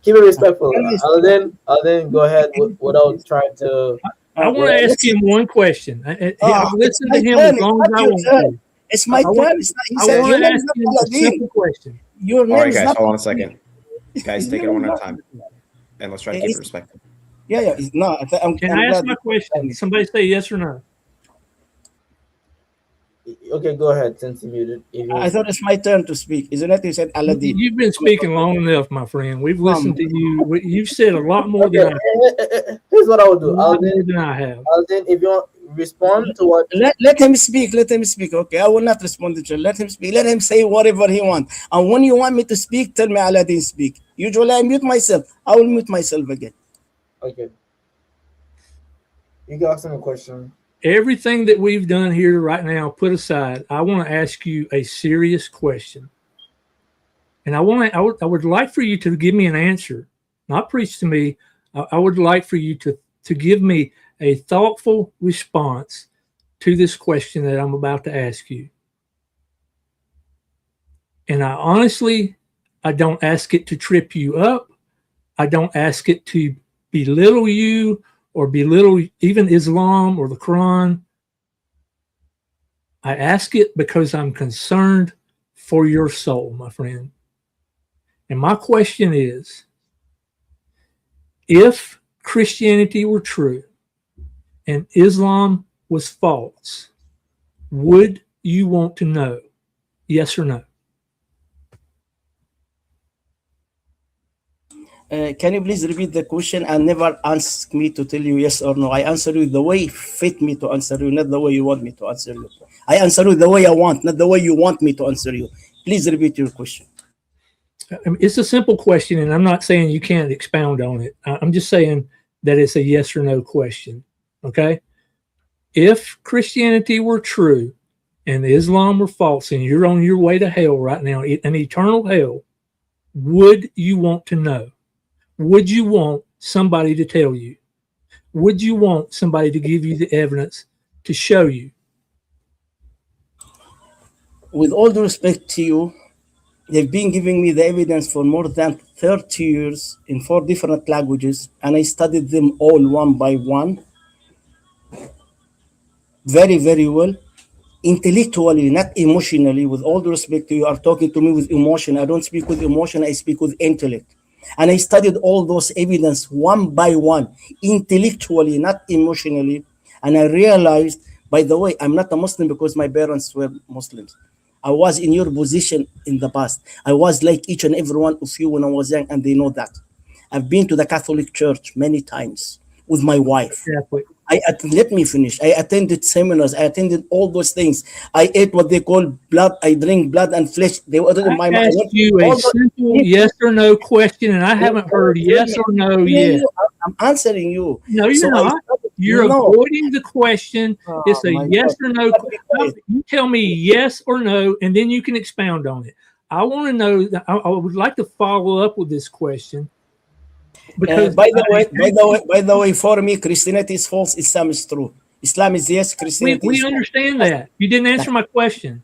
keep it respectful. I'll then go ahead without trying to. I want to ask him one question. I've listened to him as long as I want to. It's my I turn. want He I said, want your to name ask is not him a Aladdin. simple question. Your All name right, is guys, not hold on a second. Guys, take it one at a time. And let's try to keep it respectful. Yeah. No, I'm Can I ask glad. my question? Somebody say yes or no. Okay, go ahead. Since you muted, if I you thought it's my turn to speak. Isn't it? You said Aladdin. You've been speaking long enough, my friend. We've listened to you. You've said a lot more okay, than here's what I will a do. lot more than I have. Alden, if you want respond to what Let him speak. Let him speak. Okay, I will not respond to you. Let him speak. Let him say whatever he wants. And when you want me to speak, tell me Aladdin speak. Usually I mute myself. I will mute myself again. okay, you can ask him a question. Everything that we've done here right now put aside, I want to ask you a serious question. And I would like for you to give me an answer, not preach to me. I would like for you to give me a thoughtful response to this question that I'm about to ask you. And I don't ask it to trip you up. I don't ask it to belittle you or belittle even Islam or the Quran. I ask it because I'm concerned for your soul, my friend. And my question is, if Christianity were true and Islam was false, would you want to know? Yes or no? Can you please repeat the question and never ask me to tell you yes or no? I answer you the way fit me to answer you, not the way you want me to answer you. I answer you the way I want, not the way you want me to answer you. Please repeat your question. I mean, it's a simple question, and I'm not saying you can't expound on it. I'm just saying that it's a yes or no question. Okay? If Christianity were true and Islam were false and you're on your way to hell right now, an eternal hell, would you want to know? Would you want somebody to tell you? Would you want somebody to give you the evidence to show you? With all due respect to you, they've been giving me the evidence for more than 30 years in 4 different languages, and I studied them all one by one very, very well. Intellectually, not emotionally. With all due respect to you, are talking to me with emotion. I don't speak with emotion, I speak with intellect. And I studied all those evidence one by one, intellectually, not emotionally. And I realized, by the way, I'm not a Muslim because my parents were Muslims. I was in your position in the past. I was like each and every one of you when I was young, and they know that. I've been to the Catholic Church many times with my wife. Exactly. Let me finish. I attended seminars. I attended all those things. I ate what they call blood. I drink blood and flesh. They were in my I mind. asked you a simple yes or no question, and I haven't heard yes or no yet. I'm answering you. No, you're not. You're avoiding the question. It's a yes or no. You tell me yes or no, and then you can expound on it. I want to know. I would like to follow up with this question. Because by the way, for me, Christianity is false. Islam is true. Islam is yes. Christianity. We understand that. You didn't answer my question.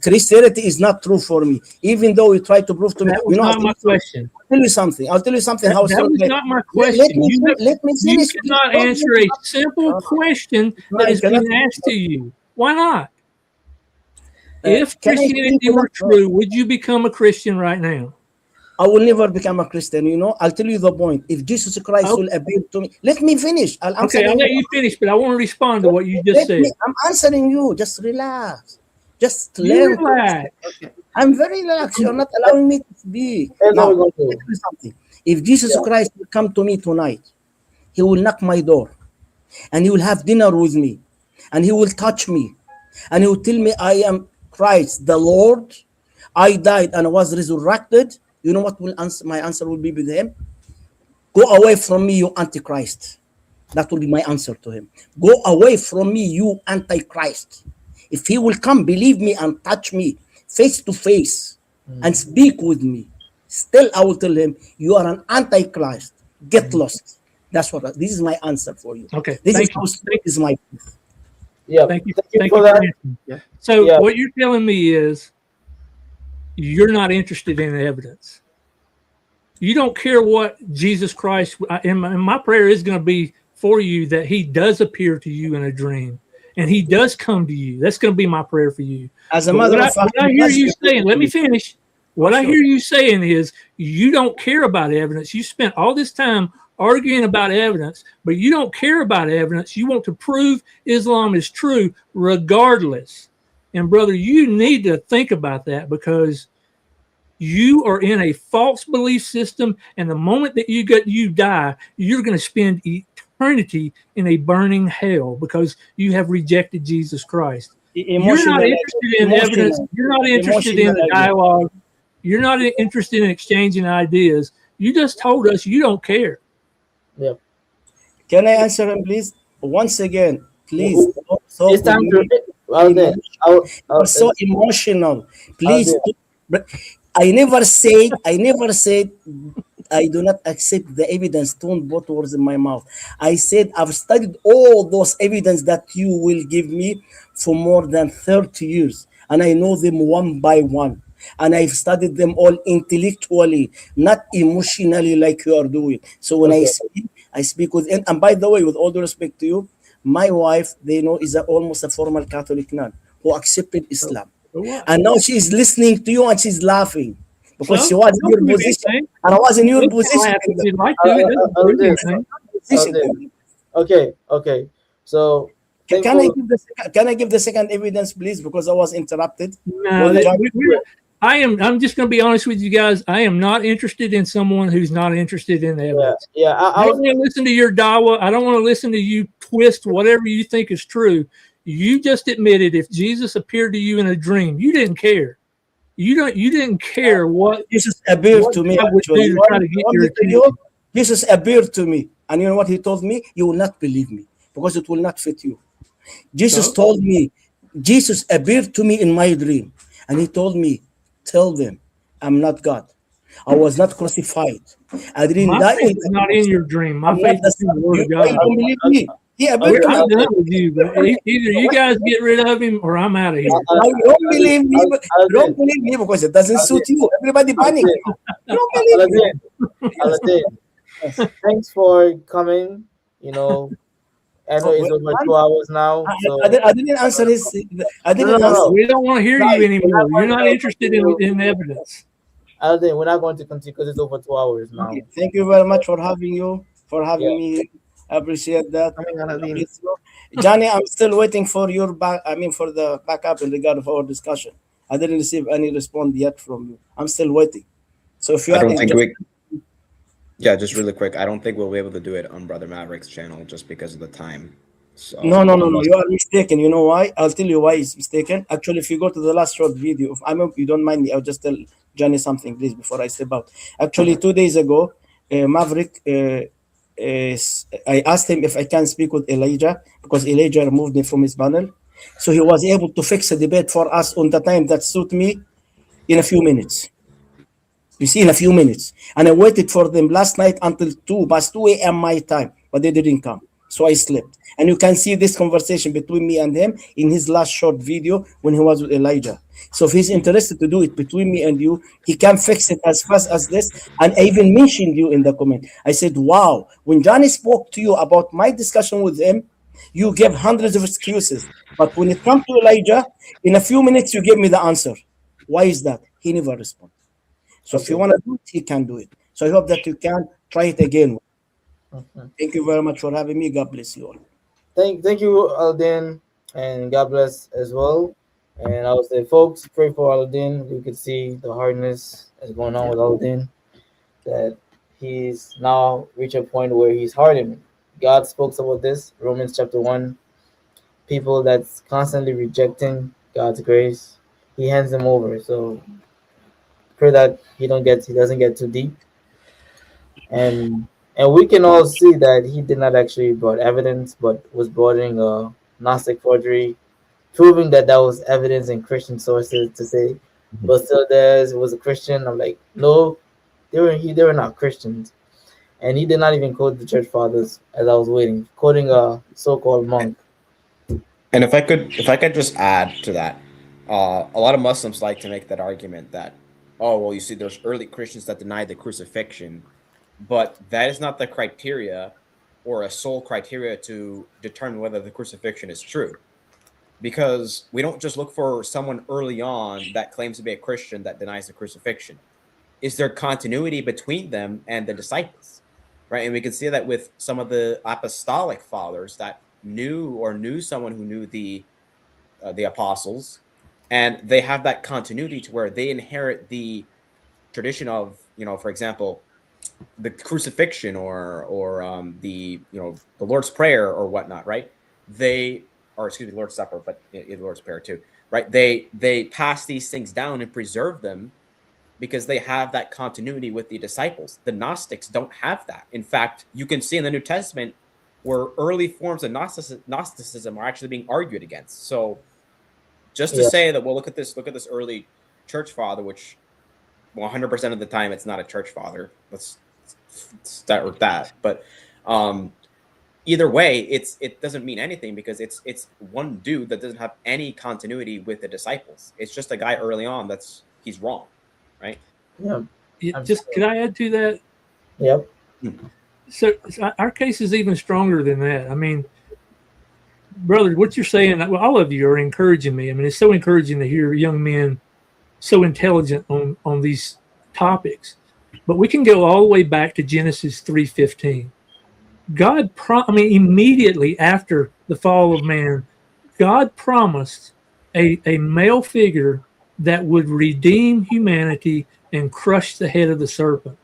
Christianity is not true for me, even though you try to prove to me. That was not my question. I'll tell you something. I'll tell you something. That was not my question. Let me finish. You cannot answer a simple question that is being asked to you. Why not? If Christianity were true, would you become a Christian right now? I will never become a Christian, you know. I'll tell you the point. If Jesus Christ will appear to me, let me finish. I'll let you finish, but I want to respond to what you just said. I'm answering you. Just relax. Just relax. I'm very relaxed. You're not allowing me to speak. Now, let me tell you something. If Jesus Christ will come to me tonight, he will knock my door, and he will have dinner with me, and he will touch me, and he will tell me I am Christ, the Lord. I died and was resurrected. You know what my answer will be with him? Go away from me, you Antichrist. That will be my answer to him. Go away from me, you Antichrist. If he will come, believe me, and touch me face to face and speak with me, still I will tell him, you are an Antichrist. Get lost. That's what. This is my answer for you. Okay. This is my proof. Yeah. Thank you for that. Yeah. So what you're telling me is, you're not interested in evidence. You don't care what Jesus Christ, and my prayer is going to be for you that he does appear to you in a dream and he does come to you. That's going to be my prayer for you. As a matter of fact, what I hear you saying, let me finish. What I hear you saying is you don't care about evidence. You spent all this time arguing about evidence, but you don't care about evidence. You want to prove Islam is true regardless. And brother, you need to think about that, because you are in a false belief system, and the moment that you die, you're going to spend eternity in a burning hell because you have rejected Jesus Christ. You're not Emotional, interested in evidence. emotional, You're not interested in emotional. a dialogue. You're not interested in exchanging ideas. You just told us you don't care. Yeah. Can I answer him, please? Once again, please don't It's talk with time to. me. Well then, You're so emotional. I'll Please, do. I never said I do not accept the evidence. Don't put words in my mouth. I said I've studied all those evidence that you will give me for more than 30 years, and I know them one by one. And I've studied them all intellectually, not emotionally like you are doing. So when Okay. I speak with, and by the way, with all due respect to you, my wife, they know, is almost a former Catholic nun who accepted Islam. So what? And now she's listening to you and she's laughing because she So was in don't your prove position anything. and I was in your You can position laugh in if the you'd like to. It doesn't I'll prove do. anything. I'll position. do. Okay. So Can I thankful. give the second evidence, please? Because I was interrupted. No, With John, I'm just going to be honest with you guys. I am not interested in someone who's not interested in the Yeah. evidence. Yeah. I I don't was. want to listen to your dawa. I don't want to listen to you twist whatever you think is true. You just admitted if Jesus appeared to you in a dream, you didn't care. You didn't care Jesus appeared what to me God would actually. do to try to You get want your me to tell you? attention. Jesus appeared to me. And you know what he told me? You will not believe me because it will not fit you. Jesus So told me, Jesus appeared to me in my dream, and he told me, tell them I'm not God. I was not crucified. I didn't my die faith on is the not in cross. your dream. My I'm not faith the is in the son. Word of Why God. you don't believe me? He appeared to Okay. me. I'm I'll done do. with you. But either you guys get rid of him or I'm out of here. Now you don't believe me, but I'll you don't do. believe me because it doesn't I'll do. suit you. Everybody I'll panic. do. You don't believe me. Aladdin. Yes, Aladdin. yes. Thanks for coming. You know, I know Oh, it's wait, over man. 2 hours now. So I didn't answer his. I no, no, didn't no, answer. no. We don't want to hear you Guys, We're not anymore. You're going not to interested continue. in evidence. Aladdin, we're not going to continue because it's over 2 hours okay, now. thank you very much for having you, for Yeah. having me. I appreciate that. Coming, God Aladdin. bless you. Johnny, I'm still waiting for your back. I mean, for the backup in regard of our discussion. I didn't receive any response yet from you. I'm still waiting. So if you I are don't think just we. Yeah, just really quick. I don't think we'll be able to do it on Brother Maverick's channel just because of the time. no, So no, no, no. unless You are mistaken. You know why? I'll tell you why it's mistaken. Actually, if you go to the last short video, if I hope you don't mind me, I'll just tell Johnny something, please, before I step out. Actually, 2 days ago, Maverick, I asked him if I can speak with Elijah because Elijah removed me from his panel. So he was able to fix a debate for us on the time that suit me in a few minutes. You see, in a few minutes. And I waited for them last night until 2, past 2 a.m. my time, but they didn't come. So I slept. And you can see this conversation between me and him in his last short video when he was with Elijah. So if he's interested to do it between me and you, he can fix it as fast as this. And I even mentioned you in the comment. I said, wow, when Johnny spoke to you about my discussion with him, you gave hundreds of excuses. But when it comes to Elijah, in a few minutes, you gave me the answer. Why is that? He never responded. So if you Okay. want to do it, he can do it. So I hope that you can try it again. Mhm. Thank you very much for having me. God bless you all. Thank you, Aladdin, and God bless as well. And I would say, folks, pray for Aladdin. We could see the hardness that's going on Yeah. with Aladdin, that he's now reached a point where he's hardened. God spoke about this, Romans chapter 1. People that's constantly rejecting God's grace, he hands them over. So pray that he doesn't get too deep. And we can all see that he did not actually brought evidence, but was bringing a Gnostic forgery, proving that that was evidence in Christian sources to say, but still there's was a Christian. I'm like, no, they were not Christians, and he did not even quote the church fathers as I was waiting, quoting a so-called monk. And if I could just add to that, a lot of Muslims like to make that argument that, oh well, you see, there's early Christians that deny the crucifixion, but that is not the criteria or a sole criteria to determine whether the crucifixion is true. Because we don't just look for someone early on that claims to be a Christian that denies the crucifixion. Is there continuity between them and the disciples? Right? And we can see that with some of the apostolic fathers that knew someone who knew the apostles, and they have that continuity to where they inherit the tradition of, for example, the crucifixion or the the Lord's Prayer or whatnot, right? They or excuse me, Lord's Supper, but the Lord's Prayer too, right? They pass these things down and preserve them because they have that continuity with the disciples. The Gnostics don't have that. In fact, you can see in the New Testament where early forms of Gnosticism are actually being argued against. So just to Yeah. say that, well, look at this early church father, which 100% of the time it's not a church father. Let's start with that. But either way, it doesn't mean anything because it's one dude that doesn't have any continuity with the disciples. It's just a guy early on he's wrong, right? Yeah. Just can I add to that? Yep. So our case is even stronger than that. I mean, brother, what you're saying, well, all of you are encouraging me. I mean, it's so encouraging to hear young men so intelligent on these topics. But we can go all the way back to Genesis 3:15. Immediately after the fall of man, God promised a male figure that would redeem humanity and crush the head of the serpent.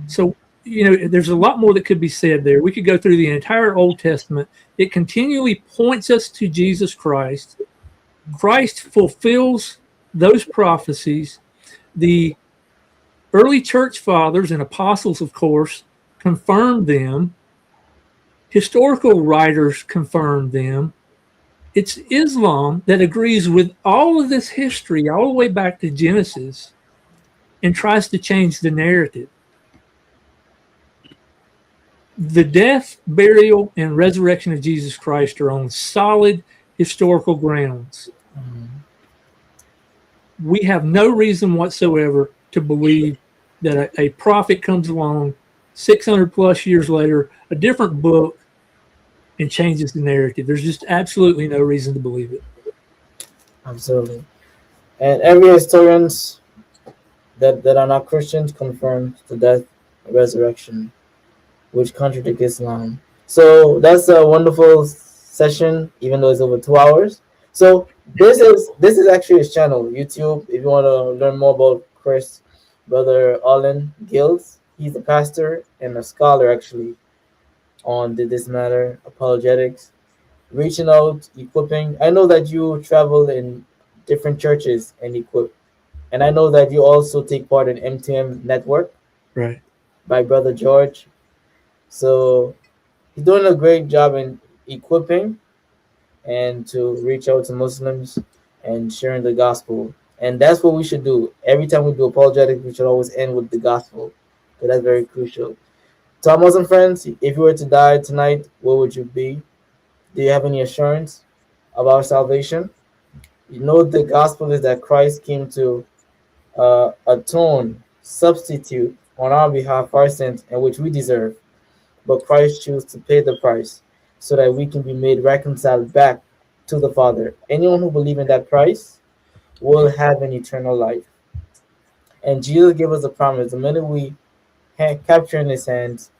So, there's a lot more that could be said there. We could go through the entire Old Testament. It continually points us to Jesus Christ. Christ fulfills those prophecies. The early church fathers and apostles, of course, confirmed them. Historical writers confirmed them. It's Islam that agrees with all of this history, all the way back to Genesis, and tries to change the narrative. The death, burial, and resurrection of Jesus Christ are on solid historical grounds. We have no reason whatsoever to believe that a prophet comes along 600 plus years later, a different book, and changes the narrative. There's just absolutely no reason to believe it. Absolutely. And every historians that are not Christians confirm the death, resurrection, which contradict Islam. So that's a wonderful session, even though it's over 2 hours. So this is actually his channel, YouTube. If you want to learn more about Chris, brother Olin Gills, he's a pastor and a scholar actually on this matter, apologetics, reaching out, equipping. I know that you travel in different churches and equip, and I know that you also take part in MTM Network, right, by brother George. So he's doing a great job in equipping and to reach out to Muslims and sharing the gospel. And that's what we should do. Every time we do apologetics, we should always end with the gospel, because that's very crucial. To our Muslim friends, if you were to die tonight, where would you be? Do you have any assurance about salvation? You know the gospel is that Christ came to atone, substitute on our behalf our sins, and which we deserve. But Christ chose to pay the price so that we can be made reconciled back to the Father. Anyone who believes in that price will have an eternal life. And Jesus gave us a promise. The minute we capture in his hands,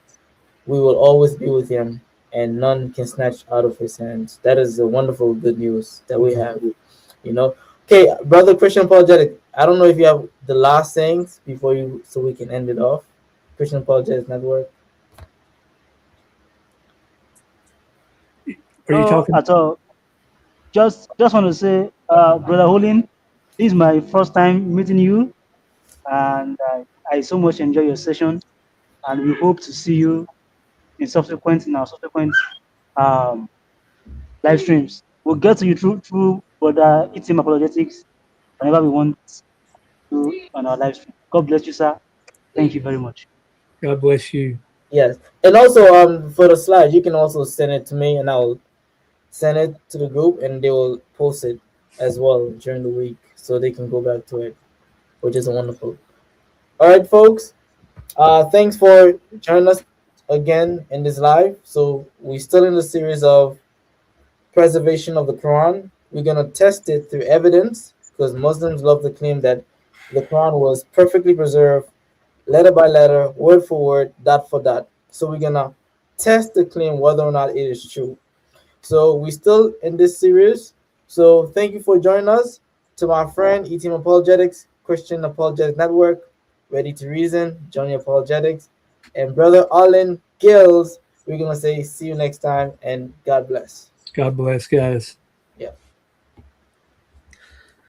we will always be with him, and none can snatch out of his hands. That is the wonderful good news that we have. Okay, brother Christian Apologetic, I don't know if you have the last things before you, so we can end it off. Christian Apologetics Network. Are you talking? At all. Just want to say, brother Olin, this is my first time meeting you, and I so much enjoy your session, and we hope to see you in our subsequent um, live streams. We'll get to you through brother e.t.c apologetics whenever we want to on our live stream. God bless you, sir. Thank you very much. God bless you. Yes, and also for the slides, you can also send it to me, and I'll send it to the group, and they will post it as well during the week, so they can go back to it, which is wonderful. All right, folks. Thanks for joining us again in this live. So we're still in the series of preservation of the Quran. We're gonna test it through evidence, because Muslims love to claim that the Quran was perfectly preserved, letter by letter, word for word, dot for dot. So we're gonna test the claim whether or not it is true. So we're still in this series. So thank you for joining us. To my friend, E Team Apologetics, Christian Apologetic Network, Ready to Reason, Johnny Apologetics, and Brother Olin Gills, we're going to say see you next time and God bless. God bless, guys.